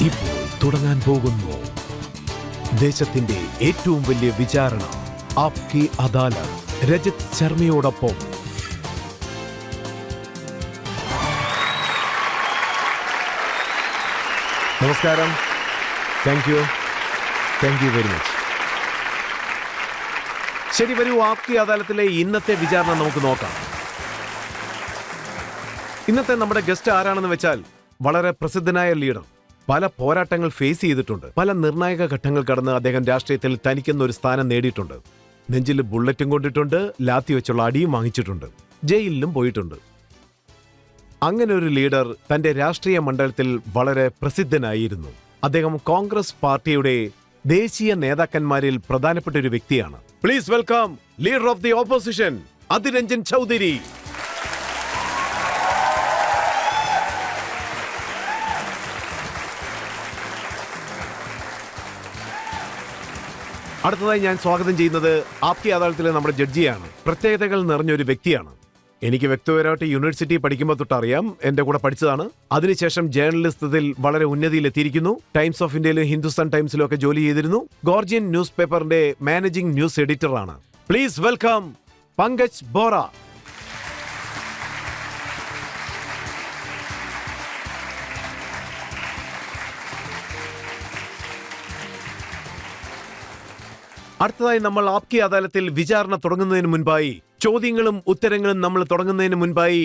ഇപ്പോൾ തുടങ്ങാൻ പോകുന്നു ദേശത്തിന്റെ ഏറ്റവും വലിയ വിചാരണ ആപ്കി അദാലത്ത്. രജത് ശർമ്മയോടൊപ്പം നമസ്കാരം. Thank you very much. ശരി, വരൂ, ആപ്കി അദാലത്തിലെ ഇന്നത്തെ വിചാരണ നമുക്ക് നോക്കാം. ഇന്നത്തെ നമ്മുടെ ഗസ്റ്റ് ആരാണെന്ന് വെച്ചാൽ വളരെ പ്രസിദ്ധനായ ലീഡർ. പല പോരാട്ടങ്ങൾ ഫേസ് ചെയ്തിട്ടുണ്ട്. പല നിർണായക ഘട്ടങ്ങൾ കടന്ന് അദ്ദേഹം രാഷ്ട്രീയത്തിൽ തനിക്കുന്ന ഒരു സ്ഥാനം നേടിയിട്ടുണ്ട്. നെഞ്ചിൽ ബുള്ളറ്റും കൊണ്ടിട്ടുണ്ട്, ലാത്തി വെച്ചുള്ള അടിയും വാങ്ങിച്ചിട്ടുണ്ട്, ജയിലിലും പോയിട്ടുണ്ട്. അങ്ങനെ ഒരു ലീഡർ തന്റെ രാഷ്ട്രീയ മണ്ഡലത്തിൽ വളരെ പ്രസിദ്ധനായിരുന്നു. അദ്ദേഹം കോൺഗ്രസ് പാർട്ടിയുടെ ദേശീയ നേതാക്കന്മാരിൽ പ്രധാനപ്പെട്ട ഒരു വ്യക്തിയാണ്. Please welcome leader of the opposition Adhir Ranjan Chowdhury. അടുത്തതായി ഞാൻ സ്വാഗതം ചെയ്യുന്നത് ആപ്കി അദാലത്തിലെ നമ്മുടെ ജഡ്ജിയാണ്. പ്രത്യേകതകൾ നിറഞ്ഞൊരു വ്യക്തിയാണ്. എനിക്ക് വ്യക്തിപരമായിട്ട് യൂണിവേഴ്സിറ്റി പഠിക്കുമ്പോൾ തൊട്ടറിയാം, എന്റെ കൂടെ പഠിച്ചതാണ്. അതിനുശേഷം ജേർണലിസത്തിൽ വളരെ ഉന്നതിയിലെത്തിയിരിക്കുന്നു. ടൈംസ് ഓഫ് ഇന്ത്യയിലും ഹിന്ദുസ്ഥാൻ ടൈംസിലും ഒക്കെ ജോലി ചെയ്തിരുന്നു. ഗോർജിയൻ ന്യൂസ് പേപ്പറിന്റെ മാനേജിംഗ് ന്യൂസ് എഡിറ്ററാണ്. Please welcome Pankaj Bora. അടുത്തതായി നമ്മൾ ആപ്കി അദാലത്തിൽ വിചാരണ തുടങ്ങുന്നതിന് മുൻപായി, ചോദ്യങ്ങളും ഉത്തരങ്ങളും നമ്മൾ തുടങ്ങുന്നതിന് മുൻപായി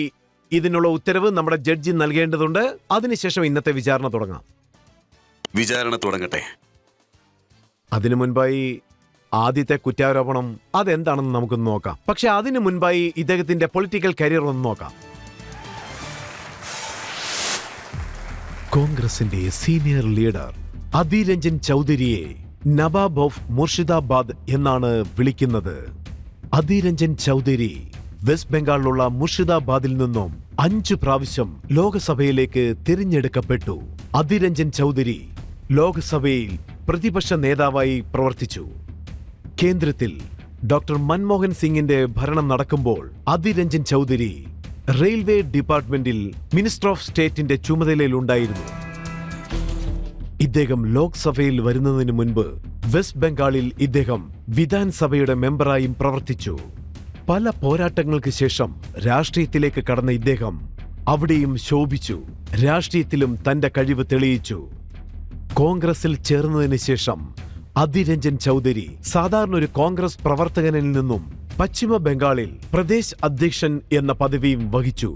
ഇതിനുള്ള ഉത്തരവ് നമ്മുടെ ജഡ്ജി നൽകേണ്ടതുണ്ട്. അതിനുശേഷം ഇന്നത്തെ വിചാരണ തുടങ്ങാം. വിചാരണ തുടങ്ങട്ടെ. അതിനു മുൻപായി ആദ്യത്തെ കുറ്റാരോപണം അതെന്താണെന്ന് നമുക്കൊന്ന് നോക്കാം. പക്ഷെ അതിനു മുൻപായി ഇദ്ദേഹത്തിന്റെ പൊളിറ്റിക്കൽ കരിയർ ഒന്ന് നോക്കാം. കോൺഗ്രസിന്റെ സീനിയർ ലീഡർ അധീർ രഞ്ജൻ ചൗധരിയെ നവാബ് ഓഫ് മുർഷിദാബാദ് എന്നാണ് വിളിക്കുന്നത്. അധീർ രഞ്ജൻ ചൗധരി വെസ്റ്റ് ബംഗാളിലുള്ള മുർഷിദാബാദിൽ നിന്നും 5 പ്രാവശ്യം ലോകസഭയിലേക്ക് തിരഞ്ഞെടുക്കപ്പെട്ടു. അധീർ രഞ്ജൻ ചൗധരി ലോകസഭയിൽ പ്രതിപക്ഷ നേതാവായി പ്രവർത്തിച്ചു. കേന്ദ്രത്തിൽ ഡോക്ടർ മൻമോഹൻ സിംഗിന്റെ ഭരണം നടക്കുമ്പോൾ അധീർ രഞ്ജൻ ചൗധരി റെയിൽവേ ഡിപ്പാർട്ട്മെന്റിൽ മിനിസ്റ്റർ ഓഫ് സ്റ്റേറ്റിന്റെ ചുമതലയിലുണ്ടായിരുന്നു. ഇദ്ദേഹം ലോക്സഭയിൽ വരുന്നതിന് മുൻപ് വെസ്റ്റ് ബംഗാളിൽ ഇദ്ദേഹം വിധാൻസഭയുടെ മെമ്പറായും പ്രവർത്തിച്ചു. പല പോരാട്ടങ്ങൾക്ക് ശേഷം രാഷ്ട്രീയത്തിലേക്ക് കടന്ന ഇദ്ദേഹം അവിടെയും ശോഭിച്ചു. രാഷ്ട്രീയത്തിലും തന്റെ കഴിവ് തെളിയിച്ചു. കോൺഗ്രസിൽ ചേർന്നതിന് ശേഷം അധീർ രഞ്ജൻ ചൗധരി സാധാരണ ഒരു കോൺഗ്രസ് പ്രവർത്തകനിൽ നിന്നും പശ്ചിമ ബംഗാളിൽ പ്രദേശ് അധ്യക്ഷൻ എന്ന പദവിയും വഹിച്ചു.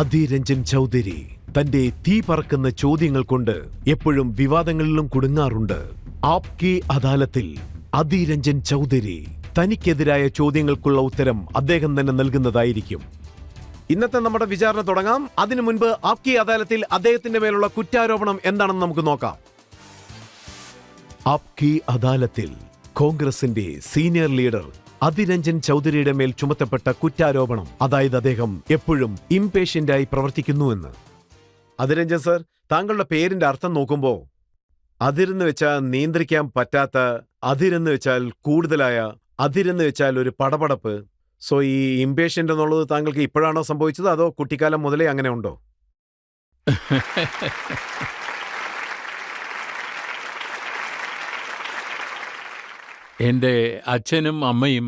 അധീർ രഞ്ജൻ ചൗധരി തന്റെ തീ പറക്കുന്ന ചോദ്യങ്ങൾ കൊണ്ട് എപ്പോഴും വിവാദങ്ങളിലും കുടുങ്ങാറുണ്ട്. ആപ്കി അദാലത്തിൽ അധീർ രഞ്ജൻ ചൗധരി തനിക്കെതിരായ ചോദ്യങ്ങൾക്കുള്ള ഉത്തരം അദ്ദേഹം തന്നെ നൽകുന്നതായിരിക്കും. ഇന്നത്തെ നമ്മുടെ വിചാരണ തുടങ്ങാം. അതിനു മുൻപ് ആപ്കി അദാലത്തിൽ അദ്ദേഹത്തിന്റെ മേലുള്ള കുറ്റാരോപണം എന്താണെന്ന് നമുക്ക് നോക്കാം. ആപ്കി അദാലത്തിൽ കോൺഗ്രസിന്റെ സീനിയർ ലീഡർ അധീർ രഞ്ജൻ ചൗധരിയുടെ മേൽ ചുമത്തപ്പെട്ട കുറ്റാരോപണം, അതായത് അദ്ദേഹം എപ്പോഴും ഇംപേഷ്യന്റായി പ്രവർത്തിക്കുന്നുവെന്ന്. അധീർ രഞ്ജൻ സർ, താങ്കളുടെ പേരിന്റെ അർത്ഥം നോക്കുമ്പോ അധീർ എന്ന് വെച്ചാൽ നിയന്ത്രിക്കാൻ പറ്റാത്ത, അധീർ എന്ന് വെച്ചാൽ കൂടുതലായ, അധീർ എന്ന് വെച്ചാൽ ഒരു പടപടപ്പ്. സോ ഈ ഇംപേഷ്യന്റ് എന്നുള്ളത് താങ്കൾക്ക് ഇപ്പോഴാണോ സംഭവിച്ചത്, അതോ കുട്ടിക്കാലം മുതലേ അങ്ങനെ ഉണ്ടോ? എൻ്റെ അച്ഛനും അമ്മയും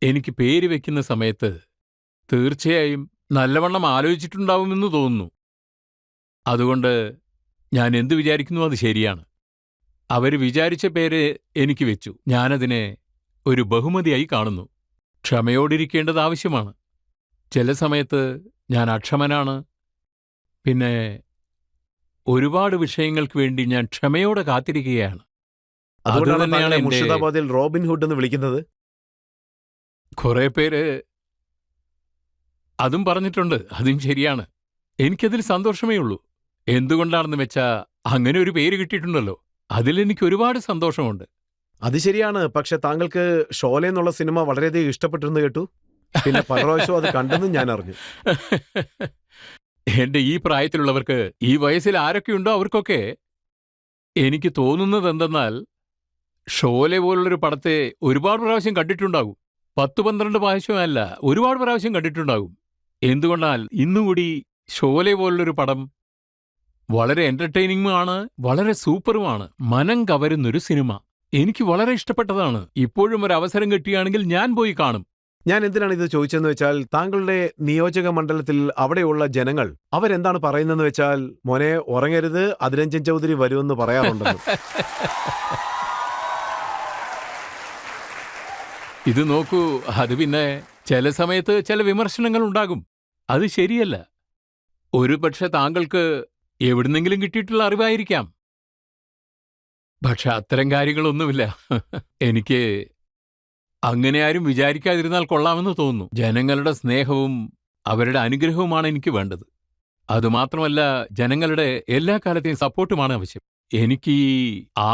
എനിക്ക് പേര് വെക്കുന്ന സമയത്ത് തീർച്ചയായും നല്ലവണ്ണം ആലോചിച്ചിട്ടുണ്ടാവുമെന്ന് തോന്നുന്നു. അതുകൊണ്ട് ഞാൻ എന്തു വിചാരിക്കുന്നു അത് ശരിയാണ്. അവർ വിചാരിച്ച പേര് എനിക്ക് വെച്ചു. ഞാനതിനെ ഒരു ബഹുമതിയായി കാണുന്നു. ക്ഷമയോടിരിക്കേണ്ടത് ആവശ്യമാണ്. ചില സമയത്ത് ഞാൻ അക്ഷമനാണ്. പിന്നെ ഒരുപാട് വിഷയങ്ങൾക്ക് വേണ്ടി ഞാൻ ക്ഷമയോടെ കാത്തിരിക്കുകയാണ്. അതുകൊണ്ടാണ് മുർഷിദാബാദിൽ റോബിൻ ഹുഡ് എന്ന് വിളിക്കുന്നത്. കുറെ പേര് അതും പറഞ്ഞിട്ടുണ്ട്. അതും ശരിയാണ്. എനിക്കതിൽ സന്തോഷമേ ഉള്ളൂ. എന്തുകൊണ്ടാണെന്ന് വെച്ചാ അങ്ങനെ ഒരു പേര് കിട്ടിയിട്ടുണ്ടല്ലോ, അതിലെനിക്ക് ഒരുപാട് സന്തോഷമുണ്ട്. അത് ശരിയാണ്. പക്ഷെ താങ്കൾക്ക് ഷോലെ എന്നുള്ള സിനിമ വളരെയധികം ഇഷ്ടപ്പെട്ടിരുന്നു കേട്ടു. പിന്നെ പല പ്രാവശ്യവും അത് കണ്ടെന്നും ഞാൻ അറിഞ്ഞു. എന്റെ ഈ പ്രായത്തിലുള്ളവർക്ക്, ഈ വയസ്സിൽ ആരൊക്കെയുണ്ടോ അവർക്കൊക്കെ എനിക്ക് തോന്നുന്നത് എന്തെന്നാൽ ഷോലെ പോലുള്ളൊരു പടത്തെ ഒരുപാട് പ്രാവശ്യം കണ്ടിട്ടുണ്ടാകും. 10-12 പ്രാവശ്യമല്ല, ഒരുപാട് പ്രാവശ്യം കണ്ടിട്ടുണ്ടാകും. എന്തുകൊണ്ടാൽ ഇന്നുകൂടി ഷോലെ പോലുള്ളൊരു പടം വളരെ എന്റർടൈനിങ്ങുമാണ്, വളരെ സൂപ്പറുമാണ്, മനം കവരുന്നൊരു സിനിമ. എനിക്ക് വളരെ ഇഷ്ടപ്പെട്ടതാണ്. ഇപ്പോഴും ഒരു അവസരം കിട്ടുകയാണെങ്കിൽ ഞാൻ പോയി കാണും. ഞാൻ എന്തിനാണ് ഇത് ചോദിച്ചതെന്ന് വെച്ചാൽ താങ്കളുടെ നിയോജക മണ്ഡലത്തിൽ അവിടെയുള്ള ജനങ്ങൾ അവരെന്താണ് പറയുന്നതെന്ന് വെച്ചാൽ, മോനെ ഉറങ്ങരുത്, അതിരഞ്ജൻ ചൗധരി വരുമെന്ന് പറയാറുണ്ടെന്ന്. ഇത് നോക്കൂ, അത് പിന്നെ ചില സമയത്ത് ചില വിമർശനങ്ങൾ ഉണ്ടാകും. അത് ശരിയല്ല. ഒരുപക്ഷെ താങ്കൾക്ക് എവിടുന്നെങ്കിലും കിട്ടിയിട്ടുള്ള അറിവായിരിക്കാം. പക്ഷെ അത്തരം കാര്യങ്ങളൊന്നുമില്ല. എനിക്ക് അങ്ങനെ ആരും വിചാരിക്കാതിരുന്നാൽ കൊള്ളാമെന്ന് തോന്നുന്നു. ജനങ്ങളുടെ സ്നേഹവും അവരുടെ അനുഗ്രഹവുമാണ് എനിക്ക് വേണ്ടത്. അതുമാത്രമല്ല, ജനങ്ങളുടെ എല്ലാ കാലത്തെയും സപ്പോർട്ടുമാണ് ആവശ്യം. എനിക്ക് ഈ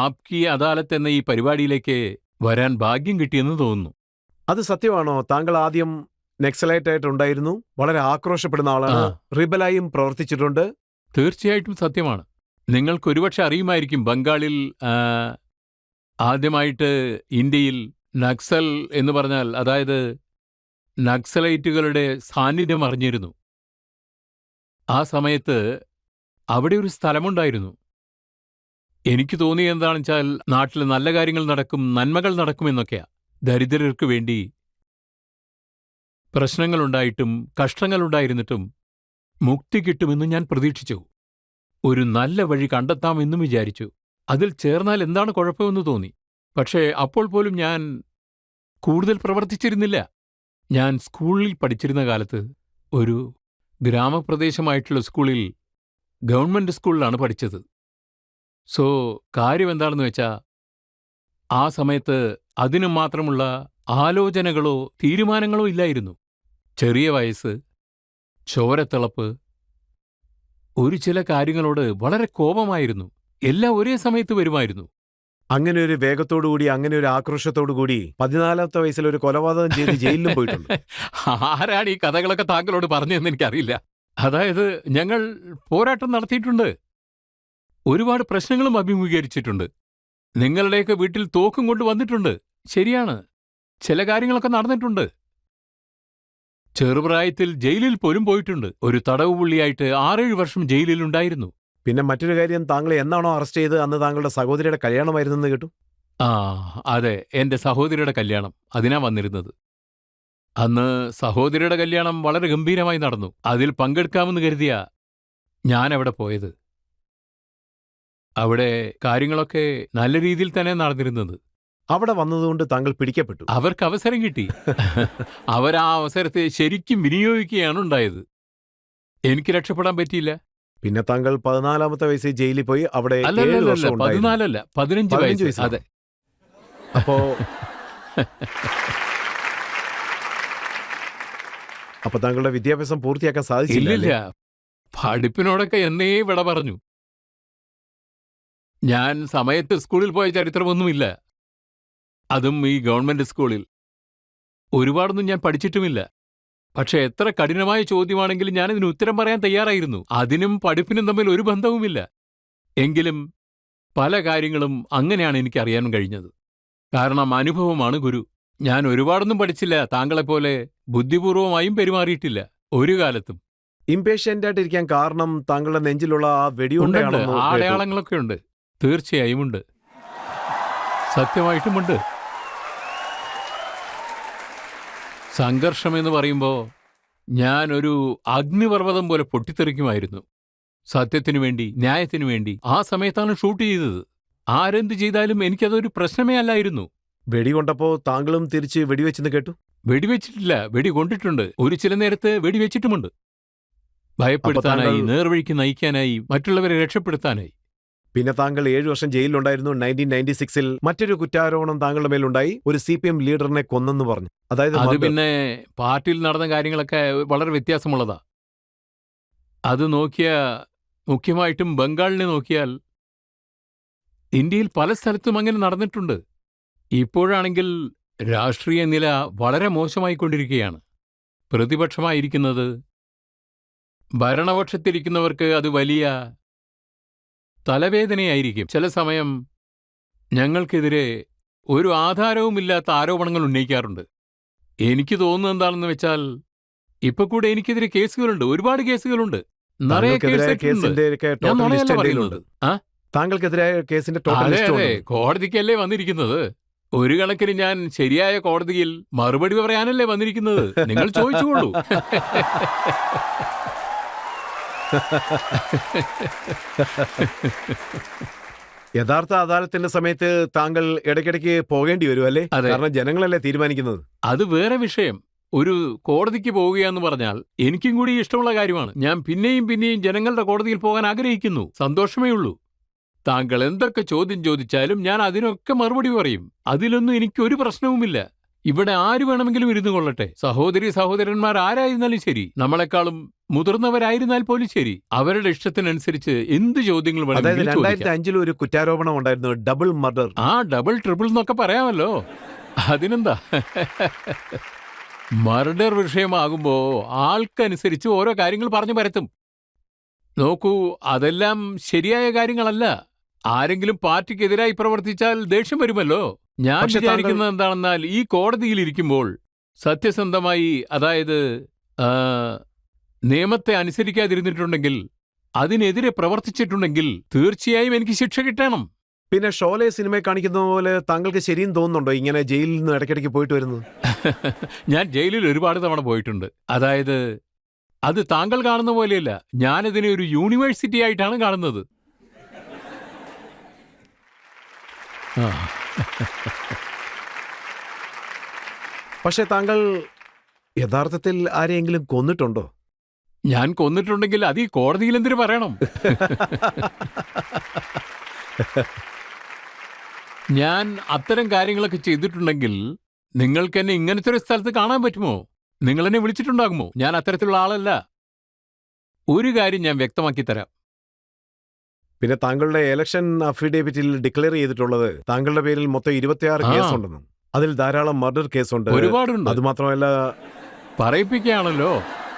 ആപ്കി അദാലത്ത് എന്ന ഈ പരിപാടിയിലേക്ക് വരാൻ ഭാഗ്യം കിട്ടിയെന്ന് തോന്നുന്നു. അത് സത്യമാണോ? താങ്കൾ ആദ്യം നെക്സലൈറ്റ് ആയിട്ടുണ്ടായിരുന്നു, വളരെ ആക്രോശപ്പെടുന്ന ആളാണ്, റിബലായും പ്രവർത്തിച്ചിട്ടുണ്ട്. തീർച്ചയായിട്ടും സത്യമാണ്. നിങ്ങൾക്കൊരുപക്ഷെ അറിയുമായിരിക്കും, ബംഗാളിൽ ആദ്യമായിട്ട് ഇന്ത്യയിൽ നക്സൽ എന്ന് പറഞ്ഞാൽ, അതായത് നക്സലൈറ്റുകളുടെ സാന്നിധ്യം അറിഞ്ഞിരുന്നു. ആ സമയത്ത് അവിടെ ഒരു സ്ഥലമുണ്ടായിരുന്നു. എനിക്ക് തോന്നിയത് എന്താണെന്ന് വെച്ചാൽ, നാട്ടിൽ നല്ല കാര്യങ്ങൾ നടക്കും, നന്മകൾ നടക്കുമെന്നൊക്കെയാ. ദരിദ്രർക്ക് വേണ്ടി പ്രശ്നങ്ങളുണ്ടായിട്ടും കഷ്ടങ്ങളുണ്ടായിരുന്നിട്ടും മുക്തി കിട്ടുമെന്ന് ഞാൻ പ്രതീക്ഷിച്ചു. ഒരു നല്ല വഴി കണ്ടെത്താമെന്നും വിചാരിച്ചു. അതിൽ ചേർന്നാൽ എന്താണ് കുഴപ്പമെന്ന് തോന്നി. പക്ഷേ അപ്പോൾ പോലും ഞാൻ കൂടുതൽ പ്രവർത്തിച്ചിരുന്നില്ല. ഞാൻ സ്കൂളിൽ പഠിച്ചിരുന്ന കാലത്ത് ഒരു ഗ്രാമപ്രദേശമായിട്ടുള്ള സ്കൂളിൽ, ഗവൺമെന്റ് സ്കൂളിലാണ് പഠിച്ചത്. സോ കാര്യം എന്താണെന്ന് വെച്ചാൽ, ആ സമയത്ത് അതിനു മാത്രമുള്ള ആലോചനകളോ തീരുമാനങ്ങളോ ഇല്ലായിരുന്നു. ചെറിയ വയസ്സ്, ചോരത്തിളപ്പ്, ഒരു ചില കാര്യങ്ങളോട് വളരെ കോപമായിരുന്നു. എല്ലാം ഒരേ സമയത്ത് വരുമായിരുന്നു. അങ്ങനെ ഒരു വേഗത്തോടുകൂടി, അങ്ങനെ ഒരു ആക്രോശത്തോടുകൂടി 14ാമത്തെ വയസ്സിൽ ഒരു കൊലപാതകം ചെയ്ത് ജയിലിലും പോയിട്ടുണ്ട്. ആരാണ് ഈ കഥകളൊക്കെ താങ്കളോട് പറഞ്ഞതെന്ന് എനിക്കറിയില്ല. അതായത് ഞങ്ങൾ പോരാട്ടം നടത്തിയിട്ടുണ്ട്, ഒരുപാട് പ്രശ്നങ്ങളും അഭിമുഖീകരിച്ചിട്ടുണ്ട്. നിങ്ങളുടെയൊക്കെ വീട്ടിൽ തോക്കും കൊണ്ട് വന്നിട്ടുണ്ട്. ശരിയാണ്, ചില കാര്യങ്ങളൊക്കെ നടന്നിട്ടുണ്ട്. ചെറുപ്രായത്തിൽ ജയിലിൽ പോലും പോയിട്ടുണ്ട്. ഒരു തടവുപുള്ളിയായിട്ട് 6-7 വർഷം ജയിലിലുണ്ടായിരുന്നു. പിന്നെ മറ്റൊരു കാര്യം, താങ്കളെ എന്നാണോ അറസ്റ്റ് ചെയ്ത് അന്ന് താങ്കളുടെ സഹോദരിയുടെ കല്യാണമായിരുന്നെന്ന് കേട്ടു. അതെ, എന്റെ സഹോദരിയുടെ കല്യാണം, അതിനാ വന്നിരുന്നത്. അന്ന് സഹോദരിയുടെ കല്യാണം വളരെ ഗംഭീരമായി നടന്നു. അതിൽ പങ്കെടുക്കാമെന്ന് കരുതിയാ ഞാനവിടെ പോയത്. അവിടെ കാര്യങ്ങളൊക്കെ നല്ല രീതിയിൽ തന്നെ നടന്നിരുന്നത്. അവിടെ വന്നതുകൊണ്ട് താങ്കൾ പിടിക്കപ്പെട്ടു. അവർക്ക് അവസരം കിട്ടി. അവർ ആ അവസരത്തെ ശരിക്കും വിനിയോഗിക്കുകയാണ് ഉണ്ടായത്. എനിക്ക് രക്ഷപ്പെടാൻ പറ്റിയില്ല. പിന്നെ താങ്കൾ 14ാമത്തെ വയസ്സിൽ ജയിലിൽ പോയി അവിടെ 7 അല്ലല്ല, വർഷം ഉണ്ടായിരുന്നു. 14 അല്ല, 15 വയസ്സ്. വയസ്സാണ്. അതെ. അപ്പൊ താങ്കളുടെ വിദ്യാഭ്യാസം പൂർത്തിയാക്കാൻ സാധിച്ചില്ല. ഇല്ലില്ല, പഠിപ്പിനോടൊക്കെ എന്നേ വിട പറഞ്ഞു. ഞാൻ സമയത്ത് സ്കൂളിൽ പോയ ചരിത്രമൊന്നുമില്ല. അതും ഈ ഗവൺമെന്റ് സ്കൂളിൽ. ഒരുപാടൊന്നും ഞാൻ പഠിച്ചിട്ടുമില്ല. പക്ഷെ എത്ര കഠിനമായ ചോദ്യമാണെങ്കിലും ഞാനതിന് ഉത്തരം പറയാൻ തയ്യാറായിരുന്നു. അതിനും പഠിപ്പിനും തമ്മിൽ ഒരു ബന്ധവുമില്ല. എങ്കിലും പല കാര്യങ്ങളും അങ്ങനെയാണ് എനിക്ക് അറിയാൻ കഴിഞ്ഞത്. കാരണം അനുഭവമാണ് ഗുരു. ഞാൻ ഒരുപാടൊന്നും പഠിച്ചില്ല, താങ്കളെപ്പോലെ ബുദ്ധിപൂർവമായും പെരുമാറിയിട്ടില്ല ഒരു കാലത്തും. ഇംപേഷ്യന്റ് ആയിട്ടിരിക്കാൻ കാരണം താങ്കളുടെ നെഞ്ചിലുള്ള ആ ഉണ്ട്, വെടിയുണ്ടാണെന്ന് അടയാളങ്ങളൊക്കെ ഉണ്ട്. തീർച്ചയായും ഉണ്ട്, സത്യമായിട്ടുമുണ്ട്. സംഘർഷമെന്ന് പറയുമ്പോൾ ഞാനൊരു അഗ്നിപർവ്വതം പോലെ പൊട്ടിത്തെറിക്കുമായിരുന്നു. സത്യത്തിനു വേണ്ടി, ന്യായത്തിനു വേണ്ടി. ആ സമയത്താണ് ഷൂട്ട് ചെയ്തത്. ആരെന്ത് ചെയ്താലും എനിക്കതൊരു പ്രശ്നമേ അല്ലായിരുന്നു. വെടികൊണ്ടപ്പോ താങ്കളും തിരിച്ച് വെടിവെച്ചെന്ന് കേട്ടു. വെടിവെച്ചിട്ടില്ല, വെടി കൊണ്ടിട്ടുണ്ട്. ഒരു ചില നേരത്ത് വെടിവെച്ചിട്ടുമുണ്ട്. ഭയപ്പെടുത്താനായി, നേർവഴിക്ക് നയിക്കാനായി, മറ്റുള്ളവരെ രക്ഷപ്പെടുത്താനായി. പിന്നെ താങ്കൾ 7 വർഷം ജയിലിലുണ്ടായിരുന്നു. 1996-ൽ മറ്റൊരു കുറ്റാരോപണം താങ്കളുടെ മേലുണ്ടായി. ഒരു CPM ലീഡറിനെ കൊന്നെന്ന് പറഞ്ഞു. അതായത് അത് പിന്നെ പാർട്ടിയിൽ നടന്ന കാര്യങ്ങളൊക്കെ വളരെ വ്യത്യാസമുള്ളതാ. അത് നോക്കിയ, മുഖ്യമായിട്ടും ബംഗാളിനെ നോക്കിയാൽ, ഇന്ത്യയിൽ പല സ്ഥലത്തും അങ്ങനെ നടന്നിട്ടുണ്ട്. ഇപ്പോഴാണെങ്കിൽ രാഷ്ട്രീയ നില വളരെ മോശമായിക്കൊണ്ടിരിക്കുകയാണ്. പ്രതിപക്ഷമായിരിക്കുന്നത് ഭരണപക്ഷത്തിരിക്കുന്നവർക്ക് അത് വലിയ തലവേദനയായിരിക്കും. ചില സമയം ഞങ്ങൾക്കെതിരെ ഒരു ആധാരവുമില്ലാത്ത ആരോപണങ്ങൾ ഉന്നയിക്കാറുണ്ട്. എനിക്ക് തോന്നുന്നത് എന്താണെന്ന് വെച്ചാൽ, ഇപ്പൊ കൂടെ എനിക്കെതിരെ കേസുകളുണ്ട്, ഒരുപാട് കേസുകളുണ്ട്. നിറയെ താങ്കൾക്കെതിരായ കേസ് ഇട്ടിട്ടുണ്ട്. കേസിന്റെ ഒക്കെ ഞാൻ ടോട്ടൽ നുണയല്ല ലിസ്റ്റ് എൻ്റെ പറയുന്നത്. കയ്യിലുണ്ട്. ആ? താങ്കൾക്കെതിരായ കേസിന്റെ ടോട്ടൽ അതെ ലിസ്റ്റ് അതെ, ഉണ്ട്. കോടതിക്കല്ലേ വന്നിരിക്കുന്നത്. ഒരു കണക്കിന് ഞാൻ ശരിയായ കോടതിയിൽ മറുപടി പറയാനല്ലേ വന്നിരിക്കുന്നത്. നിങ്ങൾ ചോദിച്ചുകൊള്ളൂ. യഥാർത്ഥ അദാലത്തിന്റെ സമയത്ത് താങ്കൾ ഇടയ്ക്കിടയ്ക്ക് പോകേണ്ടി വരും അല്ലേ? അതെ. കാരണം ജനങ്ങളല്ലേ തീരുമാനിക്കുന്നത്. അത് വേറെ വിഷയം. ഒരു കോടതിക്ക് പോവുകയെന്ന് പറഞ്ഞാൽ എനിക്കും കൂടി ഇഷ്ടമുള്ള കാര്യമാണ്. ഞാൻ പിന്നെയും പിന്നെയും ജനങ്ങളുടെ കോടതിയിൽ പോകാൻ ആഗ്രഹിക്കുന്നു. സന്തോഷമേ ഉള്ളൂ. താങ്കൾ എന്തൊക്കെ ചോദ്യം ചോദിച്ചാലും ഞാൻ അതിനൊക്കെ മറുപടി പറയും. അതിലൊന്നും എനിക്കൊരു പ്രശ്നവുമില്ല. ഇവിടെ ആര് വേണമെങ്കിലും ഇരുന്നു കൊള്ളട്ടെ. സഹോദരി സഹോദരന്മാർ ആരായിരുന്നാലും ശരി, നമ്മളെക്കാളും മുതിർന്നവരായിരുന്നാൽ പോലും ശരി, അവരുടെ ഇഷ്ടത്തിനനുസരിച്ച് എന്ത് ചോദ്യങ്ങൾ അതായത് വേണമെങ്കിലും ചോദിക്കാം. 2005 ഒരു കുറ്റാരോപണം ഉണ്ടായിരുന്നു, ഡബിൾ മർഡർ. ആ, ഡബിൾ ട്രിപ്പിൾ എന്നൊക്കെ പറയാമല്ലോ. അതിനെന്താ? മർഡർ വിഷയമാകുമ്പോ ആൾക്കനുസരിച്ച് ഓരോ കാര്യങ്ങൾ പറഞ്ഞു പരത്തും. നോക്കൂ, അതെല്ലാം ശരിയായ കാര്യങ്ങളല്ല. ആരെങ്കിലും പാർട്ടിക്കെതിരായി പ്രവർത്തിച്ചാൽ ദേഷ്യം വരുമല്ലോ. ഞാൻ പക്ഷെ വിചാരിക്കുന്നത് എന്താണെന്നാൽ ഈ കോടതിയിൽ ഇരിക്കുമ്പോൾ സത്യസന്ധമായി, അതായത് നിയമത്തെ അനുസരിക്കാതിരുന്നിട്ടുണ്ടെങ്കിൽ, അതിനെതിരെ പ്രവർത്തിച്ചിട്ടുണ്ടെങ്കിൽ തീർച്ചയായും എനിക്ക് ശിക്ഷ കിട്ടണം. പിന്നെ ഷോലെ സിനിമ കാണിക്കുന്ന പോലെ താങ്കൾക്ക് ശരിയും തോന്നുന്നുണ്ടോ ഇങ്ങനെ ജയിലിൽ നിന്ന് ഇടയ്ക്കിടയ്ക്ക് പോയിട്ട് വരുന്നത്? ഞാൻ ജയിലിൽ ഒരുപാട് തവണ പോയിട്ടുണ്ട്. അതായത് അത് താങ്കൾ കാണുന്ന പോലെയല്ല. ഞാനതിനെ ഒരു യൂണിവേഴ്സിറ്റി ആയിട്ടാണ് കാണുന്നത്. ആ. പക്ഷെ താങ്കൾ യഥാർത്ഥത്തിൽ ആരെയെങ്കിലും കൊന്നിട്ടുണ്ടോ? ഞാൻ കൊന്നിട്ടുണ്ടെങ്കിൽ അത് ഈ കോടതിയിൽ എന്തിനു പറയണം? ഞാൻ അത്തരം കാര്യങ്ങളൊക്കെ ചെയ്തിട്ടുണ്ടെങ്കിൽ നിങ്ങൾക്ക് എന്നെ ഇങ്ങനത്തെ ഒരു സ്ഥലത്ത് കാണാൻ പറ്റുമോ? നിങ്ങൾ എന്നെ വിളിച്ചിട്ടുണ്ടാകുമോ? ഞാൻ അത്തരത്തിലുള്ള ആളല്ല. ഒരു കാര്യം ഞാൻ വ്യക്തമാക്കി തരാം. പിന്നെ താങ്കളുടെ ഇലക്ഷൻ അഫിഡേവിറ്റിൽ ഡിക്ലെയർ ചെയ്തിട്ടുള്ളത് താങ്കളുടെ പേരിൽ മൊത്തം 26 ആ. കേസുണ്ടെന്നും അതിൽ ധാരാളം മർഡർ കേസുണ്ട്. ഒരുപാടുണ്ട്. അതുമാത്രമല്ല, പറയിപ്പിക്കുകയാണല്ലോ.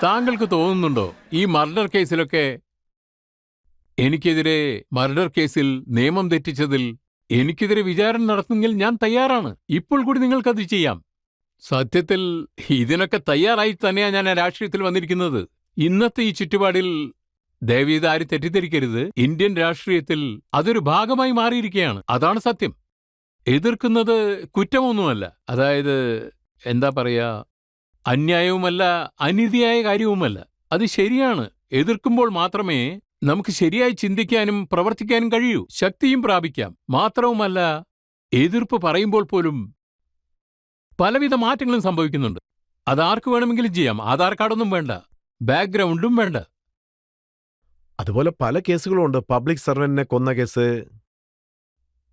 താങ്കൾക്ക് തോന്നുന്നുണ്ടോ ഈ മർഡർ കേസിലൊക്കെ എനിക്കെതിരെ, മർഡർ കേസിൽ നിയമം തെറ്റിച്ചതിൽ എനിക്കെതിരെ വിചാരണ നടത്തുമെങ്കിൽ ഞാൻ തയ്യാറാണ്. ഇപ്പോൾ കൂടി നിങ്ങൾക്കത് ചെയ്യാം. സത്യത്തിൽ ഇതിനൊക്കെ തയ്യാറായി തന്നെയാണ് ഞാൻ രാഷ്ട്രീയത്തിൽ വന്നിരിക്കുന്നത്. ഇന്നത്തെ ഈ ചുറ്റുപാടിൽ ദയവീത് ആരും തെറ്റിദ്ധരിക്കരുത്. ഇന്ത്യൻ രാഷ്ട്രീയത്തിൽ അതൊരു ഭാഗമായി മാറിയിരിക്കുകയാണ്. അതാണ് സത്യം. എതിർക്കുന്നത് കുറ്റമൊന്നുമല്ല. അതായത് എന്താ പറയാ, അന്യായവുമല്ല അനീതിയായ കാര്യവുമല്ല. അത് ശരിയാണ്. എതിർക്കുമ്പോൾ മാത്രമേ നമുക്ക് ശരിയായി ചിന്തിക്കാനും പ്രവർത്തിക്കാനും കഴിയൂ. ശക്തിയും പ്രാപിക്കാം. മാത്രവുമല്ല, എതിർപ്പ് പറയുമ്പോൾ പോലും പലവിധ മാറ്റങ്ങളും സംഭവിക്കുന്നുണ്ട്. അതാർക്ക് വേണമെങ്കിലും ചെയ്യാം. ആധാർ കാർഡൊന്നും വേണ്ട, ബാക്ക്ഗ്രൗണ്ടും വേണ്ട. അതുപോലെ പല കേസുകളും ഉണ്ട്. പബ്ലിക് സർവന്റിനെ കൊന്ന കേസ്.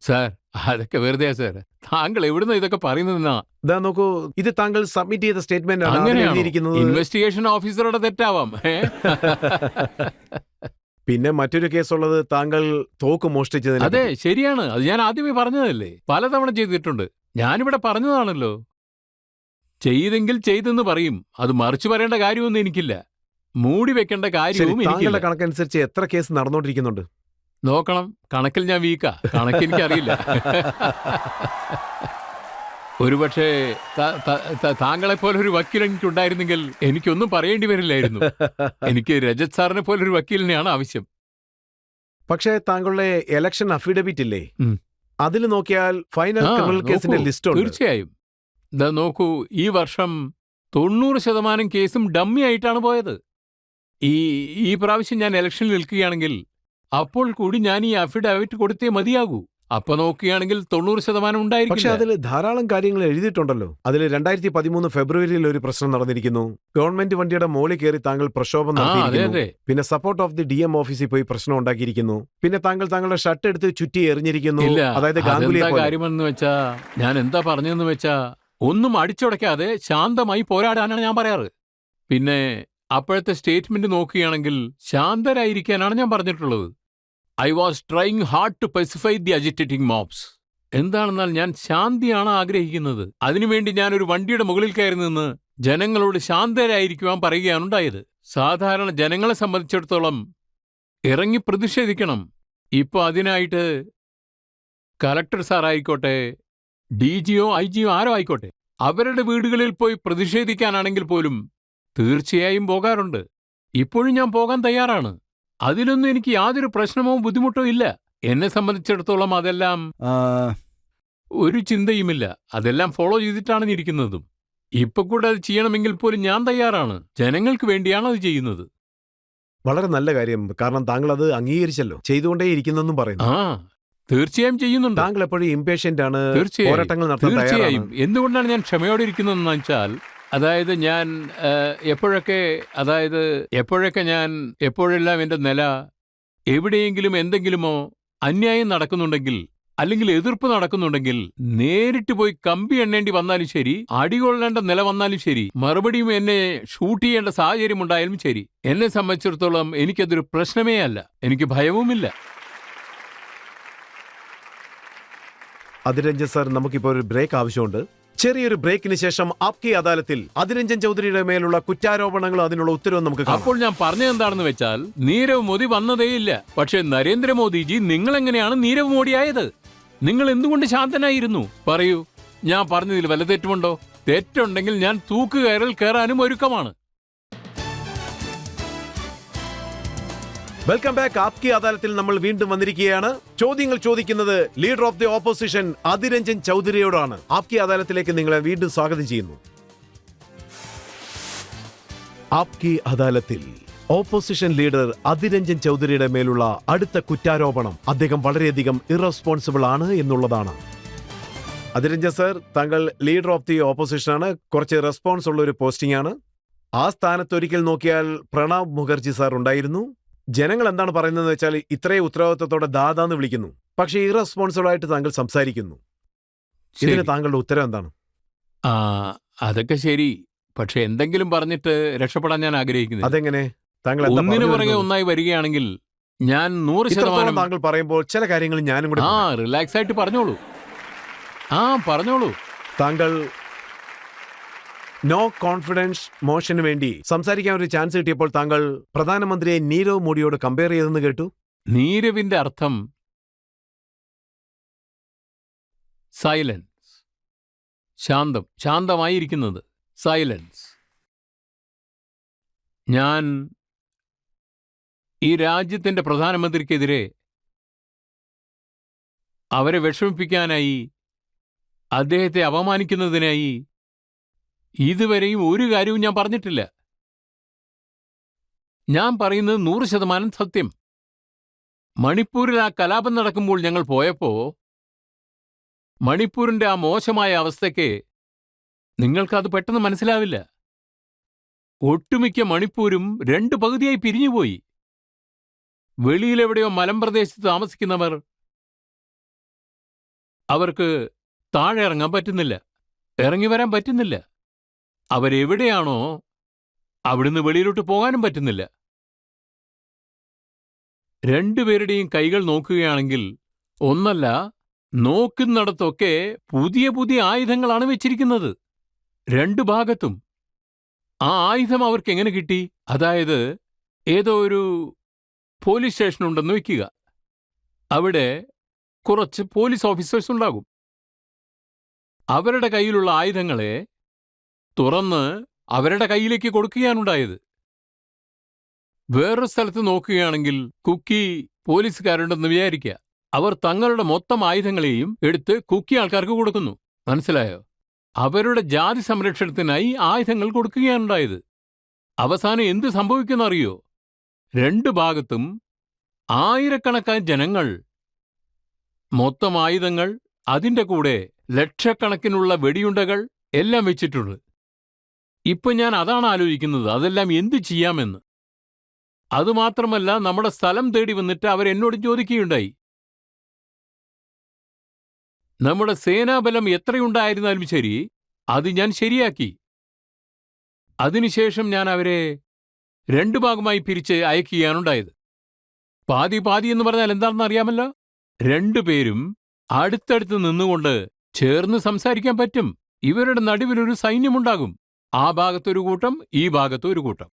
സാർ, അതൊക്കെ വെറുതെ സാർ. താങ്കൾ എവിടുന്ന ഇതൊക്കെ പറയുന്നതെന്നാ? ഇതാ നോക്കൂ, ഇത് താങ്കൾ സബ്മിറ്റ് ചെയ്ത സ്റ്റേറ്റ്മെന്റ് ആണ്. അങ്ങനെയാണോ? എഴുതിയിരിക്കുന്നത്. ഇൻവെസ്റ്റിഗേഷൻ ഓഫീസറുടെ തെറ്റാവാം. പിന്നെ മറ്റൊരു കേസുള്ളത് താങ്കൾ തോക്ക് മോഷ്ടിച്ചതിന്. അതെ, ശരിയാണ്. അത് ഞാൻ ആദ്യമേ പറഞ്ഞതല്ലേ. പലതവണ ചെയ്തിട്ടുണ്ട്. ഞാനിവിടെ പറഞ്ഞതാണല്ലോ. ചെയ്തെങ്കിൽ ചെയ്തെന്ന് പറയും. അത് മറിച്ചു പറയേണ്ട കാര്യമൊന്നും എനിക്കില്ല. മൂടി വെക്കേണ്ട കാര്യവും എനിക്കില്ല. താങ്കളുടെ കണക്കനുസരിച്ച് എത്ര കേസ് നടന്നുകൊണ്ടിരിക്കുന്നുണ്ട്? നോക്കണം. കണക്കിൽ ഞാൻ വീക്കാ. കണക്ക് എനിക്കറിയില്ല. ഒരുപക്ഷെ താങ്കളെപ്പോലെ ഒരു വക്കീൽ എനിക്കുണ്ടായിരുന്നെങ്കിൽ എനിക്കൊന്നും പറയേണ്ടി വരില്ലായിരുന്നു. എനിക്ക് രജത് സാറിനെ പോലെ ഒരു വക്കീലിനെയാണ് ആവശ്യം. പക്ഷേ താങ്കളുടെ ഇലക്ഷൻ അഫിഡവിറ്റ് ഇല്ലേ, ഉം. അതിൽ നോക്കിയാൽ ഫൈനൽ ആ, ക്രിമിനൽ കേസിന്റെ നോക്കൂ, ലിസ്റ്റ് ഉണ്ട്. തീർച്ചയായും. ദാ നോക്കൂ, ഈ വർഷം 90% കേസും ഡമ്മി ആയിട്ടാണ് പോയത്. ഈ പ്രാവശ്യം ഞാൻ ഇലക്ഷനിൽ നിൽക്കുകയാണെങ്കിൽ അപ്പോൾ കൂടി ഞാൻ ഈ അഫിഡവിറ്റ് കൊടുത്തേ മതിയാകൂ. അപ്പൊ നോക്കുകയാണെങ്കിൽ 90% പക്ഷെ ഉണ്ടായിരിക്കില്ല. അതിൽ ധാരാളം കാര്യങ്ങൾ എഴുതിയിട്ടുണ്ടല്ലോ. അതിൽ 2013 ഫെബ്രുവരിയിൽ ഒരു പ്രശ്നം നടന്നിരിക്കുന്നു. ഗവൺമെന്റ് വണ്ടിയുടെ മോളിൽ കയറി താങ്കൾ പ്രക്ഷോഭം അതെ നടത്തിയിരിക്കുന്നു. അതെ. പിന്നെ സപ്പോർട്ട് ഓഫ് ദി DM ഓഫീസിൽ പോയി പ്രശ്നം ഉണ്ടാക്കിയിരിക്കുന്നു. പിന്നെ താങ്കൾ താങ്കളുടെ ഷർട്ട് എടുത്ത് ചുറ്റി എറിഞ്ഞിരിക്കുന്നു. ഇല്ല, അതായത് ഗാംഗുലിയെ അതെന്താ പോലെ. കാര്യമെന്ന് വെച്ചാ, ഞാൻ എന്താ പറഞ്ഞതെന്ന് വെച്ചാ, ഒന്നും അടിച്ചുടയ്ക്കാതെ ശാന്തമായി പോരാടാനാണ് ഞാൻ പറയാറ്. പിന്നെ അപ്പോഴത്തെ സ്റ്റേറ്റ്മെന്റ് നോക്കുകയാണെങ്കിൽ ശാന്തരായിരിക്കാനാണ് ഞാൻ പറഞ്ഞിട്ടുള്ളത്. I was trying hard to pacify the agitating mobs. എന്താണെന്നാൽ ഞാൻ ശാന്തിയാണ് ആഗ്രഹിക്കുന്നത്. അതിനുവേണ്ടി ഞാൻ ഒരു വണ്ടിയുടെ മുകളിൽ കയറി നിന്ന് ജനങ്ങളോട് ശാന്തരായിരിക്കുവാൻ പറയുകയാണ് ഉണ്ടായത്. സാധാരണ ജനങ്ങളെ സംബന്ധിച്ചിടത്തോളം ഇറങ്ങി പ്രതിഷേധിക്കണം. ഇപ്പൊ അതിനായിട്ട് കലക്ടർ സാറായിക്കോട്ടെ, DGയോ IG ആരോ ആയിക്കോട്ടെ, അവരുടെ വീടുകളിൽ പോയി പ്രതിഷേധിക്കാനാണെങ്കിൽ പോലും തീർച്ചയായും പോകാറുണ്ട്. ഇപ്പോഴും ഞാൻ പോകാൻ തയ്യാറാണ്. അതിലൊന്നും എനിക്ക് യാതൊരു പ്രശ്നമോ ബുദ്ധിമുട്ടോ ഇല്ല. എന്നെ സംബന്ധിച്ചിടത്തോളം അതെല്ലാം ആ, ഒരു ചിന്തയുമില്ല. അതെല്ലാം ഫോളോ ചെയ്തിട്ടാണ് ഇരിക്കുന്നതും. ഇപ്പൊ കൂടെ അത് ചെയ്യണമെങ്കിൽ പോലും ഞാൻ തയ്യാറാണ്. ജനങ്ങൾക്ക് വേണ്ടിയാണ് അത് ചെയ്യുന്നത്. വളരെ നല്ല കാര്യം, കാരണം താങ്കൾ അത് അംഗീകരിച്ചല്ലോ, ചെയ്തുകൊണ്ടേയിരിക്കുന്നെന്നും പറയുന്നു. ആ, തീർച്ചയായും ചെയ്യുന്നുണ്ട്. താങ്കൾ എപ്പോഴും ഇംപേഷ്യന്റ് ആണ്, തീർച്ചയായും പോരാട്ടങ്ങൾ നടത്താൻ തീർച്ചയായും. തയ്യാറാണ്. എന്തുകൊണ്ടാണ് ഞാൻ ക്ഷമയോടെ ഇരിക്കുന്നതെന്ന് വെച്ചാൽ, അതായത് ഞാൻ എപ്പോഴെല്ലാം എൻ്റെ നില എവിടെയെങ്കിലും എന്തെങ്കിലുമോ അന്യായം നടക്കുന്നുണ്ടെങ്കിൽ, അല്ലെങ്കിൽ എതിർപ്പ് നടക്കുന്നുണ്ടെങ്കിൽ, നേരിട്ട് പോയി കമ്പി എണ്ണേണ്ടി വന്നാലും ശരി, അടികൊള്ളേണ്ട നില വന്നാലും ശരി, മറുപടിയും എന്നെ ഷൂട്ട് ചെയ്യേണ്ട സാഹചര്യം ഉണ്ടായാലും ശരി, എന്നെ സംബന്ധിച്ചിടത്തോളം എനിക്കതൊരു പ്രശ്നമേ അല്ല. എനിക്ക് ഭയവുമില്ല. അതിരഞ്ജൻ സാർ, നമുക്കിപ്പോൾ ഒരു ബ്രേക്ക് ആവശ്യമുണ്ട്. ചെറിയൊരു ബ്രേക്കിന് ശേഷം ആപ്കി അദാലത്തിൽ അതിരഞ്ജൻ ചൗധരിയുടെ മേലുള്ള കുറ്റാരോപണങ്ങളും അതിനുള്ള ഉത്തരവും നമുക്ക് കാണാം. അപ്പോൾ ഞാൻ പറഞ്ഞതെന്താണെന്ന് വെച്ചാൽ, നീരവ് മോദി വന്നതേയില്ല. പക്ഷേ നരേന്ദ്രമോദിജി, നിങ്ങൾ എങ്ങനെയാണ് നീരവ് മോഡിയായത്? നിങ്ങൾ എന്തുകൊണ്ട് ശാന്തനായിരുന്നു? പറയൂ. ഞാൻ പറഞ്ഞതിൽ വല്ല തെറ്റുമുണ്ടോ? തെറ്റുണ്ടെങ്കിൽ ഞാൻ തൂക്കുകയറിൽ കയറാനും ഒരുക്കമാണ്. Welcome back. ആപ്കി അദാലത്തിൽ നമ്മൾ വീണ്ടും വന്നിരിക്കുകയാണ്. ചോദ്യങ്ങൾ ചോദിക്കുന്നത് leader of the opposition Adhir Ranjan ചൗധരിയോടാണ്. ആപ്കി അദാലത്തിലേക്ക് നിങ്ങളെ വീണ്ടും സ്വാഗതം ചെയ്യുന്നു. ആപ്കി അദാലത്തിൽ ഓപ്പോസിഷൻ ലീഡർ അതിരഞ്ജൻ ചൗധരിയുടെ മേലുള്ള അടുത്ത കുറ്റാരോപണം അദ്ദേഹം വളരെയധികം ഇറസ്പോൺസിബിൾ ആണ് എന്നുള്ളതാണ്. അതിരഞ്ജൻ സർ, താങ്കൾ ലീഡർ ഓഫ് ദി ഓപ്പോസിഷൻ ആണ്. കുറച്ച് റെസ്പോൺസ് ഉള്ള ഒരു പോസ്റ്റിംഗ് ആണ്. ആ സ്ഥാനത്ത് ഒരിക്കൽ നോക്കിയാൽ പ്രണബ് മുഖർജി സാർ ഉണ്ടായിരുന്നു. ജനങ്ങൾ എന്താണ് പറയുന്നതെന്ന് വെച്ചാൽ, ഇത്രയും ഉത്തരവാദിത്തത്തോടെ ദാദാന്ന് വിളിക്കുന്നു, പക്ഷേ ഇറസ്പോൺസിബിൾ ആയിട്ട് താങ്കൾ സംസാരിക്കുന്നു. ഇതിന് ശരി. താങ്കളുടെ ഉത്തരം എന്താണ്? ആ, അതൊക്കെ ശരി. പക്ഷെ എന്തെങ്കിലും പറഞ്ഞിട്ട് രക്ഷപ്പെടാൻ ഞാൻ ആഗ്രഹിക്കുന്നില്ല. അതെങ്ങനെ? താങ്കൾ എന്താ ഒന്നിനു പറഞ്ഞു പുറകെ വരുന്നത്? ഒന്നായി വരികയാണെങ്കിൽ ഞാൻ 100% ഇത്രത്തോളം താങ്കൾ പറയുമ്പോൾ ചില കാര്യങ്ങൾ ഞാനും കൂടി ആ, പറയാം. റിലാക്സ് ആയിട്ട് പറഞ്ഞോളൂ. പറഞ്ഞോളൂ. താങ്കൾ നോ കോൺഫിഡൻസ് മോഷന് വേണ്ടി സംസാരിക്കാൻ ഒരു ചാൻസ് കിട്ടിയപ്പോൾ താങ്കൾ പ്രധാനമന്ത്രിയെ നീരവ് മോഡിയോട് കമ്പയർ ചെയ്തെന്ന് കേട്ടു. നീരവിന്റെ അർത്ഥം സൈലൻസ്, ശാന്തം, ശാന്തമായിരിക്കുന്നത്, സൈലൻസ്. ഞാൻ ഈ രാജ്യത്തിന്റെ പ്രധാനമന്ത്രിക്കെതിരെ അവരെ വിഷമിപ്പിക്കാനായി, അദ്ദേഹത്തെ അപമാനിക്കുന്നതിനായി ഇതുവരെയും ഒരു കാര്യവും ഞാൻ പറഞ്ഞിട്ടില്ല. ഞാൻ പറയുന്നത് 100% സത്യം. മണിപ്പൂരിൽ ആ കലാപം നടക്കുമ്പോൾ ഞങ്ങൾ പോയപ്പോ മണിപ്പൂരിന്റെ ആ മോശമായ അവസ്ഥയ്ക്ക് നിങ്ങൾക്കത് പെട്ടെന്ന് മനസ്സിലാവില്ല. ഒട്ടുമിക്ക മണിപ്പൂരും 2 പകുതിയായി പിരിഞ്ഞുപോയി. വെളിയിലെവിടെയോ മലമ്പ്രദേശത്ത് താമസിക്കുന്നവർ, അവർക്ക് താഴെ ഇറങ്ങാൻ പറ്റുന്നില്ല, ഇറങ്ങി വരാൻ പറ്റുന്നില്ല. അവരെവിടെയാണോ അവിടുന്ന് വെളിയിലോട്ട് പോകാനും പറ്റുന്നില്ല. 2 പേരുടെയും കൈകൾ നോക്കുകയാണെങ്കിൽ, ഒന്നല്ല, നോക്കുന്നിടത്തൊക്കെ പുതിയ പുതിയ ആയുധങ്ങളാണ് വെച്ചിരിക്കുന്നത്, 2 ഭാഗത്തും. ആ ആയുധം അവർക്ക് എങ്ങനെ കിട്ടി? അതായത്, ഏതോ ഒരു പോലീസ് സ്റ്റേഷൻ ഉണ്ടെന്ന് വെക്കുക. അവിടെ കുറച്ച് പോലീസ് ഓഫീസേഴ്സ് ഉണ്ടാകും. അവരുടെ കയ്യിലുള്ള ആയുധങ്ങളെ തുറന്ന് അവരുടെ കയ്യിലേക്ക് കൊടുക്കുകയാണുണ്ടായത്. വേറൊരു സ്ഥലത്ത് നോക്കുകയാണെങ്കിൽ, കുക്കി പോലീസുകാരുണ്ടെന്ന് വിചാരിക്കുക. അവർ തങ്ങളുടെ മൊത്തം ആയുധങ്ങളെയും എടുത്ത് കുക്കി ആൾക്കാർക്ക് കൊടുക്കുന്നു. മനസ്സിലായോ? അവരുടെ ജാതി സംരക്ഷണത്തിനായി ആയുധങ്ങൾ കൊടുക്കുകയാണുണ്ടായത്. അവസാനം എന്ത് സംഭവിക്കുന്നറിയോ? 2 ഭാഗത്തും ആയിരക്കണക്കായ ജനങ്ങൾ, മൊത്തം ആയുധങ്ങൾ, അതിൻ്റെ കൂടെ ലക്ഷക്കണക്കിനുള്ള വെടിയുണ്ടകൾ എല്ലാം വെച്ചിട്ടുണ്ട്. ഇപ്പൊ ഞാൻ അതാണ് ആലോചിക്കുന്നത്, അതെല്ലാം എന്തു ചെയ്യാമെന്ന്. അതുമാത്രമല്ല, നമ്മുടെ സ്ഥലം തേടി വന്നിട്ട് അവരെന്നോട് ചോദിക്കുകയുണ്ടായി, നമ്മുടെ സേനാബലം എത്രയുണ്ടായിരുന്നാലും ശരി, അത് ഞാൻ ശരിയാക്കി. അതിനുശേഷം ഞാൻ അവരെ 2 ഭാഗമായി പിരിച്ച് അയക്കുകയാണുണ്ടായത്. പാതി പാതി എന്ന് പറഞ്ഞാൽ എന്താണെന്ന് അറിയാമല്ലോ? 2 പേരും അടുത്തടുത്ത് നിന്നുകൊണ്ട് ചേർന്ന് സംസാരിക്കാൻ പറ്റും. ഇവരുടെ നടുവിലൊരു സൈന്യമുണ്ടാകും. ആ ഭാഗത്തൊരു കൂട്ടം, ഈ ഭാഗത്തൊരു കൂട്ടം.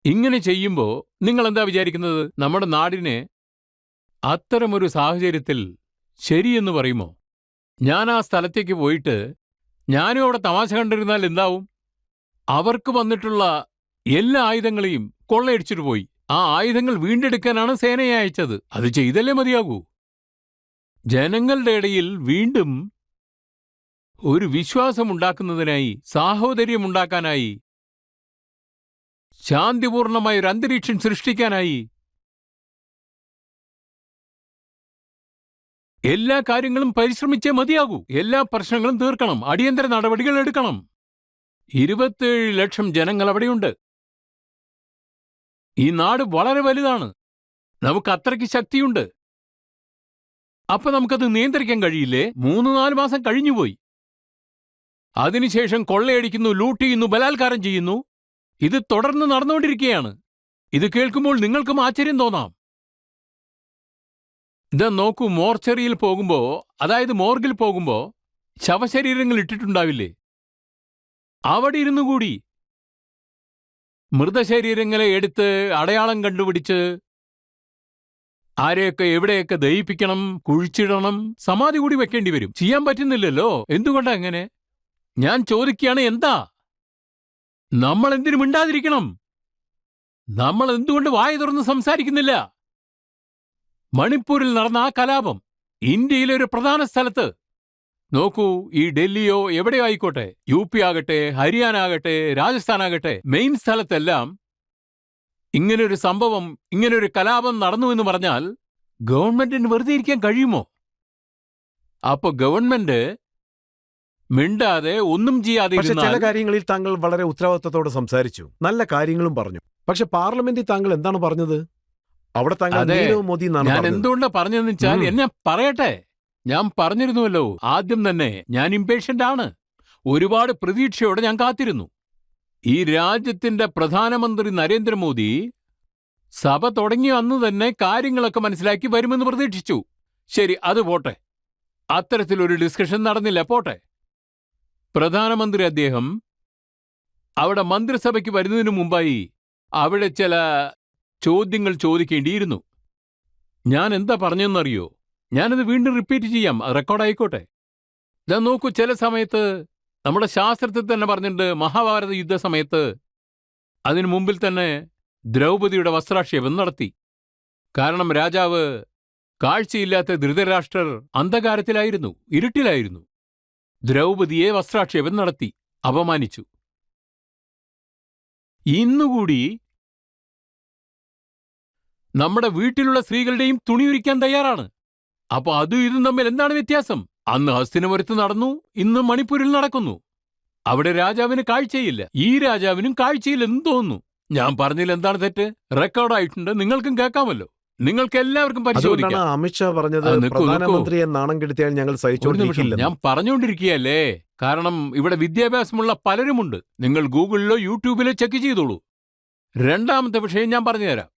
ഇങ്ങനെ ചെയ്യുമ്പോൾ നിങ്ങൾ എന്താ വിചാരിക്കുന്നത്? നമ്മുടെ നാടിനെ അത്തരമൊരു സാഹചര്യത്തിൽ ശരിയെന്ന് പറയുമോ? ഞാൻ ആ സ്ഥലത്തേക്ക് പോയിട്ട് ഞാനും അവിടെ തമാശ കണ്ടിരുന്നാൽ എന്താവും? അവർക്ക് വന്നിട്ടുള്ള എല്ലാ ആയുധങ്ങളെയും കൊള്ളയടിച്ചിട്ട് പോയി. ആ ആയുധങ്ങൾ വീണ്ടെടുക്കാനാണ് സേനയെ അയച്ചത്. അത് ചെയ്തല്ലേ മതിയാകൂ. ജനങ്ങളുടെ ഇടയിൽ വീണ്ടും ഒരു വിശ്വാസമുണ്ടാക്കുന്നതിനായി, സാഹോദര്യമുണ്ടാക്കാനായി, ശാന്തിപൂർണമായ ഒരു അന്തരീക്ഷം സൃഷ്ടിക്കാനായി എല്ലാ കാര്യങ്ങളും പരിശ്രമിച്ചേ മതിയാകൂ. എല്ലാ പ്രശ്നങ്ങളും തീർക്കണം. അടിയന്തര നടപടികൾ എടുക്കണം. 27 ലക്ഷം ജനങ്ങൾ അവിടെയുണ്ട്. ഈ നാട് വളരെ വലുതാണ്. നമുക്ക് അത്രയ്ക്ക് ശക്തിയുണ്ട്. അപ്പൊ നമുക്കത് നിയന്ത്രിക്കാൻ കഴിയില്ലേ? 3-4 മാസം കഴിഞ്ഞുപോയി. അതിനുശേഷം കൊള്ളയടിക്കുന്നു, ലൂട്ട് ചെയ്യുന്നു, ബലാത്കാരം ചെയ്യുന്നു. ഇത് തുടർന്ന് നടന്നുകൊണ്ടിരിക്കുകയാണ്. ഇത് കേൾക്കുമ്പോൾ നിങ്ങൾക്കും ആശ്ചര്യം തോന്നാം. ഇതാ നോക്കൂ, മോർച്ചറിയിൽ പോകുമ്പോ, അതായത് മോർഗിൽ പോകുമ്പോ ശവശരീരങ്ങൾ ഇട്ടിട്ടുണ്ടാവില്ലേ? അവിടെ ഇരുന്നു കൂടി മൃതശരീരങ്ങളെ എടുത്ത് അടയാളം കണ്ടുപിടിച്ച് ആരെയൊക്കെ എവിടെയൊക്കെ ദഹിപ്പിക്കണം, കുഴിച്ചിടണം, സമാധി കൂടി വെക്കേണ്ടി വരും. ചെയ്യാൻ പറ്റുന്നില്ലല്ലോ. എന്തുകൊണ്ടാ അങ്ങനെ? ഞാൻ ചോദിക്കുകയാണ്, എന്താ? നമ്മൾ എന്തിനു മിണ്ടാതിരിക്കണം? നമ്മൾ എന്തുകൊണ്ട് വായ തുറന്ന് സംസാരിക്കുന്നില്ല? മണിപ്പൂരിൽ നടന്ന ആ കലാപം ഇന്ത്യയിലെ ഒരു പ്രധാന സ്ഥലത്ത് നോക്കൂ. ഈ ഡൽഹിയോ എവിടെയോ ആയിക്കോട്ടെ, UP ആകട്ടെ, ഹരിയാന ആകട്ടെ, രാജസ്ഥാൻ ആകട്ടെ, മെയിൻ സ്ഥലത്തെല്ലാം ഇങ്ങനൊരു സംഭവം, ഇങ്ങനൊരു കലാപം നടന്നു എന്ന് പറഞ്ഞാൽ ഗവൺമെന്റിന് വെറുതെ ഇരിക്കാൻ കഴിയുമോ? അപ്പൊ ഗവൺമെന്റ് മിണ്ടാതെ ഒന്നും ചെയ്യാതെ പക്ഷെ ചില ഇരുന്നാൽ കാര്യങ്ങളിൽ താങ്കൾ വളരെ ഉത്തരവാദിത്തത്തോടെ സംസാരിച്ചു, നല്ല കാര്യങ്ങളും പറഞ്ഞു. പക്ഷെ പാർലമെന്റിൽ താങ്കൾ എന്താണ് പറഞ്ഞത്? അവിടെ താങ്കൾ അതെ, നീരവ് മോദി എന്നാണ് ഞാൻ പറഞ്ഞത്. എന്തുകൊണ്ടാ പറഞ്ഞതെന്ന് വെച്ചാൽ, എന്നെ പറയട്ടെ. ഞാൻ പറഞ്ഞിരുന്നുവല്ലോ ആദ്യം തന്നെ, ഞാൻ ഇംപേഷ്യന്റ് ആണ്. ഒരുപാട് പ്രതീക്ഷയോടെ ഞാൻ കാത്തിരുന്നു. ഈ രാജ്യത്തിന്റെ പ്രധാനമന്ത്രി നരേന്ദ്രമോദി സഭ തുടങ്ങിയ അന്ന് തന്നെ കാര്യങ്ങളൊക്കെ മനസ്സിലാക്കി വരുമെന്ന് പ്രതീക്ഷിച്ചു. ശരി, അത് പോട്ടെ. അത്തരത്തിലൊരു ഡിസ്കഷൻ നടന്നില്ല, പോട്ടെ. പ്രധാനമന്ത്രി അദ്ദേഹം അവിടെ മന്ത്രിസഭയ്ക്ക് വരുന്നതിനു മുമ്പായി അവിടെ ചില ചോദ്യങ്ങൾ ചോദിക്കേണ്ടിയിരുന്നു. ഞാൻ എന്താ പറഞ്ഞെന്നറിയോ? ഞാനത് വീണ്ടും റിപ്പീറ്റ് ചെയ്യാം, റെക്കോർഡായിക്കോട്ടെ. ഞാൻ നോക്കൂ, ചില സമയത്ത് നമ്മുടെ ശാസ്ത്രത്തിൽ തന്നെ പറഞ്ഞിട്ടുണ്ട്, മഹാഭാരത യുദ്ധസമയത്ത് അതിനു മുമ്പിൽ തന്നെ ദ്രൗപദിയുടെ വസ്ത്രാക്ഷേപം നടത്തി. കാരണം രാജാവ് കാഴ്ചയില്ലാത്ത ധൃതരാഷ്ട്രർ അന്ധകാരത്തിലായിരുന്നു, ഇരുട്ടിലായിരുന്നു. ദ്രൗപദിയെ വസ്ത്രാക്ഷേപം നടത്തി, അപമാനിച്ചു. ഇന്നുകൂടി നമ്മുടെ വീട്ടിലുള്ള സ്ത്രീകളുടെയും തുണിയുരിക്കാൻ തയ്യാറാണ്. അപ്പൊ അതും ഇതും തമ്മിൽ എന്താണ് വ്യത്യാസം? അന്ന് ഹസ്തിനപുരത്ത് നടന്നു, ഇന്ന് മണിപ്പൂരിൽ നടക്കുന്നു. അവിടെ രാജാവിന് കാഴ്ചയില്ല, ഈ രാജാവിനും കാഴ്ചയില്ലെന്ന് തോന്നുന്നു. ഞാൻ പറഞ്ഞതിൽ എന്താണ് തെറ്റ്? റെക്കോർഡായിട്ടുണ്ട്, നിങ്ങൾക്കും കേൾക്കാമല്ലോ. നിങ്ങൾക്ക് എല്ലാവർക്കും പരിശോധിക്കാം. അതുകൊണ്ടാണ് അമിത്ഷാ പറഞ്ഞത്, നിൽക്കൂ, നിൽക്കൂ. പ്രധാനമന്ത്രിയെ നാണം കെടുത്തിയാൽ ഞങ്ങൾ ഒരു നിമിഷം, സഹിച്ചുകൊണ്ടിരിക്കില്ല. ഞാൻ പറഞ്ഞുകൊണ്ടിരിക്കുകയല്ലേ. കാരണം ഇവിടെ വിദ്യാഭ്യാസമുള്ള പലരുമുണ്ട്. നിങ്ങൾ ഗൂഗിളിലോ യൂട്യൂബിലോ ചെക്ക് ചെയ്തോളൂ. രണ്ടാമത്തെ വിഷയം ഞാൻ പറഞ്ഞുതരാം.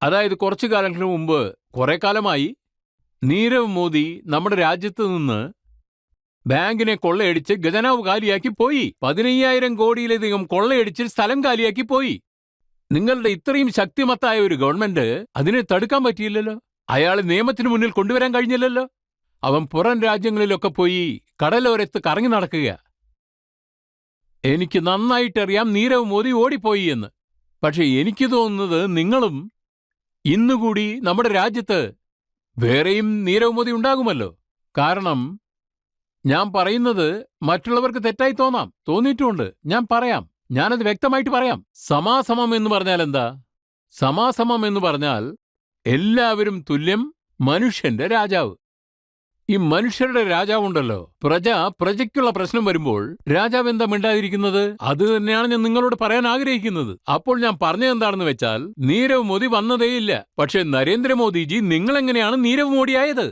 അതായത് കുറച്ചു കാലങ്ങൾക്ക് മുമ്പ്, കുറെ കാലമായി നീരവ് മോദി നമ്മുടെ രാജ്യത്ത് നിന്ന് ബാങ്കിനെ കൊള്ളയടിച്ച് ഖജനാവ് കാലിയാക്കി പോയി. 15,000 കോടിയിലധികം കൊള്ളയടിച്ച് സ്ഥലം കാലിയാക്കി പോയി. നിങ്ങളുടെ ഇത്രയും ശക്തിമത്തായ ഒരു ഗവൺമെന്റ് അതിനെ തടുക്കാൻ പറ്റിയില്ലല്ലോ. അയാളെ നിയമത്തിന് മുന്നിൽ കൊണ്ടുവരാൻ കഴിഞ്ഞില്ലല്ലോ. അവൻ പുറം രാജ്യങ്ങളിലൊക്കെ പോയി കടലോരത്ത് കറങ്ങി നടക്കുക. എനിക്ക് നന്നായിട്ടറിയാം നീരവ് മോദി ഓടിപ്പോയി എന്ന്. പക്ഷെ എനിക്ക് തോന്നുന്നത് നിങ്ങളും ഇന്നുകൂടി നമ്മുടെ രാജ്യത്ത് വേറെയും നീരവ് മോദി ഉണ്ടാകുമല്ലോ. കാരണം ഞാൻ പറയുന്നത് മറ്റുള്ളവർക്ക് തെറ്റായി തോന്നാം, തോന്നിയിട്ടുമുണ്ട്. ഞാൻ പറയാം, ഞാനത് വ്യക്തമായിട്ട് പറയാം. സമാസമം എന്ന് പറഞ്ഞാൽ എന്താ? സമാസമം എന്ന് പറഞ്ഞാൽ എല്ലാവരും തുല്യം, മനുഷ്യന്റെ രാജാവ്. ഈ മനുഷ്യരുടെ രാജാവുണ്ടല്ലോ, പ്രജയ്ക്കുള്ള പ്രശ്നം വരുമ്പോൾ രാജാവ് എന്താ മിണ്ടാതിരിക്കുന്നത്? അത് തന്നെയാണ് ഞാൻ നിങ്ങളോട് പറയാൻ ആഗ്രഹിക്കുന്നത്. അപ്പോൾ ഞാൻ പറഞ്ഞതെന്താണെന്ന് വെച്ചാൽ, നീരവ് മോദി വന്നതേയില്ല. പക്ഷെ നരേന്ദ്രമോദിജി, നിങ്ങളെങ്ങനെയാണ് നീരവ് മോഡിയായത്?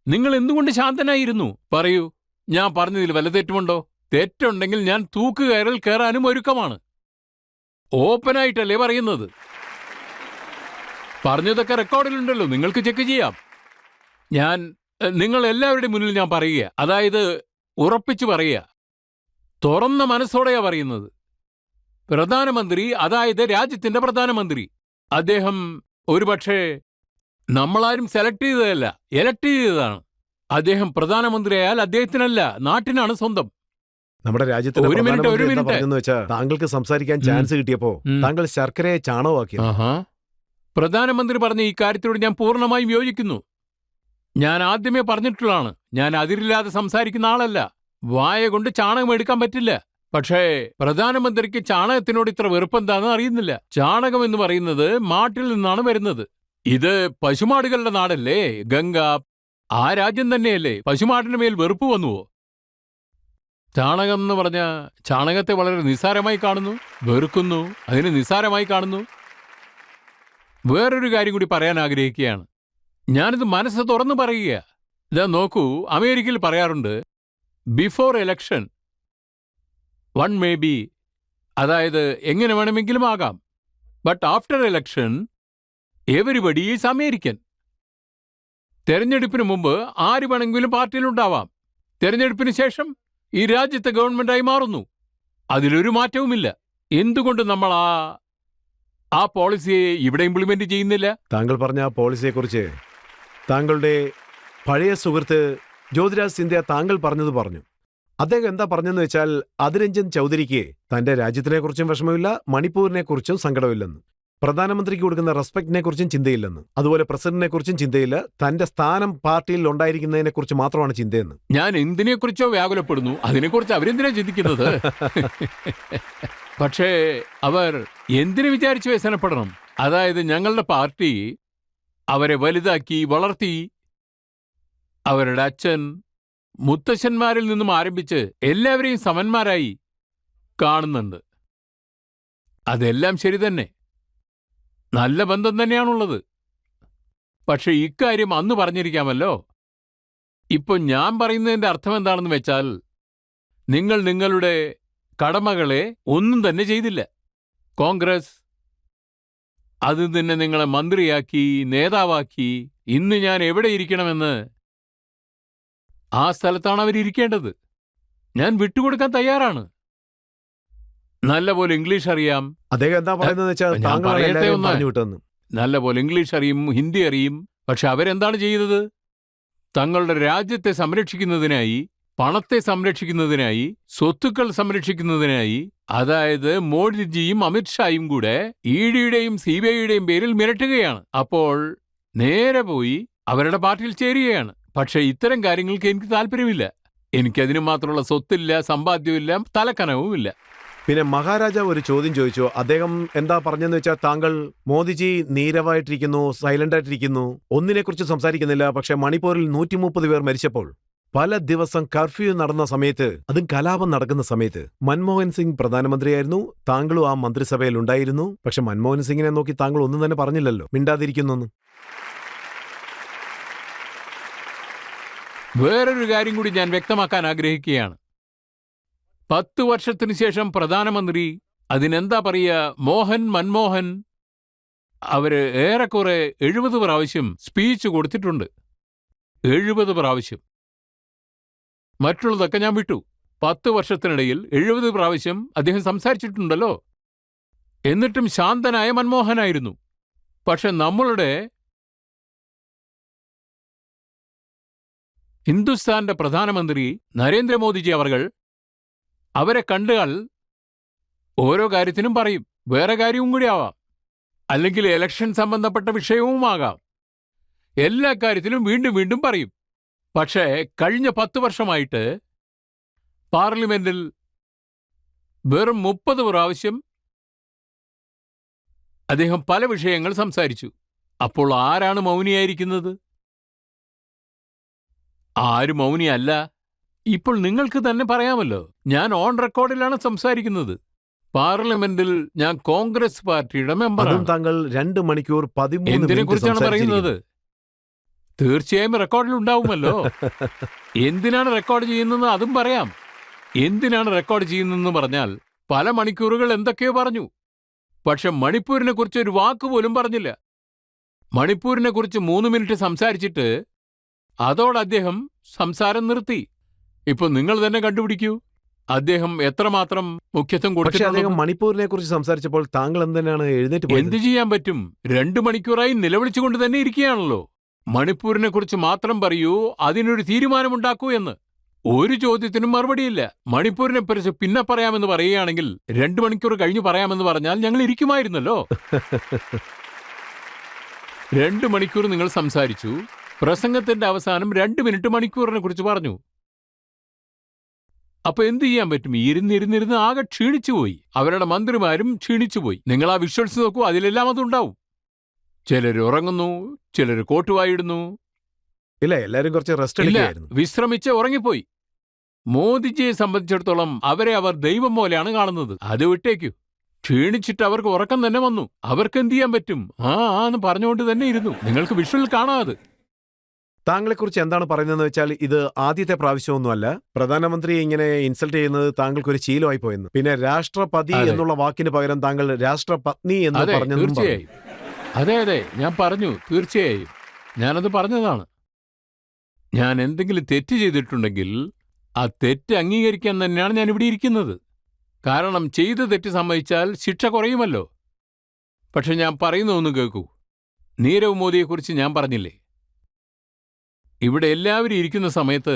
നിങ്ങൾ എന്തുകൊണ്ട് ശാന്തനായിരുന്നു? പറയൂ, ഞാൻ പറഞ്ഞതിൽ വല്ല തെറ്റുമുണ്ടോ? തെറ്റുണ്ടെങ്കിൽ ഞാൻ തൂക്കുകയറിൽ കയറാനും ഒരുക്കമാണ്. ഓപ്പനായിട്ടല്ലേ പറയുന്നത്. പറഞ്ഞതൊക്കെ റെക്കോർഡിലുണ്ടല്ലോ, നിങ്ങൾക്ക് ചെക്ക് ചെയ്യാം. ഞാൻ നിങ്ങൾ എല്ലാവരുടെയും മുന്നിൽ ഞാൻ പറയുക, അതായത് ഉറപ്പിച്ചു പറയുക, തുറന്ന മനസ്സോടെയാ പറയുന്നത്. പ്രധാനമന്ത്രി, അതായത് രാജ്യത്തിന്റെ പ്രധാനമന്ത്രി, അദ്ദേഹം ഒരുപക്ഷെ നമ്മളാരും സെലക്ട് ചെയ്തതല്ല, എലക്ട് ചെയ്തതാണ്. അദ്ദേഹം പ്രധാനമന്ത്രിയായാൽ അദ്ദേഹത്തിനല്ല, നാട്ടിനാണ് സ്വന്തം. നമ്മുടെ രാജ്യത്തിന്റെ ഒരു മിനിറ്റ്, പ്രധാനമന്ത്രി എന്താ മിനിറ്റ്. പറഞ്ഞെന്ന് വെച്ചാൽ താങ്കൾക്ക് സംസാരിക്കാൻ ചാൻസ് കിട്ടിയപ്പോ താങ്കൾ ശർക്കരയെ ചാണകമാക്കി. ആഹാ. പ്രധാനമന്ത്രി പറഞ്ഞ ഈ കാര്യത്തോട് ഞാൻ പൂർണ്ണമായും യോജിക്കുന്നു. ഞാൻ ആദ്യമേ പറഞ്ഞിട്ടുള്ളതാണ്, ഞാൻ അതിരില്ലാതെ സംസാരിക്കുന്ന ആളല്ല. വായ കൊണ്ട് ചാണകം എടുക്കാൻ പറ്റില്ല. പക്ഷേ പ്രധാനമന്ത്രിക്ക് ചാണകത്തിനോട് ഇത്ര വെറുപ്പെന്താണെന്ന് അറിയുന്നില്ല. ചാണകം എന്ന് പറയുന്നത് മാട്ടിൽ നിന്നാണ് വരുന്നത്. ഇത് പശുമാടുകളുടെ നാടല്ലേ, ഗംഗ. ആ രാജ്യം തന്നെയല്ലേ. പശുമാടിന് മേൽ വെറുപ്പ് വന്നുവോ? ചാണകം എന്ന് പറഞ്ഞ ചാണകത്തെ വളരെ നിസ്സാരമായി കാണുന്നു, വെറുക്കുന്നു, അതിനെ നിസ്സാരമായി കാണുന്നു. വേറൊരു കാര്യം കൂടി പറയാൻ ആഗ്രഹിക്കുകയാണ്. ഞാനിത് മനസ്സ് തുറന്നു പറയുക. ഇതാ നോക്കൂ, അമേരിക്കയിൽ പറയാറുണ്ട്, before election one may be, അതായത് എങ്ങനെ വേണമെങ്കിലും ആകാം, but after election everybody is American. തെരഞ്ഞെടുപ്പിന് മുമ്പ് ആര് വേണമെങ്കിലും പാർട്ടിയിലുണ്ടാവാം. തെരഞ്ഞെടുപ്പിന് ശേഷം ഈ രാജ്യത്തെ ഗവൺമെന്റായി മാറുന്നു. അതിലൊരു മാറ്റവുമില്ല. എന്തുകൊണ്ട് നമ്മൾ ആ പോളിസിയെ ഇവിടെ ഇംപ്ലിമെന്റ് ചെയ്യുന്നില്ല? താങ്കൾ പറഞ്ഞ ആ പോളിസിയെക്കുറിച്ച് താങ്കളുടെ പഴയ സുഹൃത്ത് ജ്യോതിരാജ് സിന്ധ്യ താങ്കൾ പറഞ്ഞത് പറഞ്ഞു. അദ്ദേഹം എന്താ പറഞ്ഞെന്ന് വെച്ചാൽ, അതിരഞ്ജൻ ചൗധരിക്ക് തന്റെ രാജ്യത്തിനെ കുറിച്ചും വിഷമമില്ല, മണിപ്പൂരിനെ കുറിച്ചും സങ്കടമില്ലെന്ന്, പ്രധാനമന്ത്രിക്ക് കൊടുക്കുന്ന റെസ്പെക്ടിനെ കുറിച്ചും ചിന്തയില്ലെന്ന്, അതുപോലെ പ്രസിഡന്റിനെ കുറിച്ചും ചിന്തയില്ല, തന്റെ സ്ഥാനം പാർട്ടിയിൽ ഉണ്ടായിരിക്കുന്നതിനെ കുറിച്ച് മാത്രമാണ് ചിന്തയെന്ന്. ഞാൻ എന്തിനെക്കുറിച്ചോ വ്യാകുലപ്പെടുന്നു, അതിനെക്കുറിച്ച് അവരെന്തിനാ ചിന്തിക്കുന്നത്? പക്ഷേ അവർ എന്തിനു വിചാരിച്ചു വ്യസനപ്പെടണം? അതായത് ഞങ്ങളുടെ പാർട്ടി അവരെ വലുതാക്കി വളർത്തി, അവരുടെ അച്ഛൻ മുത്തശ്ശന്മാരിൽ നിന്നും ആരംഭിച്ച് എല്ലാവരെയും സമന്മാരായി കാണുന്നുണ്ട്. അതെല്ലാം ശരി തന്നെ, നല്ല ബന്ധം തന്നെയാണുള്ളത്. പക്ഷെ ഇക്കാര്യം അന്ന് പറഞ്ഞിരിക്കാമല്ലോ. ഇപ്പൊ ഞാൻ പറയുന്നതിന്റെ അർത്ഥം എന്താണെന്ന് വെച്ചാൽ, നിങ്ങൾ നിങ്ങളുടെ കടമകളെ ഒന്നും തന്നെ ചെയ്തില്ല. കോൺഗ്രസ് അത് തന്നെ നിങ്ങളെ മന്ത്രിയാക്കി, നേതാവാക്കി. ഇന്ന് ഞാൻ എവിടെ ഇരിക്കണമെന്ന് ആ സ്ഥലത്താണ് അവരിയ്ക്കേണ്ടത്. ഞാൻ വിട്ടുകൊടുക്കാൻ തയ്യാറാണ്. നല്ലപോലെ ഇംഗ്ലീഷ് അറിയാം. അദ്ദേഹം എന്താ പറയുന്നത് വെച്ചാൽ ഞാൻ താങ്കളാണ് പറയട്ടെ എല്ലാവരെയും ഒന്ന്. പറഞ്ഞു വിട്ടെന്ന്. നല്ലപോലെ ഇംഗ്ലീഷ് അറിയും, ഹിന്ദി അറിയും. പക്ഷെ അവരെന്താണ് ചെയ്തത്? തങ്ങളുടെ രാജ്യത്തെ സംരക്ഷിക്കുന്നതിനായി, പണത്തെ സംരക്ഷിക്കുന്നതിനായി, സ്വത്തുക്കൾ സംരക്ഷിക്കുന്നതിനായി, അതായത് മോഡിജിയും അമിത്ഷായും കൂടെ ഇഡിയുടെയും സിബിഐയുടെയും പേരിൽ മിരട്ടുകയാണ്. അപ്പോൾ നേരെ പോയി അവരുടെ പാർട്ടിയിൽ ചേരുകയാണ്. പക്ഷെ ഇത്തരം കാര്യങ്ങൾക്ക് എനിക്ക് താല്പര്യമില്ല. എനിക്കതിനു മാത്രമുള്ള സ്വത്തില്ല, സമ്പാദ്യമില്ല, തലക്കനവുമില്ല. പിന്നെ മഹാരാജാവ് ഒരു ചോദ്യം ചോദിച്ചു. അദ്ദേഹം എന്താ പറഞ്ഞെന്ന് വെച്ചാൽ, താങ്കൾ മോദിജി നീരവായിട്ടിരിക്കുന്നു, സൈലന്റ് ആയിട്ടിരിക്കുന്നു, ഒന്നിനെക്കുറിച്ച് സംസാരിക്കുന്നില്ല. പക്ഷെ മണിപ്പൂരിൽ 130 പേർ മരിച്ചപ്പോൾ, പല ദിവസം കർഫ്യൂ നടന്ന സമയത്ത്, അതും കലാപം നടക്കുന്ന സമയത്ത്, മൻമോഹൻ സിംഗ് പ്രധാനമന്ത്രിയായിരുന്നു, താങ്കളും ആ മന്ത്രിസഭയിൽ ഉണ്ടായിരുന്നു. പക്ഷെ മൻമോഹൻ സിംഗിനെ നോക്കി താങ്കൾ ഒന്നും തന്നെ പറഞ്ഞില്ലല്ലോ, മിണ്ടാതിരിക്കുന്നു. വേറൊരു കാര്യം കൂടി ഞാൻ വ്യക്തമാക്കാൻ ആഗ്രഹിക്കുകയാണ്. 10 വർഷത്തിനു ശേഷം പ്രധാനമന്ത്രി, അതിനെന്താ പറയുക, മൻമോഹൻ അവര് ഏറെക്കുറെ 70 പ്രാവശ്യം സ്പീച്ച് കൊടുത്തിട്ടുണ്ട്. 70 പ്രാവശ്യം. മറ്റുള്ളതൊക്കെ ഞാൻ വിട്ടു. 10 വർഷത്തിനിടയിൽ 70 പ്രാവശ്യം അദ്ദേഹം സംസാരിച്ചിട്ടുണ്ടല്ലോ. എന്നിട്ടും ശാന്തനായ മൻമോഹനായിരുന്നു. പക്ഷെ നമ്മളുടെ ഹിന്ദുസ്ഥാന്റെ പ്രധാനമന്ത്രി നരേന്ദ്രമോദിജി അവരെ കണ്ടാൽ ഓരോ കാര്യത്തിനും പറയും. വേറെ കാര്യവും കൂടി ആവാം, അല്ലെങ്കിൽ ഇലക്ഷൻ സംബന്ധപ്പെട്ട വിഷയവുമാകാം. എല്ലാ കാര്യത്തിലും വീണ്ടും വീണ്ടും പറയും. പക്ഷേ കഴിഞ്ഞ 10 വർഷമായിട്ട് പാർലമെന്റിൽ വെറും 30 പ്രാവശ്യം അദ്ദേഹം പല വിഷയങ്ങൾ സംസാരിച്ചു. അപ്പോൾ ആരാണ് മൗനിയായിരിക്കുന്നത്? ആരും മൗനിയല്ല. ഇപ്പോൾ നിങ്ങൾക്ക് തന്നെ പറയാമല്ലോ, ഞാൻ ഓൺ റെക്കോർഡിലാണ് സംസാരിക്കുന്നത്. പാർലമെന്റിൽ ഞാൻ കോൺഗ്രസ് പാർട്ടിയുടെ മെമ്പറാണ്. താങ്കൾ 2 മണിക്കൂർ 13 എന്തിനെ മിനിറ്റ് കുറിച്ചാണ് പറയുന്നത്? തീർച്ചയായും റെക്കോർഡിൽ ഉണ്ടാവുമല്ലോ. എന്തിനാണ് റെക്കോർഡ് ചെയ്യുന്നതെന്ന് അതും പറയാം. എന്തിനാണ് റെക്കോർഡ് ചെയ്യുന്നതെന്ന് പറഞ്ഞാൽ, പല മണിക്കൂറുകൾ എന്തൊക്കെയോ പറഞ്ഞു. പക്ഷെ മണിപ്പൂരിനെ കുറിച്ച് ഒരു വാക്ക് പോലും പറഞ്ഞില്ല. മണിപ്പൂരിനെ കുറിച്ച് 3 മിനിറ്റ് സംസാരിച്ചിട്ട് അതോടെ അദ്ദേഹം സംസാരം നിർത്തി. ഇപ്പൊ നിങ്ങൾ തന്നെ കണ്ടുപിടിക്കൂ, അദ്ദേഹം എത്രമാത്രം മുഖ്യത്വം കൊടുത്തിട്ടുണ്ട്. മണിപ്പൂരിനെ കുറിച്ച് സംസാരിച്ചപ്പോൾ താങ്കൾ എന്തിനാണ് എഴുന്നേറ്റ് പോയത്? എന്ത് ചെയ്യാൻ പറ്റും? 2 മണിക്കൂറായി നിലവിളിച്ചുകൊണ്ട് തന്നെ ഇരിക്കുകയാണല്ലോ. മണിപ്പൂരിനെ കുറിച്ച് മാത്രം പറയൂ, അതിനൊരു തീരുമാനമുണ്ടാക്കൂ എന്ന്. ഒരു ചോദ്യത്തിനും മറുപടിയില്ല. മണിപ്പൂരിനെ കുറിച്ച് പിന്നെ പറയാമെന്ന് പറയുകയാണെങ്കിൽ 2 മണിക്കൂർ കഴിഞ്ഞ് പറയാമെന്ന് പറഞ്ഞാൽ ഞങ്ങൾ ഇരിക്കുമായിരുന്നല്ലോ. 2 മണിക്കൂർ നിങ്ങൾ സംസാരിച്ചു. പ്രസംഗത്തിന്റെ അവസാനം 2 മിനിറ്റ് മണിക്കൂറിനെ കുറിച്ച് പറഞ്ഞു. അപ്പൊ എന്ത് ചെയ്യാൻ പറ്റും? ഇരുന്നിരുന്നിരുന്ന് ആകെ ക്ഷീണിച്ചുപോയി. അവരുടെ മന്ത്രിമാരും ക്ഷീണിച്ചുപോയി. നിങ്ങൾ ആ വിഷ്വൽസ് നോക്കൂ, അതിലെല്ലാം അതുണ്ടാവും. ചിലർ ഉറങ്ങുന്നു, ചിലർ കോട്ടുവായിടുന്നു. ഇല്ല, എല്ലാരും കുറച്ച് റെസ്റ്റ് ഇല്ല, എടുക്കുകയായിരുന്നു. വിശ്രമിച്ച് ഉറങ്ങിപ്പോയി. മോദിജിയെ സംബന്ധിച്ചിടത്തോളം അവരെ അവർ ദൈവം പോലെയാണ് കാണുന്നത്. അത് വിട്ടേക്കൂ. ക്ഷീണിച്ചിട്ട് അവർക്ക് ഉറക്കം തന്നെ വന്നു. അവർക്ക് എന്ത് ചെയ്യാൻ പറ്റും? എന്ന് പറഞ്ഞുകൊണ്ട് തന്നെ ഇരുന്നു. നിങ്ങൾക്ക് വിഷ്വൽ കാണാതെ. താങ്കളെക്കുറിച്ച് എന്താണ് പറയുന്നതെന്ന് വെച്ചാൽ ഇത് ആദ്യത്തെ പ്രാവശ്യമൊന്നുമല്ല. പ്രധാനമന്ത്രിയെ ഇങ്ങനെ ഇൻസൾട്ട് ചെയ്യുന്നത് താങ്കൾക്കൊരു ശീലമായി പോയെന്ന്. പിന്നെ രാഷ്ട്രപതി അതെ. എന്നുള്ള വാക്കിന് പകരം താങ്കൾ രാഷ്ട്രപത്നി എന്ന് അതെ, പറഞ്ഞെന്നും പറഞ്ഞു. തീർച്ചയായും. അതെ, ഞാൻ പറഞ്ഞു. തീർച്ചയായും ഞാനത് പറഞ്ഞതാണ്. ഞാൻ എന്തെങ്കിലും തെറ്റ് ചെയ്തിട്ടുണ്ടെങ്കിൽ ആ തെറ്റ് അംഗീകരിക്കാൻ തന്നെയാണ് ഞാൻ ഇവിടെ ഇരിക്കുന്നത്. കാരണം ചെയ്ത തെറ്റ് സമ്മതിച്ചാൽ ശിക്ഷ കുറയുമല്ലോ. പക്ഷെ ഞാൻ പറയുന്ന ഒന്ന് കേൾക്കൂ. നീരവ് മോദിയെക്കുറിച്ച് ഞാൻ പറഞ്ഞില്ലേ? ഇവിടെ എല്ലാവരും ഇരിക്കുന്ന സമയത്ത്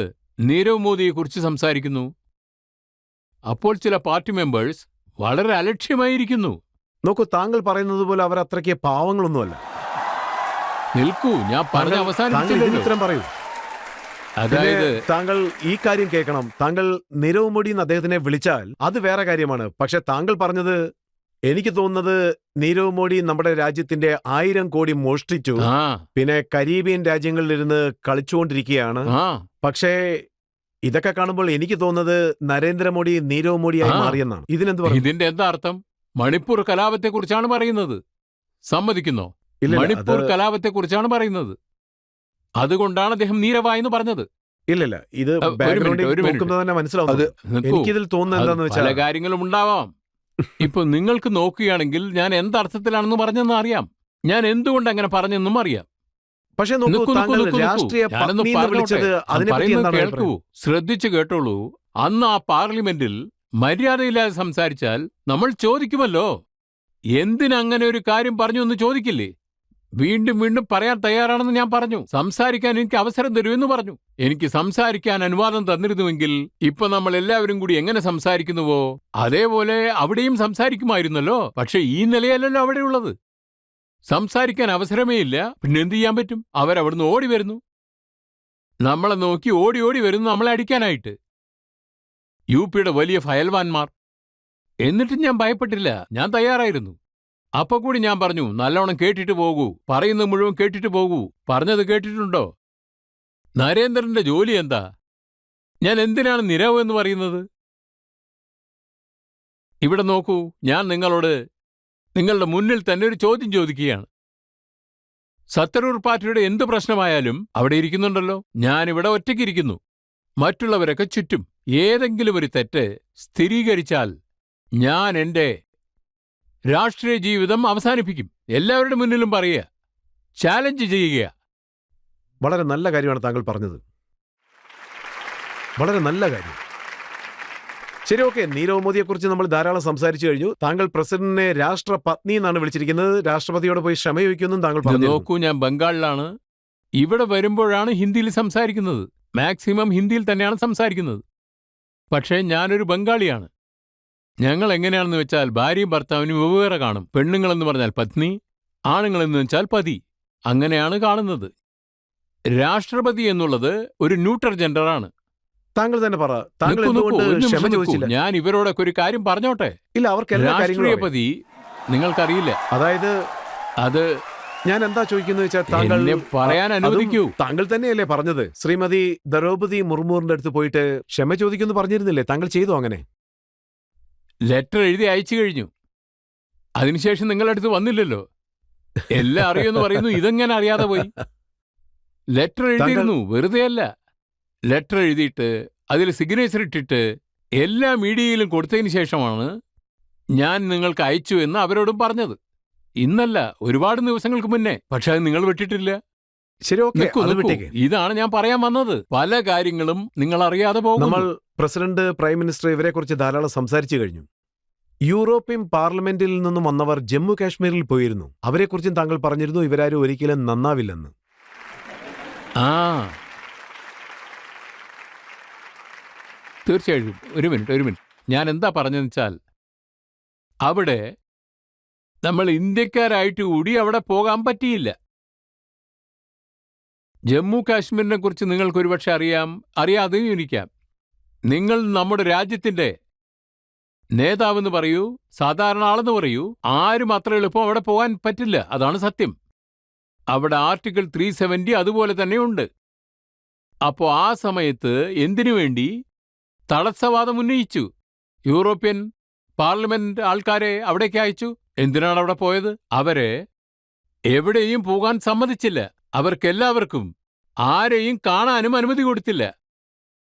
നീരവ് മോദിയെക്കുറിച്ച് സംസാരിക്കുന്നു. അപ്പോൾ ചില പാർട്ടി മെമ്പേഴ്സ് വളരെ അലക്ഷ്യമായിരിക്കുന്നു. നോക്കൂ, താങ്കൾ പറയുന്നത് പോലെ അവർ അത്രയ്ക്ക് പാവങ്ങളൊന്നുമല്ല. നിൽക്കൂ, ഞാൻ പറഞ്ഞ താങ്കൾ ഇതിന് അവസാനിപ്പിച്ചില്ലല്ലോ. ഉത്തരം പറയൂ. അതായത് പിന്നെ താങ്കൾ ഈ കാര്യം കേൾക്കണം. താങ്കൾ നീരവ് മോഡി എന്ന് അദ്ദേഹത്തിനെ വിളിച്ചാൽ അത് വേറെ കാര്യമാണ്. പക്ഷെ താങ്കൾ പറഞ്ഞത്, എനിക്ക് തോന്നുന്നത് നീരവ് മോഡി നമ്മുടെ രാജ്യത്തിന്റെ 1000 കോടി മോഷ്ടിച്ചു, ആ പിന്നെ കരീബിയൻ രാജ്യങ്ങളിലിരുന്ന് കളിച്ചുകൊണ്ടിരിക്കുകയാണ്. ആ പക്ഷേ ഇതൊക്കെ കാണുമ്പോൾ എനിക്ക് തോന്നുന്നത് നരേന്ദ്രമോദി നീരവ് മോഡിയായി ആ. മാറിയെന്നാണ്. ഇതിനെന്ത് പറയും? ഇതിന്റെ എന്താ അർത്ഥം? മണിപ്പൂർ കലാപത്തെക്കുറിച്ചാണ് പറയുന്നത്. സമ്മതിക്കുന്നോ? ഇല്ല, മണിപ്പൂർ കലാപത്തെക്കുറിച്ചാണ് പറയുന്നത്. അതുകൊണ്ടാണ് അദ്ദേഹം നീരവായെന്ന് പറഞ്ഞത്. ഇല്ല, ഇത് ഒരു ബാക്ക്ഗ്രൗണ്ടിൽ മിനിറ്റ്. നോക്കുന്നത് തന്നെ മനസ്സിലാവുന്നത്. നിൽക്കൂ. എനിക്കിതിൽ തോന്നുന്നത് എന്താന്ന് അത് പല വെച്ചാൽ കാര്യങ്ങളും ഉണ്ടാവാം. ഇപ്പൊ നിങ്ങൾക്ക് നോക്കുകയാണെങ്കിൽ ഞാൻ എന്തർത്ഥത്തിലാണെന്ന് പറഞ്ഞെന്ന് അറിയാം. ഞാൻ എന്തുകൊണ്ട് അങ്ങനെ പറഞ്ഞെന്നും അറിയാം. പക്ഷെ നോക്കൂ, നിൽക്കൂ, താങ്കൾ നിൽക്കൂ, രാഷ്ട്രീയ നിൽക്കൂ. ഞാനൊന്ന് പത്നി എന്ന് വിളിച്ചത് പറഞ്ഞോട്ടെ. ഞാൻ അതിനെപ്പറ്റി പറയുന്നത് എന്താണ് കേൾക്കൂ. അഭിപ്രായം? ശ്രദ്ധിച്ചു കേട്ടോളൂ. അന്ന് ആ പാർലമെന്റിൽ മര്യാദയില്ലാതെ സംസാരിച്ചാൽ നമ്മൾ ചോദിക്കുമല്ലോ, എന്തിനങ്ങനെ ഒരു കാര്യം പറഞ്ഞു എന്ന് ചോദിക്കില്ലേ? വീണ്ടും വീണ്ടും പറയാൻ തയ്യാറാണെന്ന് ഞാൻ പറഞ്ഞു. സംസാരിക്കാൻ എനിക്ക് അവസരം തരൂ എന്ന് പറഞ്ഞു. എനിക്ക് സംസാരിക്കാൻ അനുവാദം തന്നിരുന്നുവെങ്കിൽ ഇപ്പൊ നമ്മൾ എല്ലാവരും കൂടി എങ്ങനെ സംസാരിക്കുന്നുവോ അതേപോലെ അവിടെയും സംസാരിക്കുമായിരുന്നല്ലോ. പക്ഷെ ഈ നിലയല്ലല്ലോ അവിടെയുള്ളത്. സംസാരിക്കാൻ അവസരമേ ഇല്ല. പിന്നെ എന്ത് ചെയ്യാൻ പറ്റും? അവരവിടുന്ന് ഓടി വരുന്നു, നമ്മളെ നോക്കി ഓടി ഓടി വരുന്നു നമ്മളെ അടിക്കാനായിട്ട്. യുപിയുടെ വലിയ ഫയൽവാന്മാർ. എന്നിട്ടും ഞാൻ ഭയപ്പെട്ടില്ല. ഞാൻ തയ്യാറായിരുന്നു. അപ്പൊ കൂടി ഞാൻ പറഞ്ഞു, നല്ലോണം കേട്ടിട്ട് പോകൂ, പറയുന്നത് മുഴുവൻ കേട്ടിട്ട് പോകൂ. പറഞ്ഞത് കേട്ടിട്ടുണ്ടോ? നരേന്ദ്രന്റെ ജോലി എന്താ? ഞാൻ എന്തിനാണ് നിരവ് എന്ന് പറയുന്നത്? ഇവിടെ നോക്കൂ, ഞാൻ നിങ്ങളോട് നിങ്ങളുടെ മുന്നിൽ തന്നെ ഒരു ചോദ്യം ചോദിക്കുകയാണ്. സത്തരൂർ പാർട്ടിയുടെ എന്ത് പ്രശ്നമായാലും അവിടെ ഇരിക്കുന്നുണ്ടല്ലോ. ഞാനിവിടെ ഒറ്റയ്ക്കിരിക്കുന്നു, മറ്റുള്ളവരൊക്കെ ചുറ്റും. ഏതെങ്കിലും ഒരു തെറ്റ് സ്ഥിരീകരിച്ചാൽ ഞാൻ എൻ്റെ രാഷ്ട്രീയ ജീവിതം അവസാനിപ്പിക്കും. എല്ലാവരുടെ മുന്നിലും പറയുക, ചാലഞ്ച് ചെയ്യുക. വളരെ നല്ല കാര്യമാണ് താങ്കൾ പറഞ്ഞത്. വളരെ നല്ല കാര്യം. ശരി, ഓക്കെ. നീരവ് മോദിയെ കുറിച്ച് നമ്മൾ ധാരാളം സംസാരിച്ചു കഴിഞ്ഞു. താങ്കൾ പ്രസിഡന്റിനെ രാഷ്ട്രപത്നി എന്നാണ് വിളിച്ചിരിക്കുന്നത്. രാഷ്ട്രപതിയോട് പോയി ക്ഷമ ചോദിക്കുമെന്നും താങ്കൾ ഇത് പറഞ്ഞു. നോക്കൂ, ഞാൻ ബംഗാളിലാണ്. ഇവിടെ വരുമ്പോഴാണ് ഹിന്ദിയിൽ സംസാരിക്കുന്നത്. മാക്സിമം ഹിന്ദിയിൽ തന്നെയാണ് സംസാരിക്കുന്നത്. പക്ഷേ ഞാനൊരു ബംഗാളിയാണ്. ഞങ്ങൾ എങ്ങനെയാണെന്ന് വെച്ചാൽ ഭാര്യയും ഭർത്താവിനും വെവ്വേറെ കാണും. പെണ്ണുങ്ങളെന്ന് പറഞ്ഞാൽ പത്നി, ആണുങ്ങളെന്ന് വെച്ചാൽ പതി. അങ്ങനെയാണ് കാണുന്നത്. രാഷ്ട്രപതി എന്നുള്ളത് ഒരു ന്യൂട്രൽ ജെൻഡറാണ്. താങ്കൾ തന്നെ പറ, താങ്കൾ നിൽക്കൂ, എന്തുകൊണ്ട് ഒരു നിമിഷം ക്ഷമ നിൽക്കൂ. ചോദിച്ചില്ല? ഞാൻ ഇവരോടൊക്കെ ഒരു കാര്യം പറഞ്ഞോട്ടെ. ഇല്ല, അവർക്ക് എല്ലാ കാര്യങ്ങളും അറിയാം. രാഷ്ട്രീയപതി നിങ്ങൾക്കറിയില്ല. അതായത് അത് ഞാൻ എന്താ ചോദിക്കുന്നത് വെച്ചാൽ താങ്കൾ എന്നെ പറയാൻ അതും അനുവദിക്കൂ. താങ്കൾ തന്നെയല്ലേ പറഞ്ഞത്? ശ്രീമതി ദ്രൗപദി മുർമുറിന്റെ അടുത്ത് പോയിട്ട് ക്ഷമ ചോദിക്കുമെന്ന് പറഞ്ഞിരുന്നില്ലേ? താങ്കൾ ചെയ്തോ അങ്ങനെ? ലെറ്റർ എഴുതി അയച്ചു കഴിഞ്ഞു. അതിനുശേഷം നിങ്ങളുടെ അടുത്ത് വന്നില്ലല്ലോ. എല്ലാം അറിയുമെന്ന് പറയുന്നു, ഇതെങ്ങനെ അറിയാതെ പോയി? ലെറ്റർ എഴുതിയിരുന്നു, വെറുതെ അല്ല. ലെറ്റർ എഴുതിയിട്ട് അതിൽ സിഗ്നേച്ചർ ഇട്ടിട്ട് എല്ലാ മീഡിയയിലും കൊടുത്തതിന് ശേഷമാണ് ഞാൻ നിങ്ങൾക്ക് അയച്ചു എന്ന് അവരോടും പറഞ്ഞത്. ഇന്നല്ല, ഒരുപാട് ദിവസങ്ങൾക്ക് മുന്നേ. പക്ഷെ അത് നിങ്ങൾ വിട്ടിട്ടില്ല. ശരി, ഓക്കെ, നിൽക്കൂ, അത് നിൽക്കൂ. വിട്ടേക്ക്. ഇതാണ് ഞാൻ പറയാൻ വന്നത്. പല കാര്യങ്ങളും നിങ്ങൾ അറിയാതെ നമ്മൾ പോകുന്നു. പ്രസിഡന്റ്, പ്രൈം മിനിസ്റ്റർ ഇവരെ കുറിച്ച് ധാരാളം സംസാരിച്ചു കഴിഞ്ഞു. യൂറോപ്യൻ പാർലമെന്റിൽ നിന്നും വന്നവർ ജമ്മു കാശ്മീരിൽ പോയിരുന്നു. അവരെക്കുറിച്ചും താങ്കൾ പറഞ്ഞിരുന്നു ഇവരാരും ഒരിക്കലും നന്നാവില്ലെന്ന്. ആ തീർച്ചയായിട്ടും. ഒരു മിനിറ്റ്. ഞാൻ എന്താ പറഞ്ഞതെന്ന് വെച്ചാൽ, അവിടെ നമ്മൾ ഇന്ത്യക്കാരായിട്ട് കൂടി അവിടെ പോകാൻ പറ്റിയില്ല. ജമ്മു കാശ്മീരിനെ കുറിച്ച് നിങ്ങൾക്ക് ഒരുപക്ഷെ അറിയാതെയും ഇരിക്കാം. നിങ്ങൾ നമ്മുടെ രാജ്യത്തിന്റെ നേതാവെന്ന് പറയൂ, സാധാരണ ആളെന്ന് പറയൂ, ആരും അത്ര എളുപ്പം അവിടെ പോകാൻ പറ്റില്ല. അതാണ് സത്യം. അവിടെ ആർട്ടിക്കിൾ 370 അതുപോലെ തന്നെ ഉണ്ട്. അപ്പോ ആ സമയത്ത് എന്തിനു വേണ്ടി തടസ്സവാദം ഉന്നയിച്ചു? യൂറോപ്യൻ പാർലമെന്റ് ആൾക്കാരെ അവിടേക്ക് അയച്ചു. എന്തിനാണ് അവിടെ പോയത്? അവരെ എവിടെയും പോകാൻ സമ്മതിച്ചില്ല. അവർക്കെല്ലാവർക്കും ആരെയും കാണാനും അനുമതി കൊടുത്തില്ല.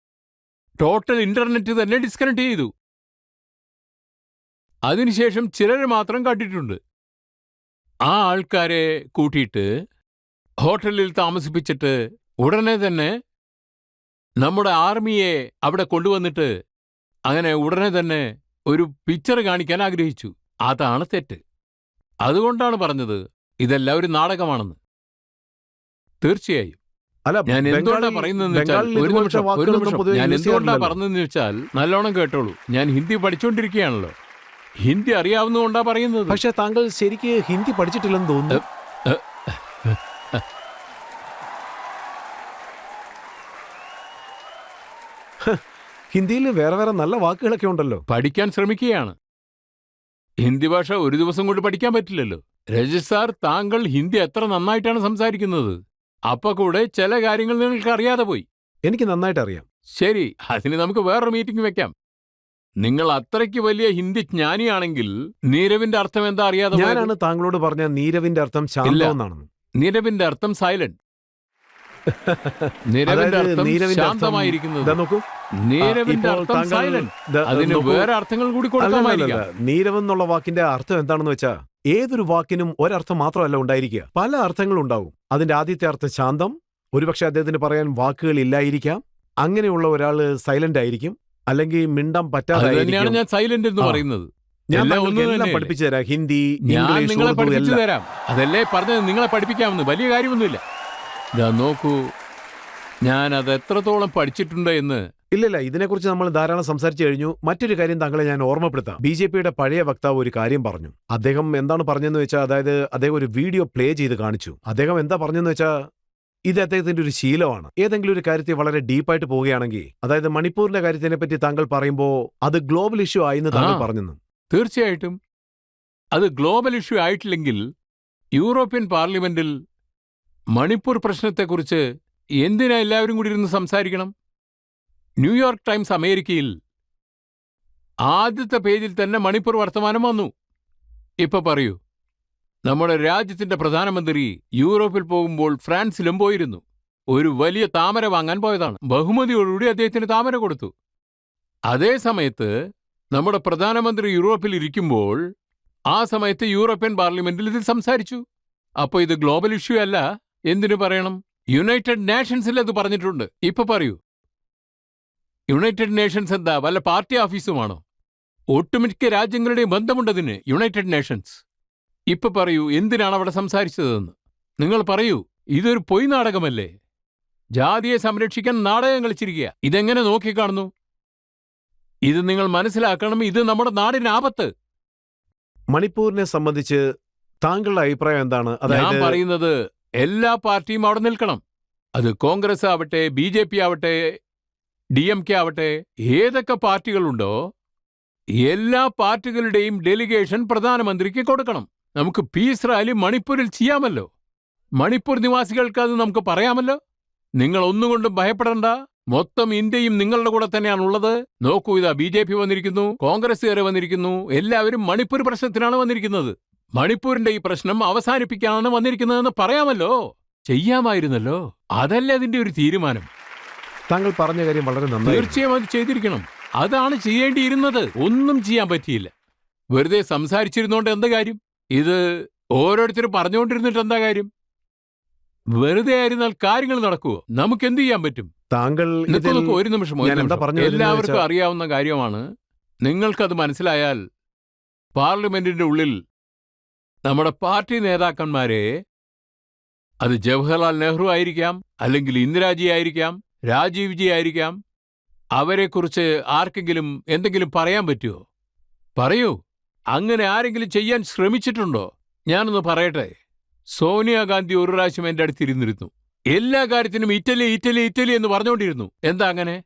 ടോട്ടൽ ഇന്റർനെറ്റ് തന്നെ ഡിസ്കണക്ട് ചെയ്തു. അതിനുശേഷം ചിലരെ മാത്രം കണ്ടിട്ടുണ്ട്. ആ ആൾക്കാരെ കൂട്ടിയിട്ട് ഹോട്ടലിൽ താമസിപ്പിച്ചിട്ട് ഉടനെ തന്നെ നമ്മുടെ ആർമിയെ അവിടെ കൊണ്ടുവന്നിട്ട് അങ്ങനെ ഉടനെ തന്നെ ഒരു പിക്ചർ കാണിക്കാൻ ആഗ്രഹിച്ചു. അതാണ് തെറ്റ്. അതുകൊണ്ടാണ് പറഞ്ഞത് ഇതെല്ലാം ഒരു നാടകമാണെന്ന്. തീർച്ചയായും അല്ല, ഞാൻ എന്തുകൊണ്ടാ പറയുന്നതെന്ന് വെച്ചാൽ, ബംഗാളിൽ ഒരു ഇതുപോലത്തെ നിമിഷം, വാക്കുകളൊന്നും പൊതുവെ ഞാൻ യൂസ് എന്തുകൊണ്ടാ ചെയ്യാറില്ലല്ലോ. പറഞ്ഞതെന്ന് വെച്ചാൽ നല്ലോണം കേട്ടോളൂ. ഞാൻ ഹിന്ദി പഠിച്ചുകൊണ്ടിരിക്കുകയാണല്ലോ. ഹിന്ദി അറിയാവുന്നതുകൊണ്ടാ പറയുന്നത്. പക്ഷെ താങ്കൾ ശരിക്ക് ഹിന്ദി പഠിച്ചിട്ടില്ലെന്ന് തോന്നുന്നു. ഹിന്ദിയിൽ വേറെ വേറെ നല്ല വാക്കുകളൊക്കെ ഉണ്ടല്ലോ. പഠിക്കാൻ ശ്രമിക്കുകയാണ്. ഹിന്ദി ഭാഷ ഒരു ദിവസം കൊണ്ട് പഠിക്കാൻ പറ്റില്ലല്ലോ. രജത് സാർ, താങ്കൾ ഹിന്ദി എത്ര നന്നായിട്ടാണ് സംസാരിക്കുന്നത്. അപ്പൊ കൂടെ ചില കാര്യങ്ങൾ നിങ്ങൾക്ക് അറിയാതെ പോയി. എനിക്ക് നന്നായിട്ട് അറിയാം. ശരി, അതിന് നമുക്ക് വേറൊരു മീറ്റിംഗ് വെക്കാം. നിങ്ങൾ അത്രയ്ക്ക് വലിയ ഹിന്ദി ജ്ഞാനിയാണെങ്കിൽ നീരവിന്റെ അർത്ഥം എന്താ അറിയാതെ പോയത്? ഞാനാണ് താങ്കളോട് പറഞ്ഞ നീരവിന്റെ അർത്ഥം ശാന്തമെന്നാണെന്ന്. നീരവിന്റെ അർത്ഥം സൈലന്റ്. നീരവിന്റെ അതായത് അർത്ഥം നീരവിന്റെ അർത്ഥം ശാന്തമായിരിക്കുന്നത്. ഇതാ നോക്കൂ. നീരവിന്റെ ഇപ്പോൾ അർത്ഥം താങ്കൾ സൈലന്റ്. അതിന് വേറെ അർത്ഥങ്ങൾ കൂടി കൊടുക്കാമായിരിക്കാം. നീരവ് എന്നുള്ള വാക്കിന്റെ അർത്ഥം എന്താണെന്ന് വെച്ചാ, ഏതൊരു വാക്കിനും ഒരർത്ഥം മാത്രമല്ല ഉണ്ടായിരിക്കുക, പല അർത്ഥങ്ങളും ഉണ്ടാവും. അതിന്റെ ആദ്യത്തെ അർത്ഥം ശാന്തം. ഒരുപക്ഷെ അദ്ദേഹത്തിന് പറയാൻ വാക്കുകൾ ഇല്ലായിരിക്കാം. അങ്ങനെയുള്ള ഒരാള് സൈലന്റ് ആയിരിക്കും, അല്ലെങ്കിൽ മിണ്ടാൻ അത് പറ്റാതെ തന്നെയാണ് ഞാൻ സൈലന്റ് എന്ന് പറയുന്നത്. ഞാൻ എല്ലാം താങ്കൾക്ക് ഒന്നും എല്ലാം തന്നെയല്ലേ? പഠിപ്പിച്ചു തരാം. ഹിന്ദി, ഞാൻ ഇംഗ്ലീഷ്, നിങ്ങളെ ഉറുദു പഠിപ്പിച്ചു എല്ലാം. തരാം. അതല്ലേ പറഞ്ഞത്, നിങ്ങളെ പഠിപ്പിക്കാമെന്ന്. വലിയ കാര്യമൊന്നുമില്ല. ഇതാ നോക്കൂ, ഞാൻ അത് എത്രത്തോളം പഠിച്ചിട്ടുണ്ട് എന്ന്. ഇല്ലില്ല, ഇതിനെക്കുറിച്ച് നമ്മൾ ധാരാളം സംസാരിച്ചു കഴിഞ്ഞു. മറ്റൊരു കാര്യം താങ്കളെ ഞാൻ ഓർമ്മപ്പെടുത്താം. BJP-യുടെ പഴയ വക്താവ് ഒരു കാര്യം പറഞ്ഞു. അദ്ദേഹം എന്താണ് പറഞ്ഞതെന്ന് വെച്ചാൽ, അതായത് അദ്ദേഹം ഒരു വീഡിയോ പ്ലേ ചെയ്ത് കാണിച്ചു. അദ്ദേഹം എന്താ പറഞ്ഞെന്ന് വെച്ചാൽ, ഇത് അദ്ദേഹത്തിന്റെ ഒരു ശീലമാണ്. ഏതെങ്കിലും ഒരു കാര്യത്തിൽ വളരെ ഡീപ്പായിട്ട് പോവുകയാണെങ്കിൽ, അതായത് മണിപ്പൂരിന്റെ കാര്യത്തിനെ പറ്റി താങ്കൾ പറയുമ്പോൾ അത് ഗ്ലോബൽ ഇഷ്യൂ ആയെന്ന് താങ്കൾ പറഞ്ഞു. തീർച്ചയായിട്ടും അത് ഗ്ലോബൽ ഇഷ്യൂ ആയിട്ടില്ലെങ്കിൽ യൂറോപ്യൻ പാർലമെന്റിൽ മണിപ്പൂർ പ്രശ്നത്തെക്കുറിച്ച് എന്തിനാ എല്ലാവരും കൂടി ഇരുന്ന് സംസാരിക്കണം? ന്യൂയോർക്ക് ടൈംസ് അമേരിക്കയിൽ ആദ്യത്തെ പേജിൽ തന്നെ മണിപ്പൂർ വർത്തമാനം വന്നു. ഇപ്പൊ പറയൂ, നമ്മുടെ രാജ്യത്തിന്റെ പ്രധാനമന്ത്രി യൂറോപ്പിൽ പോകുമ്പോൾ ഫ്രാൻസിലും പോയിരുന്നു. ഒരു വലിയ താമര വാങ്ങാൻ പോയതാണ്. ബഹുമതിയോടുകൂടി അദ്ദേഹത്തിന് താമര കൊടുത്തു. അതേ സമയത്ത് നമ്മുടെ പ്രധാനമന്ത്രി യൂറോപ്പിൽ ഇരിക്കുമ്പോൾ ആ സമയത്ത് യൂറോപ്യൻ പാർലമെന്റിൽ ഇത് സംസാരിച്ചു. അപ്പോൾ ഇത് ഗ്ലോബൽ ഇഷ്യൂ അല്ല. എന്തിനു പറയണം? യുണൈറ്റഡ് നേഷൻസിൽ അത് പറഞ്ഞിട്ടുണ്ട്. ഇപ്പൊ പറയൂ, യുണൈറ്റഡ് നേഷൻസ് എന്താ വല്ല പാർട്ടി ഓഫീസുമാണോ? ഒട്ടുമിക്ക രാജ്യങ്ങളുടെയും ബന്ധമുണ്ടതിന് യുണൈറ്റഡ് നേഷൻസ്. ഇപ്പൊ പറയൂ, എന്തിനാണ് അവിടെ സംസാരിച്ചതെന്ന് നിങ്ങൾ പറയൂ. ഇതൊരു പൊയ് നാടകമല്ലേ? ജാതിയെ സംരക്ഷിക്കാൻ നാടകം കളിച്ചിരിക്കുക. ഇതെങ്ങനെ നോക്കിക്കാണുന്നു? ഇത് നിങ്ങൾ മനസ്സിലാക്കണം. ഇത് നമ്മുടെ നാടിന് ആപത്ത്. മണിപ്പൂരിനെ സംബന്ധിച്ച് താങ്കളുടെ അഭിപ്രായം എന്താണ്? ഞാൻ അതായത് പറയുന്നത് എല്ലാ പാർട്ടിയും അവിടെ നിൽക്കണം. അത് കോൺഗ്രസ് ആവട്ടെ, BJP ആവട്ടെ, DMK ആവട്ടെ, ഏതൊക്കെ പാർട്ടികളുണ്ടോ എല്ലാ പാർട്ടികളുടെയും ഡെലിഗേഷൻ പ്രധാനമന്ത്രിക്ക് കൊടുക്കണം. നമുക്ക് പീസ് റാലി മണിപ്പൂരിൽ ചെയ്യാമല്ലോ. മണിപ്പൂർ നിവാസികൾക്ക് അത് നമുക്ക് പറയാമല്ലോ. നിങ്ങൾ ഒന്നുകൊണ്ടും ഭയപ്പെടണ്ട. മൊത്തം ഇന്ത്യയും നിങ്ങളുടെ കൂടെ തന്നെയാണുള്ളത്. നോക്കൂ, ഇതാ BJP വന്നിരിക്കുന്നു, കോൺഗ്രസ്സുകാരെ വന്നിരിക്കുന്നു. എല്ലാവരും മണിപ്പൂർ പ്രശ്നത്തിനാണ് വന്നിരിക്കുന്നത്. മണിപ്പൂരിന്റെ ഈ പ്രശ്നം അവസാനിപ്പിക്കാനാണ് വന്നിരിക്കുന്നതെന്ന് പറയാമല്ലോ. ചെയ്യാമായിരുന്നല്ലോ. അതല്ലേ അതിന്റെ ഒരു തീരുമാനം. താങ്കൾ പറഞ്ഞ കാര്യം വളരെ നന്നായി. തീർച്ചയായും അത് ചെയ്തിരിക്കണം. അതാണ് ചെയ്യേണ്ടിയിരുന്നത്. ഒന്നും ചെയ്യാൻ പറ്റിയില്ല. വെറുതെ സംസാരിച്ചിരുന്നോണ്ട് എന്താ കാര്യം? ഇത് ഓരോരുത്തരും പറഞ്ഞുകൊണ്ടിരുന്നിട്ട് എന്താ കാര്യം? വെറുതെ ആയിരുന്നാൽ കാര്യങ്ങൾ നടക്കുവോ? നമുക്ക് എന്ത് ചെയ്യാൻ പറ്റും? താങ്കൾ ഒരു നിമിഷം. എല്ലാവർക്കും അറിയാവുന്ന കാര്യമാണ്. നിങ്ങൾക്കത് മനസ്സിലായാൽ പാർലമെന്റിന്റെ ഉള്ളിൽ നമ്മുടെ പാർട്ടി നേതാക്കന്മാരെ, അത് ജവഹർലാൽ നെഹ്റു ആയിരിക്കാം, അല്ലെങ്കിൽ ഇന്ദിരാജി ആയിരിക്കാം, രാജീവ് ജി ആയിരിക്കാം, അവരെക്കുറിച്ച് ആർക്കെങ്കിലും എന്തെങ്കിലും പറയാൻ പറ്റുമോ? പറയൂ. അങ്ങനെ ആരെങ്കിലും ചെയ്യാൻ ശ്രമിച്ചിട്ടുണ്ടോ? ഞാനൊന്ന് പറയട്ടെ. സോണിയാഗാന്ധി ഒരു പ്രാവശ്യം എൻ്റെ അടുത്തിരുന്നിരുന്നു. എല്ലാ കാര്യത്തിനും ഇറ്റലി ഇറ്റലി ഇറ്റലി എന്ന് പറഞ്ഞുകൊണ്ടിരുന്നു. എന്താ അങ്ങനെ?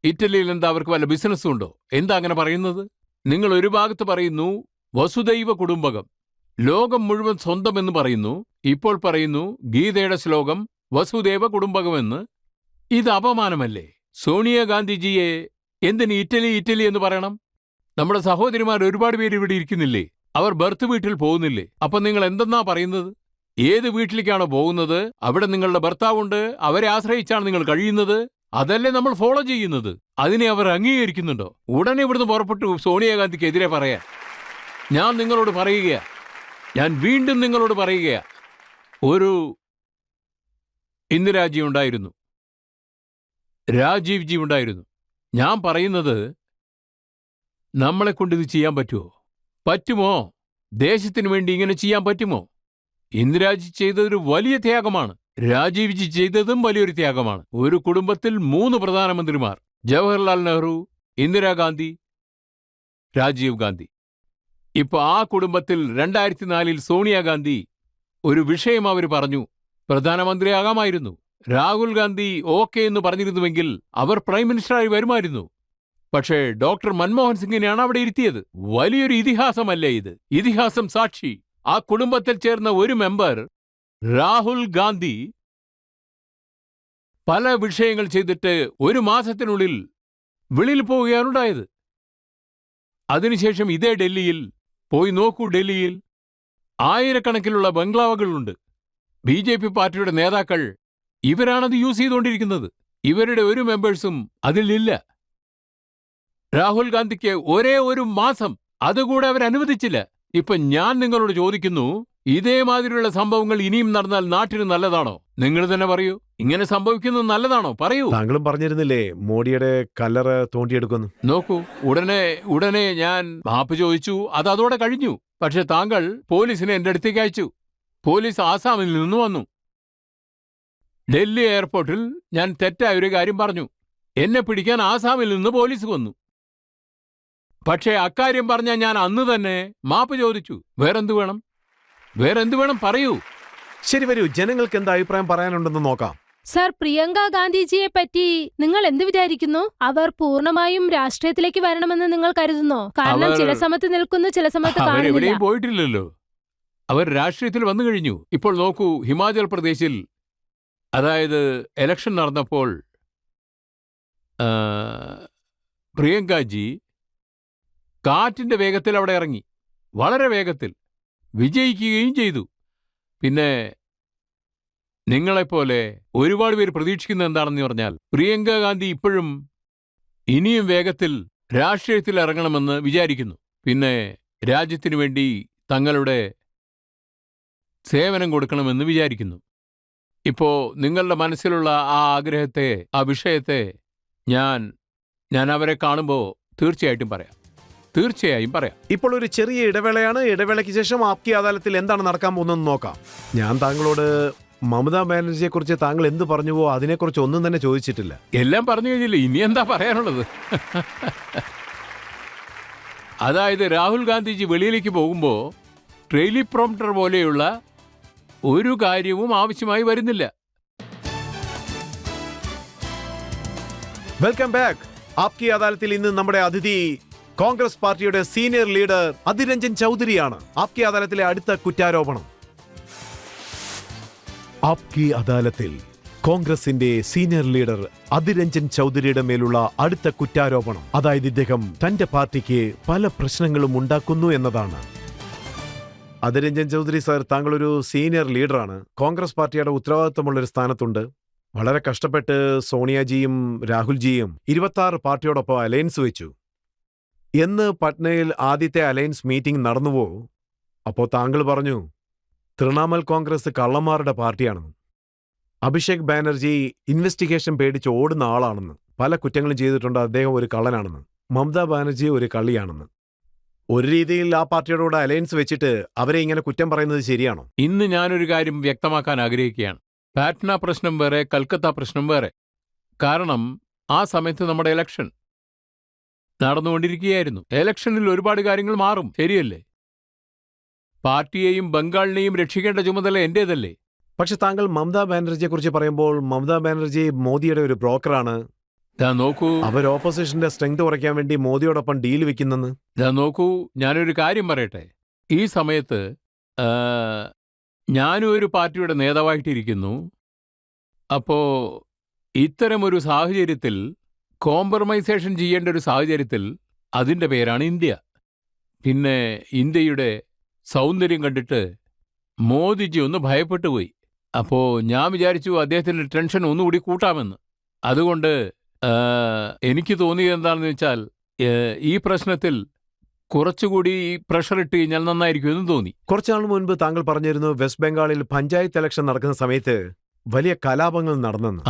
ഇറ്റലിയിൽ എന്താ അവർക്ക് വല്ല ബിസിനസ്സും ഉണ്ടോ? എന്താ അങ്ങനെ പറയുന്നത്? നിങ്ങൾ ഒരു ഭാഗത്ത് പറയുന്നു വസുദൈവ കുടുംബകം, ലോകം മുഴുവൻ സ്വന്തം എന്ന് പറയുന്നു. ഇപ്പോൾ പറയുന്നു ഗീതയുടെ ശ്ലോകം വസുദേവ കുടുംബകമെന്ന്. ഇത് അപമാനമല്ലേ? സോണിയാഗാന്ധിജിയെ എന്തിന് ഇറ്റലി ഇറ്റലി എന്ന് പറയണം? നമ്മുടെ സഹോദരിമാർ ഒരുപാട് പേര് ഇവിടെ ഇരിക്കുന്നില്ലേ? അവർ ബർത്ത് വീട്ടിൽ പോകുന്നില്ലേ? അപ്പൊ നിങ്ങൾ എന്തെന്നാ പറയുന്നത്? ഏത് വീട്ടിലേക്കാണോ പോകുന്നത് അവിടെ നിങ്ങളുടെ ഭർത്താവുണ്ട്, അവരെ ആശ്രയിച്ചാണ് നിങ്ങൾ കഴിയുന്നത്. അതല്ലേ നമ്മൾ ഫോളോ ചെയ്യുന്നത്. അതിനെ അവർ അംഗീകരിക്കുന്നുണ്ടോ? ഉടനെ ഇവിടുന്ന് പുറപ്പെട്ടു സോണിയാഗാന്ധിക്കെതിരെ പറയാൻ. ഞാൻ നിങ്ങളോട് പറയുകയാ, ഞാൻ വീണ്ടും നിങ്ങളോട് പറയുകയാ, ഒരു ഇന്ദിരാജി ഉണ്ടായിരുന്നു, രാജീവ് ജി ഉണ്ടായിരുന്നു. ഞാൻ പറയുന്നത്, നമ്മളെക്കൊണ്ട് ഇത് ചെയ്യാൻ പറ്റുമോ? പറ്റുമോ? ദേശത്തിനു വേണ്ടി ഇങ്ങനെ ചെയ്യാൻ പറ്റുമോ? ഇന്ദിരാജി ചെയ്തതൊരു വലിയ ത്യാഗമാണ്. രാജീവ് ജി ചെയ്തതും വലിയൊരു ത്യാഗമാണ്. ഒരു കുടുംബത്തിൽ 3 പ്രധാനമന്ത്രിമാർ: ജവഹർലാൽ നെഹ്റു, ഇന്ദിരാഗാന്ധി, രാജീവ് ഗാന്ധി. ഇപ്പൊ ആ കുടുംബത്തിൽ 2004-ൽ സോണിയാഗാന്ധി ഒരു വിഷയം അവർ പറഞ്ഞു, പ്രധാനമന്ത്രിയാകാമായിരുന്നു. രാഹുൽ ഗാന്ധി ഓക്കെ എന്ന് പറഞ്ഞിരുന്നുവെങ്കിൽ അവർ പ്രൈം മിനിസ്റ്ററായി വരുമായിരുന്നു. പക്ഷേ ഡോക്ടർ മൻമോഹൻ സിംഗിനെയാണ് അവിടെ ഇരുത്തിയത്. വലിയൊരു ഇതിഹാസമല്ലേ ഇത്? ഇതിഹാസം സാക്ഷി. ആ കുടുംബത്തിൽ ചേർന്ന ഒരു മെമ്പർ രാഹുൽ ഗാന്ധി പല വിഷയങ്ങൾ ചെയ്തിട്ട് 1 മാസത്തിനുള്ളിൽ വെളിയിൽ പോവുകയാണുണ്ടായത്. അതിനുശേഷം ഇതേ ഡൽഹിയിൽ പോയി നോക്കൂ. ഡൽഹിയിൽ ആയിരക്കണക്കിലുള്ള ബംഗ്ലാവുകളുണ്ട്. BJP പാർട്ടിയുടെ നേതാക്കൾ ഇവരാണത് യൂസ് ചെയ്തുകൊണ്ടിരിക്കുന്നത്. ഇവരുടെ ഒരു മെമ്പേഴ്സും അതിലില്ല. രാഹുൽ ഗാന്ധിക്ക് ഒരേ 1 മാസം അതുകൂടെ അവരനുവദിച്ചില്ല. ഇപ്പൊ ഞാൻ നിങ്ങളോട് ചോദിക്കുന്നു, ഇതേമാതിരിയുള്ള സംഭവങ്ങൾ ഇനിയും നടന്നാൽ നാട്ടിന് നല്ലതാണോ? നിങ്ങൾ തന്നെ പറയൂ. ഇങ്ങനെ സംഭവിക്കുന്നത് നല്ലതാണോ? പറയൂ. താങ്കളും പറഞ്ഞിരുന്നില്ലേ മോഡിയുടെ കല്ലറ തോണ്ടിയെടുക്കുന്നു. നോക്കൂ, ഉടനെ ഞാൻ മാപ്പ് ചോദിച്ചു. അതോടെ കഴിഞ്ഞു. പക്ഷെ താങ്കൾ പോലീസിനെ എന്റെ അടുത്തേക്ക് അയച്ചു. പോലീസ് ആസാമിൽ നിന്ന് വന്നു. ഡൽഹി എയർപോർട്ടിൽ ഞാൻ തെറ്റായ ഒരു കാര്യം പറഞ്ഞു. എന്നെ പിടിക്കാൻ ആസാമിൽ നിന്ന് പോലീസ് വന്നു. പക്ഷേ അക്കാര്യം പറഞ്ഞാൽ ഞാൻ അന്ന് തന്നെ മാപ്പ് ചോദിച്ചു. വേറെന്ത് വേണം? വേറെന്ത് വേണം? പറയൂ. ശരി, വരൂ. ജനങ്ങൾക്ക് എന്താ അഭിപ്രായം പറയാനുണ്ടെന്ന് നോക്കാം. സർ, പ്രിയങ്ക ഗാന്ധിജിയെ പറ്റി നിങ്ങൾ എന്ത് വിചാരിക്കുന്നു? അവർ പൂർണ്ണമായും രാഷ്ട്രീയത്തിലേക്ക് വരണമെന്ന് നിങ്ങൾ കരുതുന്നോ? കാരണം ചില സമയത്ത് നിൽക്കുന്നു, ചില സമയത്ത് കാണുന്നില്ല. അവരെവിടെയും പോയിട്ടില്ലല്ലോ. അവർ രാഷ്ട്രീയത്തിൽ വന്നു കഴിഞ്ഞു. ഇപ്പോൾ നോക്കൂ, ഹിമാചൽ പ്രദേശിൽ, അതായത് ഇലക്ഷൻ നടന്നപ്പോൾ പ്രിയങ്കാജി കാറ്റിന്റെ വേഗത്തിൽ അവിടെ ഇറങ്ങി, വളരെ വേഗത്തിൽ വിജയിക്കുകയും ചെയ്തു. പിന്നെ നിങ്ങളെപ്പോലെ ഒരുപാട് പേര് പ്രതീക്ഷിക്കുന്നത് എന്താണെന്ന് പറഞ്ഞാൽ, പ്രിയങ്ക ഗാന്ധി ഇപ്പോഴും ഇനിയും വേഗത്തിൽ രാഷ്ട്രീയത്തിൽ ഇറങ്ങണമെന്ന് വിചാരിക്കുന്നു. പിന്നെ രാജ്യത്തിനു വേണ്ടി തങ്ങളുടെ സേവനം കൊടുക്കണമെന്ന് വിചാരിക്കുന്നു. ഇപ്പോ നിങ്ങളുടെ മനസ്സിലുള്ള ആ ആഗ്രഹത്തെ, ആ വിഷയത്തെ ഞാൻ അവരെ കാണുമ്പോൾ തീർച്ചയായും പറയാം. ഇപ്പോൾ ഒരു ചെറിയ ഇടവേളയാണ്. ഇടവേളയ്ക്ക് ശേഷം ആപ്കി അദാലത്തിൽ എന്താണ് നടക്കാൻ പോകുന്നതെന്ന് നോക്കാം. ഞാൻ താങ്കളോട് മമതാ ബാനർജിയെ കുറിച്ച് താങ്കൾ എന്ത് പറഞ്ഞുവോ അതിനെക്കുറിച്ച് ഒന്നും തന്നെ ചോദിച്ചിട്ടില്ല. എല്ലാം പറഞ്ഞു കഴിഞ്ഞില്ലേ? ഇനി എന്താ പറയാനുള്ളത്? അതായത് രാഹുൽ ഗാന്ധിജി വെളിയിലേക്ക് പോകുമ്പോൾ ടെലിപ്രോംപ്റ്റർ പോലെയുള്ള ഒരു കാര്യവും ആവശ്യമായി വരുന്നില്ല. Welcome back. ആപ്കി അദാലത്തിൽ ഇന്ന് നമ്മുടെ അതിഥി കോൺഗ്രസ് പാർട്ടിയുടെ സീനിയർ ലീഡർ അധിർ രഞ്ജൻ ചൗധരിയാണ്. ആപ്കി അദാലത്തിലെ അടുത്ത കുറ്റാരോപണം. ആപ്കി അദാലത്തിൽ കോൺഗ്രസിന്റെ സീനിയർ ലീഡർ അധിർ രഞ്ജൻ ചൗധരിയുടെ മേലുള്ള അടുത്ത കുറ്റാരോപണം, അതായത് ഇദ്ദേഹം തന്റെ പാർട്ടിക്ക് പല പ്രശ്നങ്ങളും ഉണ്ടാക്കുന്നു എന്നതാണ്. അധിർ രഞ്ജൻ ചൗധരി സാർ, താങ്കളൊരു സീനിയർ ലീഡറാണ്. കോൺഗ്രസ് പാർട്ടിയുടെ ഉത്തരവാദിത്തമുള്ളൊരു സ്ഥാനത്തുണ്ട്. വളരെ കഷ്ടപ്പെട്ട് സോണിയാജിയും രാഹുൽജിയും 26 പാർട്ടിയോടൊപ്പം അലയൻസ് വെച്ചു. എന്ന് പട്നയിൽ ആദ്യത്തെ അലയൻസ് മീറ്റിംഗ് നടന്നുവോ, അപ്പോൾ താങ്കൾ പറഞ്ഞു തൃണമൂൽ കോൺഗ്രസ് കള്ളന്മാരുടെ പാർട്ടിയാണെന്ന്. അഭിഷേക് ബാനർജി ഇൻവെസ്റ്റിഗേഷൻ പേടിച്ച് ഓടുന്ന ആളാണെന്ന്, പല കുറ്റങ്ങളും ചെയ്തിട്ടുണ്ട്, അദ്ദേഹം ഒരു കള്ളനാണെന്ന്. മമതാ ബാനർജി ഒരു കള്ളിയാണെന്ന്. ഒരു രീതിയിൽ ആ പാർട്ടിയോട് അലയൻസ് വെച്ചിട്ട് അവരെ ഇങ്ങനെ കുറ്റം പറയുന്നത് ശരിയാണോ? ഇന്ന് ഞാനൊരു കാര്യം വ്യക്തമാക്കാൻ ആഗ്രഹിക്കുകയാണ്. പാറ്റ്ന പ്രശ്നം വേറെ, കൽക്കത്ത പ്രശ്നം വേറെ. കാരണം ആ സമയത്ത് നമ്മുടെ ഇലക്ഷൻ നടന്നുകൊണ്ടിരിക്കുകയായിരുന്നു. ഇലക്ഷനിൽ ഒരുപാട് കാര്യങ്ങൾ മാറും, ശരിയല്ലേ? പാർട്ടിയെയും ബംഗാളിനെയും രക്ഷിക്കേണ്ട ചുമതല എന്റേതല്ലേ? പക്ഷെ താങ്കൾ മമതാ ബാനർജിയെ കുറിച്ച് പറയുമ്പോൾ മമതാ ബാനർജി മോദിയുടെ ഒരു ബ്രോക്കറാണ്. നോക്കൂ, അവർ ഓപ്പോസിഷന്റെ സ്ട്രെങ്ത് കുറയ്ക്കാൻ വേണ്ടി മോദിയോടൊപ്പം ഡീൽ വെക്കുന്നെന്ന്. നോക്കൂ, ഞാനൊരു കാര്യം പറയട്ടെ. ഈ സമയത്ത് ഞാനും ഒരു പാർട്ടിയുടെ നേതാവായിട്ടിരിക്കുന്നു. അപ്പോ ഇത്തരമൊരു സാഹചര്യത്തിൽ, കോംപ്രമൈസേഷൻ ചെയ്യേണ്ട ഒരു സാഹചര്യത്തിൽ, അതിൻ്റെ പേരാണ് ഇന്ത്യ. പിന്നെ ഇന്ത്യയുടെ സൗന്ദര്യം കണ്ടിട്ട് മോദിജി ഒന്ന് ഭയപ്പെട്ടു പോയി. അപ്പോ ഞാൻ വിചാരിച്ചു അദ്ദേഹത്തിൻ്റെ ടെൻഷൻ ഒന്നുകൂടി കൂട്ടാമെന്ന്. അതുകൊണ്ട് എനിക്ക് തോന്നിയത് എന്താണെന്ന് വെച്ചാൽ, ഈ പ്രശ്നത്തിൽ കുറച്ചുകൂടി പ്രഷർ ഇട്ട് കഴിഞ്ഞാൽ നന്നായിരിക്കുമെന്ന് തോന്നി. കുറച്ചുനാൾ മുൻപ് താങ്കൾ പറഞ്ഞിരുന്നു വെസ്റ്റ് ബംഗാളിൽ പഞ്ചായത്ത് ഇലക്ഷൻ നടക്കുന്ന സമയത്ത് വലിയ കലാപങ്ങൾ നടന്നെന്ന്.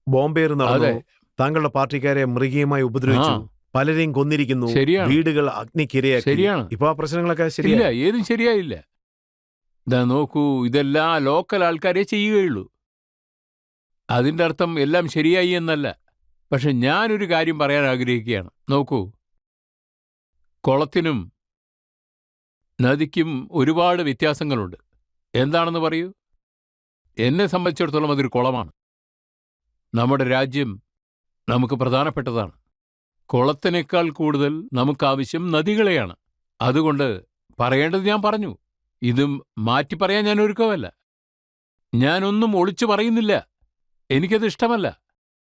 ബോംബേർ നടന്നു, താങ്കളുടെ പാർട്ടിക്കാരെ മൃഗീയമായി ഉപദ്രവിച്ചു, പലരെയും കൊന്നിരിക്കുന്നു, വീടുകൾ അഗ്നിക്കിരയാക്കി. ശരിയാണ്. ഇപ്പൊ ആ പ്രശ്നങ്ങളൊക്കെ ശരിയില്ല, ഏതും ശരിയായില്ല. നോക്കൂ, ഇതെല്ലാം ലോക്കൽ ആൾക്കാരെ ചെയ്യുകയുള്ളൂ. അതിൻ്റെ അർത്ഥം എല്ലാം ശരിയായി എന്നല്ല. പക്ഷെ ഞാനൊരു കാര്യം പറയാൻ ആഗ്രഹിക്കുകയാണ്. നോക്കൂ, കുളത്തിനും നദിക്കും ഒരുപാട് വ്യത്യാസങ്ങളുണ്ട്. എന്താണെന്ന് പറയൂ? എന്നെ സംബന്ധിച്ചിടത്തോളം അതൊരു കുളമാണ്. നമ്മുടെ രാജ്യം നമുക്ക് പ്രധാനപ്പെട്ടതാണ്. കുളത്തിനേക്കാൾ കൂടുതൽ നമുക്കാവശ്യം നദികളെയാണ്. അതുകൊണ്ട് പറയേണ്ടത് ഞാൻ പറഞ്ഞു. ഇതും മാറ്റി പറയാൻ ഞാൻ ഒരുക്കമല്ല. ഞാനൊന്നും ഒളിച്ചു പറയുന്നില്ല. എനിക്കത് ഇഷ്ടമല്ല.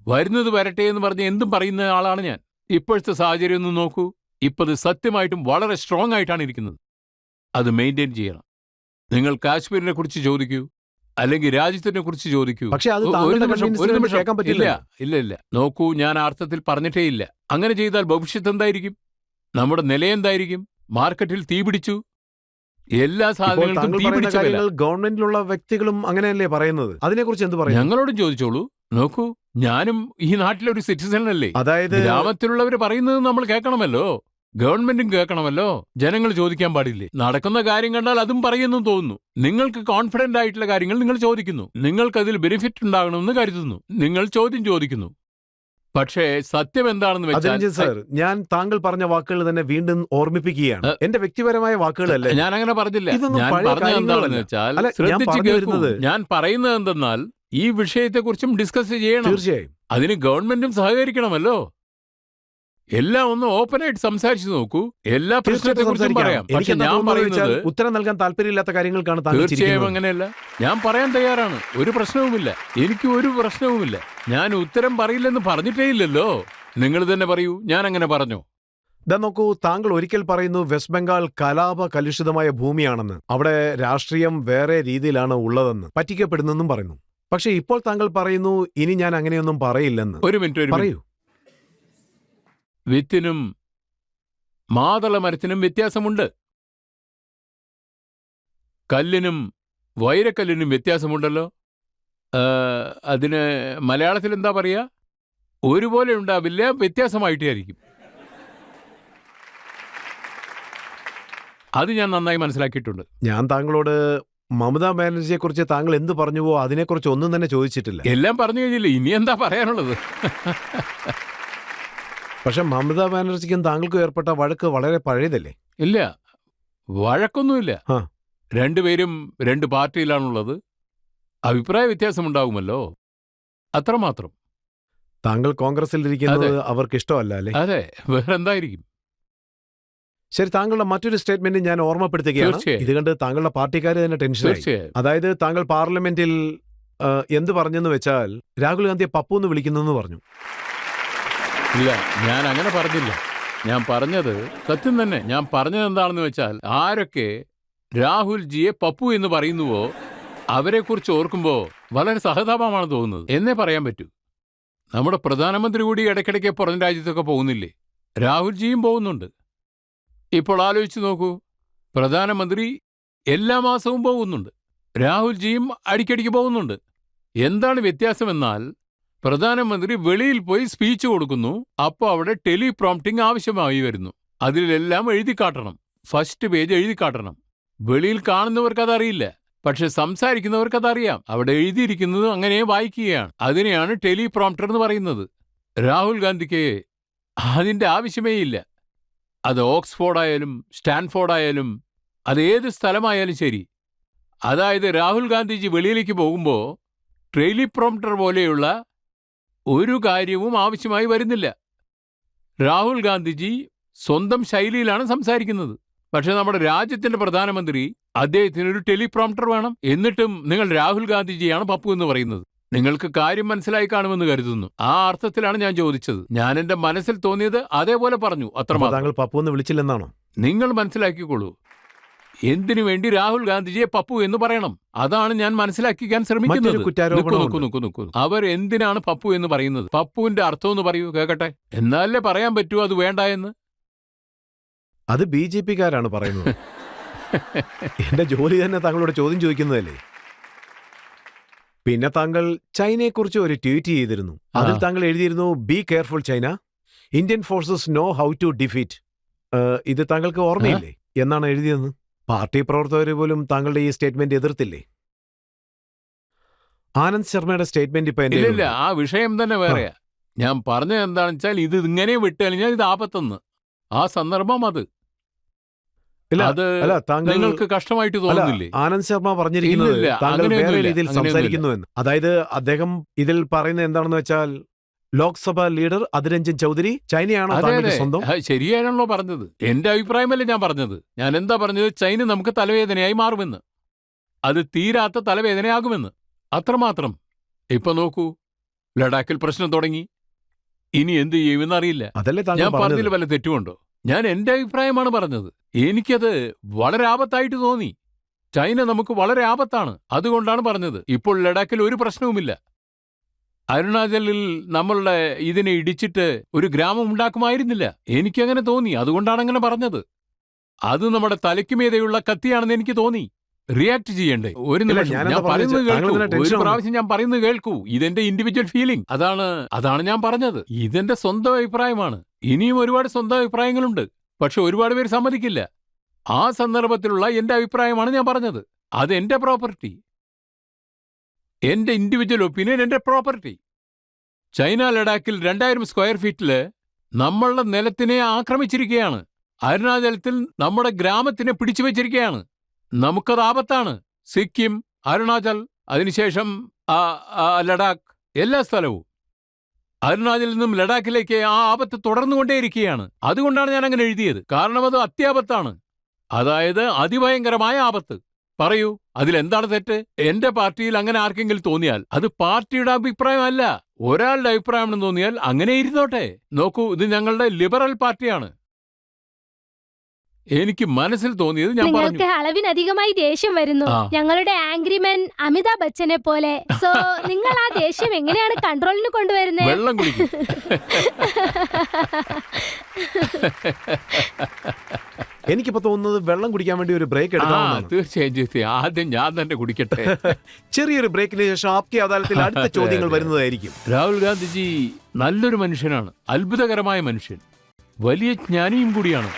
വരുന്നത് വരട്ടെ എന്ന് പറഞ്ഞ് എന്തും പറയുന്ന ആളാണ് ഞാൻ. ഇപ്പോഴത്തെ സാഹചര്യം ഒന്ന് നോക്കൂ. ഇപ്പത് സത്യമായിട്ടും വളരെ സ്ട്രോങ് ആയിട്ടാണ് ഇരിക്കുന്നത്. അത് മെയിൻറ്റെയിൻ ചെയ്യണം. നിങ്ങൾ കാശ്മീരിനെ കുറിച്ച് ചോദിക്കൂ, അല്ലെങ്കിൽ രാജ്യത്തിനെ കുറിച്ച് ചോദിക്കൂ. ഇല്ല. നോക്കൂ, ഞാൻ ആ അർത്ഥത്തിൽ പറഞ്ഞിട്ടേ ഇല്ല. അങ്ങനെ ചെയ്താൽ ഭവിഷ്യത്ത് എന്തായിരിക്കും? നമ്മുടെ നില എന്തായിരിക്കും? മാർക്കറ്റിൽ തീപിടിച്ചു, എല്ലാ സാധനങ്ങൾക്കും തീപിടിച്ച വില. ഗവൺമെന്റിലുള്ള വ്യക്തികളും അങ്ങനെയല്ലേ പറയുന്നത്? അതിനെക്കുറിച്ച് എന്ത് പറയും? ഞങ്ങളോടും ചോദിച്ചോളൂ. നോക്കൂ, ഞാനും ഈ നാട്ടിലൊരു സിറ്റിസണല്ലേ. അതായത് ഗ്രാമത്തിലുള്ളവർ പറയുന്നത് നമ്മൾ കേൾക്കണമല്ലോ, ഗവൺമെന്റും കേൾക്കണമല്ലോ. ജനങ്ങൾ ചോദിക്കാൻ പാടില്ലേ? നടക്കുന്ന കാര്യം കണ്ടാൽ അതും പറയുന്നു തോന്നുന്നു. നിങ്ങൾക്ക് കോൺഫിഡന്റ് ആയിട്ടുള്ള കാര്യങ്ങൾ നിങ്ങൾ ചോദിക്കുന്നു. നിങ്ങൾക്കതിൽ ബെനിഫിറ്റ് ഉണ്ടാകണമെന്ന് കരുതുന്നു. നിങ്ങൾ ചോദ്യം ചോദിക്കുന്നു. പക്ഷേ സത്യം എന്താണെന്ന് വെച്ചാൽ, സർ, ഞാൻ താങ്കൾ പറഞ്ഞ വാക്കുകൾ തന്നെ വീണ്ടും ഓർമ്മിപ്പിക്കുകയാണ്. എന്റെ വ്യക്തിപരമായ വാക്കുകളല്ല. ഞാൻ അങ്ങനെ പറഞ്ഞില്ല. ഞാൻ പറഞ്ഞത് എന്താണെന്ന് വെച്ചാൽ, ശ്രദ്ധിച്ചു കേൾക്കുന്നത്. ഞാൻ പറയുന്നത് എന്തെന്നാൽ, ഈ വിഷയത്തെക്കുറിച്ചും ഡിസ്കസ് ചെയ്യണം. തീർച്ചയായും. അതിന് ഗവൺമെന്റും സഹകരിക്കണമല്ലോ. എല്ലാം ഒന്ന് ഓപ്പണായിട്ട് സംസാരിച്ചു നോക്കൂ. എല്ലാ പ്രശ്നത്തെക്കുറിച്ചും പറയാം. പക്ഷെ ഞാൻ പറയുന്നത് ഉത്തരം നൽകാൻ താല്പര്യമില്ലാത്ത കാര്യങ്ങൾക്കാണ്. തീർച്ചയായും അങ്ങനെയല്ല. ഞാൻ പറയാൻ തയ്യാറാണ്. ഒരു പ്രശ്നവുമില്ല. എനിക്ക് ഒരു പ്രശ്നവുമില്ല. ഞാൻ ഉത്തരം പറയില്ലെന്ന് പറഞ്ഞിട്ടേ ഇല്ലല്ലോ. നിങ്ങൾ തന്നെ പറയൂ, ഞാൻ അങ്ങനെ പറഞ്ഞോ? നോക്കൂ, താങ്കൾ ഒരിക്കൽ പറയുന്നു വെസ്റ്റ് ബംഗാൾ കലാപ കലുഷിതമായ ഭൂമിയാണെന്ന്, അവിടെ രാഷ്ട്രീയം വേറെ രീതിയിലാണ് ഉള്ളതെന്ന്, പറ്റിക്കപ്പെടുന്നെന്നും പറയുന്നു. പക്ഷെ ഇപ്പോൾ താങ്കൾ പറയുന്നു ഇനി ഞാൻ അങ്ങനെയൊന്നും പറയില്ലെന്ന്. ഒരു മിനിറ്റ് പറയൂ. വിത്തിനും മാതള മരത്തിനും വ്യത്യാസമുണ്ട്. കല്ലിനും വൈരക്കല്ലിനും വ്യത്യാസമുണ്ടല്ലോ. അതിന് മലയാളത്തിൽ എന്താ പറയുക? ഒരുപോലെ ഉണ്ടാവില്ല, വ്യത്യാസമായിട്ടേ ആയിരിക്കും. അത് ഞാൻ നന്നായി മനസ്സിലാക്കിയിട്ടുണ്ട്. ഞാൻ താങ്കളോട് മമതാ ബാനർജിയെ കുറിച്ച് താങ്കൾ എന്ത് പറഞ്ഞുവോ അതിനെക്കുറിച്ച് ഒന്നും തന്നെ ചോദിച്ചിട്ടില്ല. എല്ലാം പറഞ്ഞു കഴിഞ്ഞില്ലേ, ഇനി എന്താ പറയാനുള്ളത്? പക്ഷെ മമതാ ബാനർജിക്കും താങ്കൾക്കും ഏർപ്പെട്ട വഴക്ക് വളരെ പഴയതല്ലേ? ഇല്ല, വഴക്കൊന്നുമില്ല. രണ്ടുപേരും രണ്ട് പാർട്ടിയിലാണുള്ളത്. അഭിപ്രായ വ്യത്യാസമുണ്ടാകുമല്ലോ, അത്രമാത്രം. താങ്കൾ കോൺഗ്രസിൽ ഇരിക്കുന്നത് അവർക്ക് ഇഷ്ടമല്ല അല്ലേ? അതെ, വേറെന്തായിരിക്കും. ശരി, താങ്കളുടെ മറ്റൊരു സ്റ്റേറ്റ്മെന്റ് ഞാൻ ഓർമ്മപ്പെടുത്തുകയാണ്. ഇത് കണ്ട് താങ്കളുടെ പാർട്ടിക്കാർ തന്നെ ടെൻഷനായി. അതായത് താങ്കൾ പാർലമെന്റിൽ എന്ത് പറഞ്ഞെന്ന് വെച്ചാൽ, രാഹുൽ ഗാന്ധിയെ പപ്പു എന്ന് വിളിക്കുന്നു പറഞ്ഞു. ഇല്ല, ഞാൻ അങ്ങനെ പറഞ്ഞില്ല. ഞാൻ പറഞ്ഞത് സത്യം തന്നെ. ഞാൻ പറഞ്ഞത് എന്താണെന്ന് വെച്ചാൽ, ആരൊക്കെ രാഹുൽജിയെ പപ്പു എന്ന് പറയുന്നുവോ അവരെക്കുറിച്ച് ഓർക്കുമ്പോൾ വളരെ സഹതാപമാണ് തോന്നുന്നത് എന്നേ പറയാൻ പറ്റൂ. നമ്മുടെ പ്രധാനമന്ത്രി കൂടി ഇടയ്ക്കിടയ്ക്ക് പുറം രാജ്യത്തൊക്കെ പോകുന്നില്ലേ? രാഹുൽജിയും പോകുന്നുണ്ട്. ഇപ്പോൾ ആലോചിച്ച് നോക്കൂ, പ്രധാനമന്ത്രി എല്ലാ മാസവും പോകുന്നുണ്ട്, രാഹുൽജിയും അടിക്കടിക്ക് പോകുന്നുണ്ട്. എന്താണ് വ്യത്യാസമെന്നാൽ, പ്രധാനമന്ത്രി വെളിയിൽ പോയി സ്പീച്ച് കൊടുക്കുന്നു, അപ്പോൾ അവിടെ ടെലിപ്രോംപ്റ്റിംഗ് ആവശ്യമായി വരുന്നു. അതിലെല്ലാം എഴുതി കാട്ടണം, ഫസ്റ്റ് പേജ് എഴുതി കാട്ടണം. വെളിയിൽ കാണുന്നവർക്ക് അതറിയില്ല, പക്ഷെ സംസാരിക്കുന്നവർക്ക് അതറിയാം. അവിടെ എഴുതിയിരിക്കുന്നത് അങ്ങനെ വായിക്കുകയാണ്. അതിനെയാണ് ടെലിപ്രോംപ്റ്റർ എന്ന് പറയുന്നത്. രാഹുൽ ഗാന്ധിക്ക് അതിന്റെ ആവശ്യമേ ഇല്ല. അത് ഓക്സ്ഫോർഡ് ആയാലും സ്റ്റാൻഫോർഡ് ആയാലും അത് ഏത് സ്ഥലമായാലും ശരി. അതായത് രാഹുൽ ഗാന്ധിജി വെളിയിലേക്ക് പോകുമ്പോൾ ടെലിപ്രോംപ്റ്റർ പോലെയുള്ള ഒരു കാര്യവും ആവശ്യമായി വരുന്നില്ല. രാഹുൽ ഗാന്ധിജി സ്വന്തം ശൈലിയിലാണ് സംസാരിക്കുന്നത്. പക്ഷെ നമ്മുടെ രാജ്യത്തിന്റെ പ്രധാനമന്ത്രി അദ്ദേഹത്തിന് ഒരു ടെലിപ്രോംപ്റ്റർ വേണം. എന്നിട്ടും നിങ്ങൾ രാഹുൽ ഗാന്ധിജിയാണ് പപ്പു എന്ന് പറയുന്നത്. നിങ്ങൾക്ക് കാര്യം മനസ്സിലായി കാണുമെന്ന് കരുതുന്നു. ആ അർത്ഥത്തിലാണ് ഞാൻ ചോദിച്ചത്. ഞാൻ എന്റെ മനസ്സിൽ തോന്നിയത് അതേപോലെ പറഞ്ഞു, അപ്പൊ അത്രമാത്രം. താങ്കൾ പപ്പു എന്ന് വിളിച്ചില്ലെന്നാണോ? നിങ്ങൾ മനസ്സിലാക്കിക്കോളൂ. എന്തിനു വേണ്ടി രാഹുൽ ഗാന്ധിജിയെ പപ്പു എന്ന് പറയണം? അതാണ് ഞാൻ മനസ്സിലാക്കിക്കാൻ ശ്രമിക്കുന്നത്. മറ്റൊരു കുറ്റാരോപണം നിക്കൂ. അവർ എന്തിനാണ് പപ്പു എന്ന് പറയുന്നത്? പപ്പുവിന്റെ അർത്ഥം എന്ന് പറയൂ, കേൾക്കട്ടെ. എന്നാലേ പറയാൻ പറ്റൂ അത് വേണ്ട എന്ന്. അത് BJP-കാരാണ് പറയുന്നത്. എന്റെ ജോലി തന്നെ താങ്കളോട് ചോദ്യം ചോദിക്കുന്നതല്ലേ. പിന്നെ താങ്കൾ ചൈനയെക്കുറിച്ച് ഒരു ട്വീറ്റ് ചെയ്തിരുന്നു. അതിൽ താങ്കൾ എഴുതിയിരുന്നു, be careful China, Indian forces know how to defeat. ഇത് താങ്കൾക്ക് ഓർമ്മയില്ലേ എന്നാണ് എഴുതിയെന്ന്? പാർട്ടി പ്രവർത്തകർ പോലും താങ്കളുടെ ഈ സ്റ്റേറ്റ്മെന്റ് എതിർത്തില്ലേ? ആനന്ദ് ശർമ്മയുടെ സ്റ്റേറ്റ്മെന്റ് ഇപ്പൊ എന്റെ ഇല്ല, ആ വിഷയം തന്നെ വേറെയാ. ഞാൻ പറഞ്ഞത് എന്താണെന്ന് വെച്ചാൽ ഇത് ഇങ്ങനെ വിട്ടുകഴിഞ്ഞാൽ ഇത് ആപത്തെന്ന്. ആ സന്ദർഭം അത് അത് നിങ്ങൾക്ക് കഷ്ടമായിട്ട് തോന്നുന്നില്ലേ? ആനന്ദ് ശർമ്മ പറഞ്ഞിരിക്കുന്നത് ഇല്ലില്ല, താങ്കൾ വേറെ അങ്ങനെയൊന്നുമില്ല, രീതിയിൽ സംസാരിക്കുന്നു എന്ന്. അതായത് അദ്ദേഹം ഇതിൽ പറയുന്നത് എന്താണെന്ന് വെച്ചാൽ ലോക്സഭാ ലീഡർ അധിർ രഞ്ജൻ ചൗധരി ചൈനയാണോ അതെ താങ്കളുടെ അതെ, സ്വന്തം? ശരിയാണല്ലോ പറഞ്ഞത്. എന്റെ അഭിപ്രായമല്ലേ ഞാൻ പറഞ്ഞത്. ഞാൻ എന്താ പറഞ്ഞത്? ചൈന നമുക്ക് തലവേദനയായി മാറുമെന്ന്. അത് തീരാത്ത തലവേദനയാകുമെന്ന്. അത്രമാത്രം. ഇപ്പൊ നോക്കൂ, ലഡാക്കിൽ പ്രശ്നം തുടങ്ങി. ഇനി എന്ത് ചെയ്യുമെന്നറിയില്ല. അതല്ലേ ഞാൻ താങ്കൾ പറഞ്ഞതിൽ പറഞ്ഞത്? വല്ല തെറ്റുമുണ്ടോ? ഞാൻ എന്റെ അഭിപ്രായമാണ് പറഞ്ഞത്. എനിക്കത് വളരെ ആപത്തായിട്ട് തോന്നി. ചൈന നമുക്ക് വളരെ ആപത്താണ്. അതുകൊണ്ടാണ് പറഞ്ഞത്. ഇപ്പോൾ ലഡാക്കിൽ ഒരു പ്രശ്നവുമില്ല. അരുണാചലിൽ നമ്മളുടെ ഇതിനെ ഇടിച്ചിട്ട് ഒരു ഗ്രാമം ഉണ്ടാക്കുമായിരുന്നില്ല. എനിക്കങ്ങനെ തോന്നി. അതുകൊണ്ടാണ് അങ്ങനെ പറഞ്ഞത്. അത് നമ്മുടെ തലയ്ക്കുമീതെയുള്ള കത്തിയാണെന്ന് എനിക്ക് തോന്നി. റിയാക്ട് ചെയ്യണ്ടേ? ഒരു നിമിഷം ഞാനെന്താ ഞാൻ പറയുന്നത് പറഞ്ഞത്? താങ്കൾ കേൾക്കൂ. ഇതിനെ ടെൻഷൻ ഒരു ആവുന്നു. പ്രാവശ്യം ഞാൻ പറയുന്നത് കേൾക്കൂ. ഇതെന്റെ ഇൻഡിവിജ്വൽ ഫീലിംഗ്. അതാണ് ഞാൻ പറഞ്ഞത്. ഇതെന്റെ സ്വന്തം അഭിപ്രായമാണ്. ഇനിയും ഒരുപാട് സ്വന്തം അഭിപ്രായങ്ങളുണ്ട്. പക്ഷെ ഒരുപാട് പേര് സമ്മതിക്കില്ല. ആ സന്ദർഭത്തിലുള്ള എന്റെ അഭിപ്രായമാണ് ഞാൻ പറഞ്ഞത്. അത് എന്റെ പ്രോപ്പർട്ടി, എന്റെ ഇൻഡിവിജ്വൽ ഒപ്പീനിയൻ, എന്റെ പ്രോപ്പർട്ടി. ചൈന ലഡാക്കിൽ 2000 സ്ക്വയർ ഫീറ്റില് നമ്മളുടെ നിലത്തിനെ ആക്രമിച്ചിരിക്കുകയാണ്. അരുണാചലത്തിൽ നമ്മുടെ ഗ്രാമത്തിനെ പിടിച്ചു വെച്ചിരിക്കുകയാണ്. നമുക്കത് ആപത്താണ്. സിക്കിം, അരുണാചൽ, അതിനുശേഷം ലഡാക്ക്, എല്ലാ സ്ഥലവും. അരുണാചലിൽ നിന്നും ലഡാക്കിലേക്ക് ആ ആപത്ത് തുടർന്നുകൊണ്ടേയിരിക്കുകയാണ്. അതുകൊണ്ടാണ് ഞാൻ അങ്ങനെ എഴുതിയത്. കാരണം അത് അത്യാപത്താണ്. അതായത് അതിഭയങ്കരമായ ആപത്ത്. പറയൂ, അതിലെന്താണ് തെറ്റ്? എന്റെ പാർട്ടിയിൽ അങ്ങനെ ആർക്കെങ്കിലും തോന്നിയാൽ അത് പാർട്ടിയുടെ അഭിപ്രായമല്ല, ഒരാളുടെ അഭിപ്രായമാണെന്ന് തോന്നിയാൽ അങ്ങനെ ഇരുന്നോട്ടെ. നോക്കൂ, ഇത് ഞങ്ങളുടെ ലിബറൽ പാർട്ടിയാണ്. എനിക്ക് മനസ്സിൽ തോന്നിയത് ഞാൻ പറഞ്ഞു. നിങ്ങൾക്ക് അളവിനധികമായി ദേഷ്യം വരുന്നു, ആ. ഞങ്ങളുടെ ആംഗ്രിമാൻ അമിതാഭ് ബച്ചനെ പോലെ. സോ നിങ്ങൾ ആ ദേഷ്യം എങ്ങനെയാണ് കൺട്രോളിന് കൊണ്ടുവരുന്നത്? വെള്ളം കുടിക്കും. എനിക്കിപ്പോ തോന്നുന്നത് വെള്ളം കുടിക്കാൻ വേണ്ടി ഒരു ബ്രേക്ക് എടുക്കാമെന്നാണ്. തീർച്ചയായും ആദ്യം ഞാൻ തന്നെ കുടിക്കട്ടെ. ചെറിയൊരു ബ്രേക്കിന് ശേഷം ആപ്കി അദാലത്തിൽ അടുത്ത ചോദ്യങ്ങൾ വരുന്നതായിരിക്കും. രാഹുൽ ഗാന്ധിജി നല്ലൊരു മനുഷ്യനാണ്, അത്ഭുതകരമായ മനുഷ്യൻ, വലിയ ജ്ഞാനിയും കൂടിയാണ്.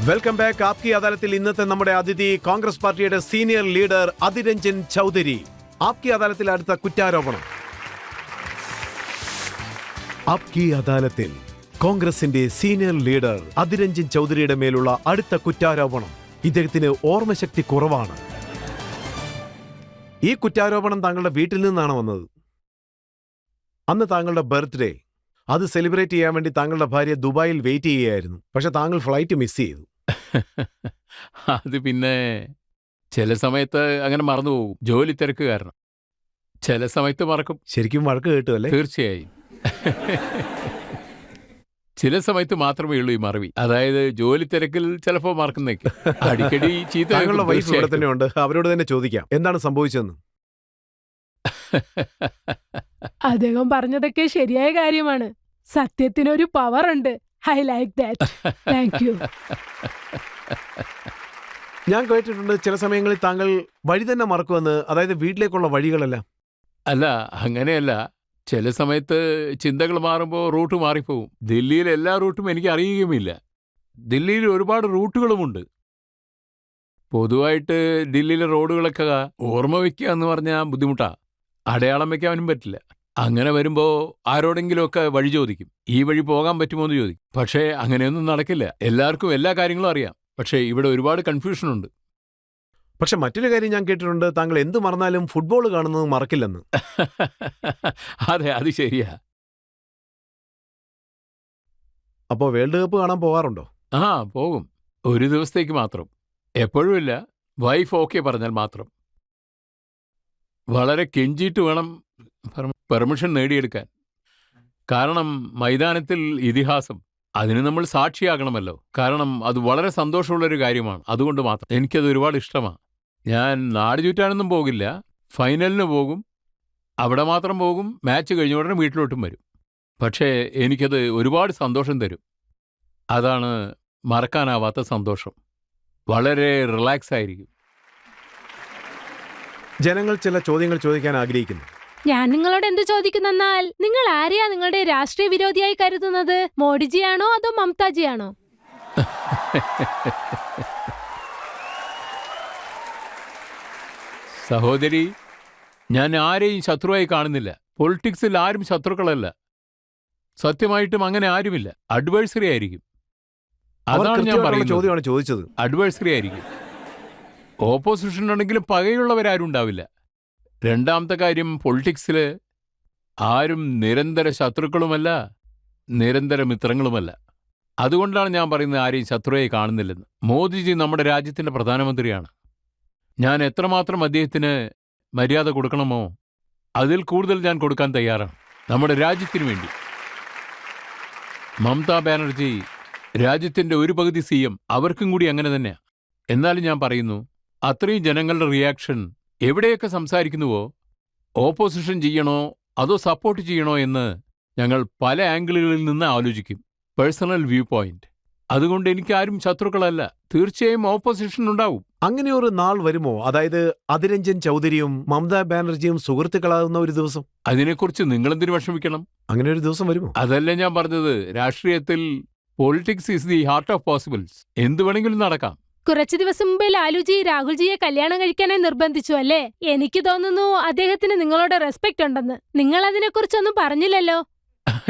Welcome back. ആപ്കി അദാലത്തിൽ ഇന്നത്തെ നമ്മുടെ അതിഥി കോൺഗ്രസ് പാർട്ടിയുടെ സീനിയർ ലീഡർ അധിർ രഞ്ജൻ ചൗധരി. ആപ്കി അദാലത്തിൽ അടുത്ത കുറ്റാരോപണം. ആപ്കി അദാലത്തിൽ കോൺഗ്രസിന്റെ സീനിയർ ലീഡർ അധിർ രഞ്ജൻ ചൗധരിയുടെ മേലുള്ള അടുത്ത കുറ്റാരോപണം. ഇദ്ദേഹത്തിന് ഓർമ്മശക്തി കുറവാണ്. ഈ കുറ്റാരോപണം താങ്കളുടെ വീട്ടിൽ നിന്നാണ് വന്നത്. അന്ന് താങ്കളുടെ ബർത്ത്ഡേ, അത് സെലിബ്രേറ്റ് ചെയ്യാൻ വേണ്ടി താങ്കളുടെ ഭാര്യ ദുബായിൽ വെയിറ്റ് ചെയ്യുകയായിരുന്നു. പക്ഷെ താങ്കൾ ഫ്ലൈറ്റ് മിസ് ചെയ്തു. അത് പിന്നെ ചില സമയത്ത് അങ്ങനെ മറന്നുപോകും, ജോലി തിരക്ക് കാരണം. ചില സമയത്ത് മറക്കും. ശരിക്കും വഴക്ക് കേട്ടു അല്ലേ? തീർച്ചയായും. ചില സമയത്ത് മാത്രമേ ഉള്ളൂ ഈ മറവി. അതായത് ജോലി തിരക്കിൽ ചിലപ്പോ മറക്കുന്നേക്ക്. അടിക്കടി ചീത്ത താങ്കളുടെ കേൾക്കും, വൈഫ് ഇവിടെ തീർച്ചയായിട്ടും. തന്നെ ഉണ്ട്. അവരോട് തന്നെ ചോദിക്കാം എന്താണ് സംഭവിച്ചതെന്ന്. അദ്ദേഹം പറഞ്ഞതൊക്കെ ശരിയായ കാര്യമാണ്. സത്യത്തിനൊരു പവർ ഉണ്ട്. I like that. Thank you. ഞാൻ കേട്ടിട്ടുണ്ട് ചില സമയങ്ങളിൽ താങ്കൾ വഴി തന്നെ മറക്കുമെന്ന്. അതായത് വീട്ടിലേക്കുള്ള വഴികളെല്ലാം. അല്ല, അങ്ങനെയല്ല. ചില സമയത്ത് ചിന്തകൾ മാറുമ്പോൾ റൂട്ട് മാറിപ്പോവും. ദില്ലിയിൽ എല്ലാ റൂട്ടും എനിക്ക് അറിയുകയുമില്ല. ദില്ലിയിൽ ഒരുപാട് റൂട്ടുകളുമുണ്ട്. പൊതുവായിട്ട് ദില്ലിയിലെ റോഡുകളൊക്കെ ഓർമ്മ വെക്കുക എന്ന് പറഞ്ഞാൽ ബുദ്ധിമുട്ടാ. അടയാളം വെക്കാനും പറ്റില്ല. അങ്ങനെ വരുമ്പോ ആരോടെങ്കിലുമൊക്കെ വഴി ചോദിക്കും, ഈ വഴി പോകാൻ പറ്റുമോ എന്ന് ചോദിക്കും. പക്ഷേ അങ്ങനെയൊന്നും നടക്കില്ല. എല്ലാവർക്കും എല്ലാ കാര്യങ്ങളും അറിയാം. പക്ഷേ ഇവിടെ ഒരുപാട് കൺഫ്യൂഷൻ ഉണ്ട്. പക്ഷെ മറ്റൊരു കാര്യം ഞാൻ കേട്ടിട്ടുണ്ട്, താങ്കൾ എന്ത് മറന്നാലും ഫുട്ബോൾ കാണുന്നത് മറക്കില്ലെന്ന്. അതെ, അത് ശരിയാ. അപ്പോൾ വേൾഡ് കപ്പ് കാണാൻ പോകാറുണ്ടോ? ആ, പോകും. ഒരു ദിവസത്തേക്ക് മാത്രം. എപ്പോഴുമില്ല. വൈഫ് ഓക്കെ പറഞ്ഞാൽ മാത്രം. വളരെ കെഞ്ചിയിട്ട് വേണം പെർമിഷൻ നേടിയെടുക്കാൻ. കാരണം മൈതാനത്തിൽ ഇതിഹാസം, അതിന് നമ്മൾ സാക്ഷിയാകണമല്ലോ. കാരണം അത് വളരെ സന്തോഷമുള്ളൊരു കാര്യമാണ്. അതുകൊണ്ട് മാത്രം എനിക്കത് ഒരുപാട് ഇഷ്ടമാണ്. ഞാൻ നാട് ചുറ്റാനൊന്നും പോകില്ല. ഫൈനലിന് പോകും, അവിടെ മാത്രം പോകും. മാച്ച് കഴിഞ്ഞ ഉടനെ വീട്ടിലോട്ടും വരും. പക്ഷേ എനിക്കത് ഒരുപാട് സന്തോഷം തരും. അതാണ് മറക്കാനാവാത്ത സന്തോഷം. വളരെ റിലാക്സ് ആയിരിക്കും. ജനങ്ങൾ ചില ചോദ്യങ്ങൾ ചോദിക്കാൻ ആഗ്രഹിക്കുന്നു. ഞാൻ നിങ്ങളോട് എന്ത് ചോദിക്കുന്നെന്നാൽ, നിങ്ങൾ ആരെയാ നിങ്ങളുടെ രാഷ്ട്രീയ വിരോധിയായി കരുതുന്നത്? മോഡിജിയാണോ അതോ മമതാജിയാണോ? സഹോദരി, ഞാൻ ആരെയും ശത്രുവായി കാണുന്നില്ല. പൊളിറ്റിക്സിൽ ആരും ശത്രുക്കളല്ല. സത്യമായിട്ടും അങ്ങനെ ആരുമില്ല. അഡ്വേഴ്സറി ആയിരിക്കും. അവർ അതാണ് ഞാൻ കൃത്യമായിട്ടുള്ള പറയുന്നത്. ചോദ്യമാണ് ചോദിച്ചത്. അഡ്വേഴ്സറി ആയിരിക്കും. ഓപ്പോസിഷൻ ഉണ്ടെങ്കിലും പകയുള്ളവരാരും ഉണ്ടാവില്ല. രണ്ടാമത്തെ കാര്യം, പൊളിറ്റിക്സിൽ ആരും നിരന്തര ശത്രുക്കളുമല്ല, നിരന്തര മിത്രങ്ങളുമല്ല. അതുകൊണ്ടാണ് ഞാൻ പറയുന്നത് ആരെയും ശത്രുവായി കാണുന്നില്ലെന്ന്. മോദിജി നമ്മുടെ രാജ്യത്തിൻ്റെ പ്രധാനമന്ത്രിയാണ്. ഞാൻ എത്രമാത്രം അദ്ദേഹത്തിന് മര്യാദ കൊടുക്കണമോ അതിൽ കൂടുതൽ ഞാൻ കൊടുക്കാൻ തയ്യാറാണ്, നമ്മുടെ രാജ്യത്തിനു വേണ്ടി. മമതാ ബാനർജി രാജ്യത്തിൻ്റെ ഒരു പകുതി CM, അവർക്കും കൂടി അങ്ങനെ തന്നെയാണ്. എന്നാലും ഞാൻ പറയുന്നു, അത്രയും ജനങ്ങളുടെ റിയാക്ഷൻ എവിടെയൊക്കെ സംസാരിക്കുന്നുവോ, ഓപ്പോസിഷൻ ചെയ്യണോ അതോ സപ്പോർട്ട് ചെയ്യണോ എന്ന് ഞങ്ങൾ പല ആംഗിളുകളിൽ നിന്ന് ആലോചിക്കും. Personal view point. അതുകൊണ്ട് എനിക്കാരും ശത്രുക്കളല്ല. തീർച്ചയായും ഓപ്പോസിഷൻ ഉണ്ടാവും. അങ്ങനെ ഒരു നാൾ വരുമോ? അതായത് അതിരഞ്ജൻ ചൗധരിയും മമതാ ബാനർജിയും സുഹൃത്തുക്കളാകുന്ന ഒരു ദിവസം? അതിനെക്കുറിച്ച് നിങ്ങളെന്തിനു വിഷമിക്കണം? അങ്ങനെ ഒരു ദിവസം വരുമോ? അതല്ല ഞാൻ പറഞ്ഞത്. രാഷ്ട്രീയത്തിൽ politics is the heart of possibles. എന്ത് വേണമെങ്കിലും നടക്കാം. കുറച്ചു ദിവസം മുമ്പേ ലാലുജി രാഹുൽജിയെ കല്യാണം കഴിക്കാനായി നിർബന്ധിച്ചു അല്ലേ? എനിക്ക് തോന്നുന്നു അദ്ദേഹത്തിന് നിങ്ങളോട് റെസ്പെക്ട് ഉണ്ടെന്ന്. നിങ്ങൾ അതിനെക്കുറിച്ചൊന്നും പറഞ്ഞില്ലല്ലോ.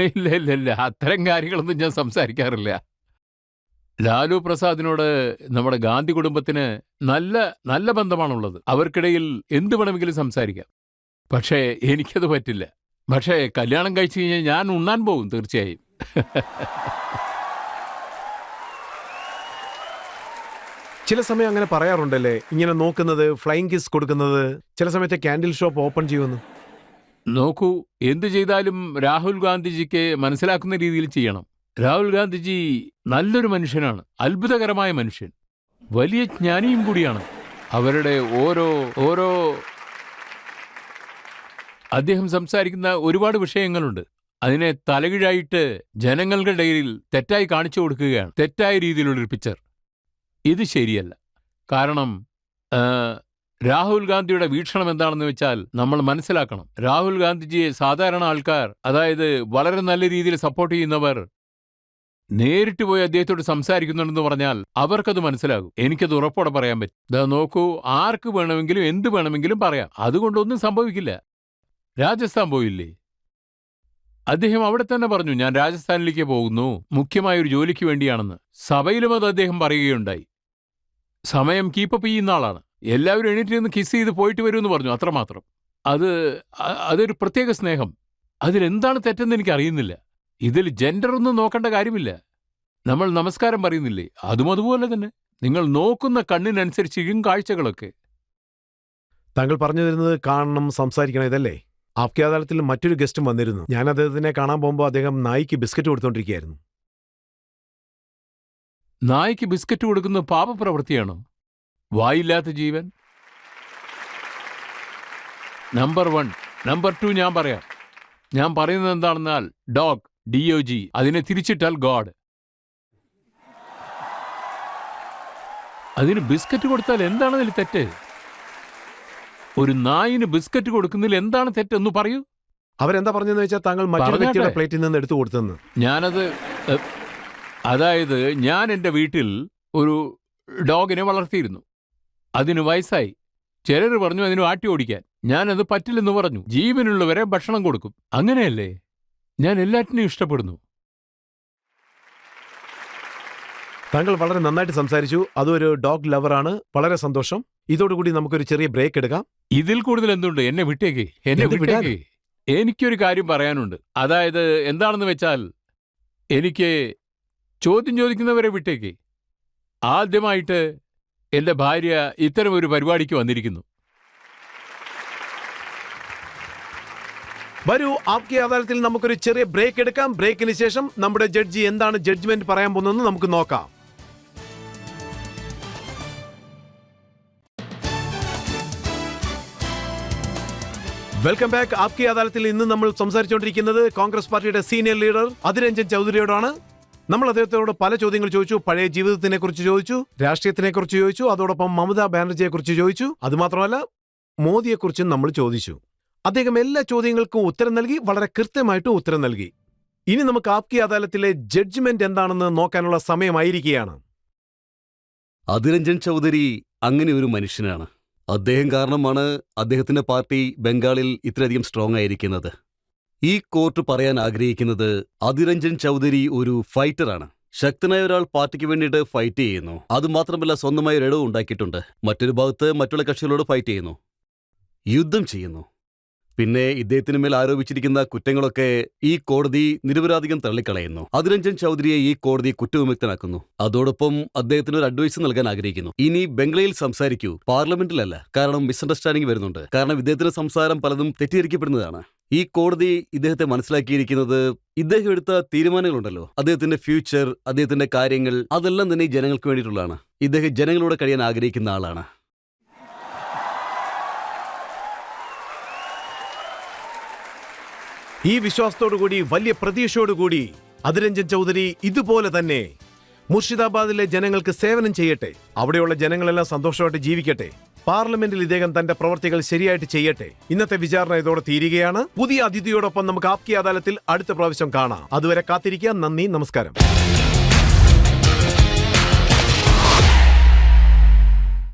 ഇല്ല ഇല്ല ഇല്ല, അത്തരം കാര്യങ്ങളൊന്നും ഞാൻ സംസാരിക്കാറില്ല. ലാലു പ്രസാദിനോട് നമ്മുടെ ഗാന്ധി കുടുംബത്തിന് നല്ല നല്ല ബന്ധമാണുള്ളത്. അവർക്കിടയിൽ എന്ത് വേണമെങ്കിലും സംസാരിക്കാം. പക്ഷേ എനിക്കത് പറ്റില്ല. പക്ഷേ കല്യാണം കഴിച്ചു കഴിഞ്ഞാൽ ഞാൻ ഉണ്ണാൻ പോകും തീർച്ചയായും. ചില സമയം അങ്ങനെ പറയാറുണ്ടല്ലേ, ഇങ്ങനെ നോക്കുന്നത്, ഫ്ലൈയിങ് കിസ് കൊടുക്കുന്നത്, ചില സമയത്ത് ക്യാൻഡിൽ ഷോപ്പ് ഓപ്പൺ ചെയ്യുമെന്ന്. നോക്കൂ, എന്തു ചെയ്താലും രാഹുൽ ഗാന്ധിജിക്ക് മനസ്സിലാക്കുന്ന രീതിയിൽ ചെയ്യണം. രാഹുൽ ഗാന്ധിജി നല്ലൊരു മനുഷ്യനാണ്, അത്ഭുതകരമായ മനുഷ്യൻ, വലിയ ജ്ഞാനിയും കൂടിയാണ്. അവരുടെ ഓരോ അദ്ദേഹം സംസാരിക്കുന്ന ഒരുപാട് വിഷയങ്ങളുണ്ട്. അതിനെ തലകീഴായിട്ട് ജനങ്ങളുടെ ഇടയിൽ തെറ്റായി കാണിച്ചു കൊടുക്കുകയാണ്, തെറ്റായ രീതിയിലുള്ളൊരു പിക്ചർ. ഇത് ശരിയല്ല. കാരണം രാഹുൽ ഗാന്ധിയുടെ വീക്ഷണം എന്താണെന്ന് വെച്ചാൽ നമ്മൾ മനസ്സിലാക്കണം. രാഹുൽ ഗാന്ധിജിയെ സാധാരണ ആൾക്കാർ, അതായത് വളരെ നല്ല രീതിയിൽ സപ്പോർട്ട് ചെയ്യുന്നവർ, നേരിട്ട് പോയി അദ്ദേഹത്തോട് സംസാരിക്കുന്നുണ്ടെന്ന് പറഞ്ഞാൽ അവർക്കത് മനസ്സിലാകും. എനിക്കത് ഉറപ്പോടെ പറയാൻ പറ്റും. ദാ നോക്കൂ, ആർക്ക് വേണമെങ്കിലും എന്ത് വേണമെങ്കിലും പറയാം. അതുകൊണ്ടൊന്നും സംഭവിക്കില്ല. രാജസ്ഥാൻ പോയില്ലേ, അദ്ദേഹം അവിടെ തന്നെ പറഞ്ഞു, ഞാൻ രാജസ്ഥാനിലേക്ക് പോകുന്നു, മുഖ്യമായൊരു ജോലിക്ക് വേണ്ടിയാണെന്ന്. സഭയിലും അത് അദ്ദേഹം പറയുകയുണ്ടായി. സമയം കീപ്പപ്പ് ചെയ്യുന്ന ആളാണ്. എല്ലാവരും എണീറ്റ് നിന്ന് കിസ് ചെയ്ത് പോയിട്ട് വരുമെന്ന് പറഞ്ഞു, അത്രമാത്രം. അതൊരു പ്രത്യേക സ്നേഹം. അതിലെന്താണ് തെറ്റെന്ന് എനിക്ക് അറിയുന്നില്ല. ഇതിൽ ജെൻഡർ ഒന്നും നോക്കേണ്ട കാര്യമില്ല. നമ്മൾ നമസ്കാരം പറയുന്നില്ലേ, അതും അതുപോലെ തന്നെ. നിങ്ങൾ നോക്കുന്ന കണ്ണിനനുസരിച്ചിരിക്കും കാഴ്ചകളൊക്കെ. താങ്കൾ പറഞ്ഞു തരുന്നത് കാണണം, സംസാരിക്കണം, ഇതല്ലേ? ആപ്യാതാളത്തിൽ മറ്റൊരു ഗസ്റ്റും വന്നിരുന്നു. ഞാൻ അദ്ദേഹത്തിനെ കാണാൻ പോകുമ്പോൾ അദ്ദേഹം നായിക്ക് ബിസ്ക്കറ്റ് കൊടുത്തോണ്ടിരിക്കുകയായിരുന്നു. നായ്ക്ക് ബിസ്ക്കറ്റ് കൊടുക്കുന്നത് പാപപ്രവൃത്തിയാണോ? വായില്ലാത്ത ജീവൻ. നമ്പർ 1. നമ്പർ 2 ഞാൻ പറയാം. ഞാൻ പറയുന്നത് എന്താണെന്നാൽ ഡോഗ്, DOG, അതിനെ തിരിച്ചിട്ടാൽ ഗോഡ്. അതിന് ബിസ്ക്കറ്റ് കൊടുത്താൽ എന്താണ് അതിൽ തെറ്റ്? ഒരു നായിന് ബിസ്ക്കറ്റ് കൊടുക്കുന്നതിൽ എന്താണ് തെറ്റെന്ന് പറയൂ. അവരെന്താ പറഞ്ഞതെന്ന് വെച്ചാൽ താങ്കൾ മറ്റൊരു പറഞ്ഞാട്ടെ. വ്യക്തിയുടെ പ്ലേറ്റിൽ നിന്ന് എടുത്തു കൊടുത്തെന്ന്. അതായത് ഞാൻ എൻ്റെ വീട്ടിൽ ഒരു ഡോഗിനെ വളർത്തിയിരുന്നു. അതിന് വയസ്സായി. ചിലർ പറഞ്ഞു അതിന് ആട്ടി ഓടിക്കാൻ. ഞാനത് പറ്റില്ലെന്ന് പറഞ്ഞു. ജീവനുള്ളവരെ ഭക്ഷണം കൊടുക്കും. അങ്ങനെയല്ലേ? ഞാൻ എല്ലാറ്റിനും ഇഷ്ടപ്പെടുന്നു. താങ്കൾ വളരെ നന്നായിട്ട് സംസാരിച്ചു. അതൊരു ഡോഗ് ലവറാണ്. വളരെ സന്തോഷം. ഇതോടുകൂടി നമുക്കൊരു ചെറിയ ബ്രേക്ക് എടുക്കാം. ഇതിൽ കൂടുതൽ എന്തുണ്ട്? എന്നെ വിട്ടേക്ക്, എന്നെ എന്ത് വിടാൻ? വിട്ടേക്ക്. എനിക്കൊരു കാര്യം പറയാനുണ്ട്. അതായത് എന്താണെന്ന് വെച്ചാൽ, എനിക്ക് ചോദ്യം ചോദിക്കുന്നവരെ വിട്ടേക്ക്. ആദ്യമായിട്ട് എന്റെ ഭാര്യ ഇത്തരം ഒരു പരിപാടിക്ക് വന്നിരിക്കുന്നു. വരൂ, ആപ്കി അദാലത്തിൽ നമുക്കൊരു ചെറിയ ബ്രേക്ക് എടുക്കാം. ബ്രേക്കിന് ശേഷം നമ്മുടെ ജഡ്ജി എന്താണ് ജഡ്ജ്മെന്റ് പറയാൻ പോകുന്നതെന്ന് നമുക്ക് നോക്കാം. Welcome back. ആപ്കി അദാലത്തിൽ ഇന്ന് നമ്മൾ സംസാരിച്ചുകൊണ്ടിരിക്കുന്നത് കോൺഗ്രസ് പാർട്ടിയുടെ സീനിയർ ലീഡർ അധിരഞ്ജൻ ചൗധരിയോടാണ്. നമ്മൾ അദ്ദേഹത്തോട് പല ചോദ്യങ്ങൾ ചോദിച്ചു. പഴയ ജീവിതത്തിനെ കുറിച്ച് ചോദിച്ചു, രാഷ്ട്രീയത്തിനെ കുറിച്ച് ചോദിച്ചു, അതോടൊപ്പം മമതാ ബാനർജിയെ കുറിച്ച് ചോദിച്ചു. അതുമാത്രമല്ല, മോദിയെക്കുറിച്ചും നമ്മൾ ചോദിച്ചു. അദ്ദേഹം എല്ലാ ചോദ്യങ്ങൾക്കും ഉത്തരം നൽകി, വളരെ കൃത്യമായിട്ട് ഉത്തരം നൽകി. ഇനി നമുക്ക് ആപ്കി അദാലത്തിലെ ജഡ്ജ്മെന്റ് എന്താണെന്ന് നോക്കാനുള്ള സമയമായിരിക്കുകയാണ്. അധിരഞ്ജൻ ചൗധരി അങ്ങനെ ഒരു മനുഷ്യനാണ്. അദ്ദേഹം കാരണമാണ് അദ്ദേഹത്തിന്റെ പാർട്ടി ബംഗാളിൽ ഇത്രയധികം സ്ട്രോങ് ആയിരിക്കുന്നത്. ഈ കോർട്ട് പറയാൻ ആഗ്രഹിക്കുന്നത് അധിരഞ്ജൻ ചൗധരി ഒരു ഫൈറ്ററാണ്. ശക്തനായ ഒരാൾ പാർട്ടിക്ക് വേണ്ടിയിട്ട് ഫൈറ്റ് ചെയ്യുന്നു. അതുമാത്രമല്ല, സ്വന്തമായ ഒരു ഇടവും ഉണ്ടാക്കിയിട്ടുണ്ട്. മറ്റൊരു ഭാഗത്ത് മറ്റുള്ള കക്ഷികളോട് ഫൈറ്റ് ചെയ്യുന്നു, യുദ്ധം ചെയ്യുന്നു. പിന്നെ ഇദ്ദേഹത്തിന് മേൽ ആരോപിച്ചിരിക്കുന്ന കുറ്റങ്ങളൊക്കെ ഈ കോടതി നിരപരാധികം തള്ളിക്കളയുന്നു. അധിരഞ്ജൻ ചൗധരിയെ ഈ കോടതി കുറ്റവിമുക്തനാക്കുന്നു. അതോടൊപ്പം അദ്ദേഹത്തിന് ഒരു അഡ്വൈസ് നൽകാൻ ആഗ്രഹിക്കുന്നു. ഇനി ബംഗ്ലയിൽ സംസാരിക്കൂ, പാർലമെന്റിലല്ല. കാരണം മിസ്അണ്ടർസ്റ്റാൻഡിംഗ് വരുന്നുണ്ട്. കാരണം ഇദ്ദേഹത്തിന്റെ സംസാരം പലതും തെറ്റിദ്ധരിക്കപ്പെടുന്നതാണ്. ഈ കോടതി ഇദ്ദേഹത്തെ മനസ്സിലാക്കിയിരിക്കുന്നത്, ഇദ്ദേഹം എടുത്ത തീരുമാനങ്ങളുണ്ടല്ലോ, അദ്ദേഹത്തിന്റെ ഫ്യൂച്ചർ, അദ്ദേഹത്തിന്റെ കാര്യങ്ങൾ, അതെല്ലാം തന്നെ ഈ ജനങ്ങൾക്ക് വേണ്ടിയിട്ടുള്ളതാണ്. ഇദ്ദേഹം ജനങ്ങളോട് കഴിയാൻ ആഗ്രഹിക്കുന്ന ആളാണ്. ഈ വിശ്വാസത്തോടുകൂടി, വലിയ പ്രതീക്ഷയോടുകൂടി അധിരഞ്ജൻ ചൗധരി ഇതുപോലെ തന്നെ മുർഷിദാബാദിലെ ജനങ്ങൾക്ക് സേവനം ചെയ്യട്ടെ. അവിടെയുള്ള ജനങ്ങളെല്ലാം സന്തോഷമായിട്ട് ജീവിക്കട്ടെ. പാർലമെന്റിൽ ഇദ്ദേഹം തന്റെ പ്രവർത്തികൾ ശരിയായിട്ട് ചെയ്യട്ടെ. ഇന്നത്തെ വിചാരണ ഇതോടെ തീരുകയാണ്. പുതിയ അതിഥിയോടൊപ്പം നമുക്ക് ആപ്കി അദാലത്തിൽ അടുത്ത പ്രാവശ്യം കാണാം. അതുവരെ കാത്തിരിക്കുക. നന്ദി, നമസ്കാരം.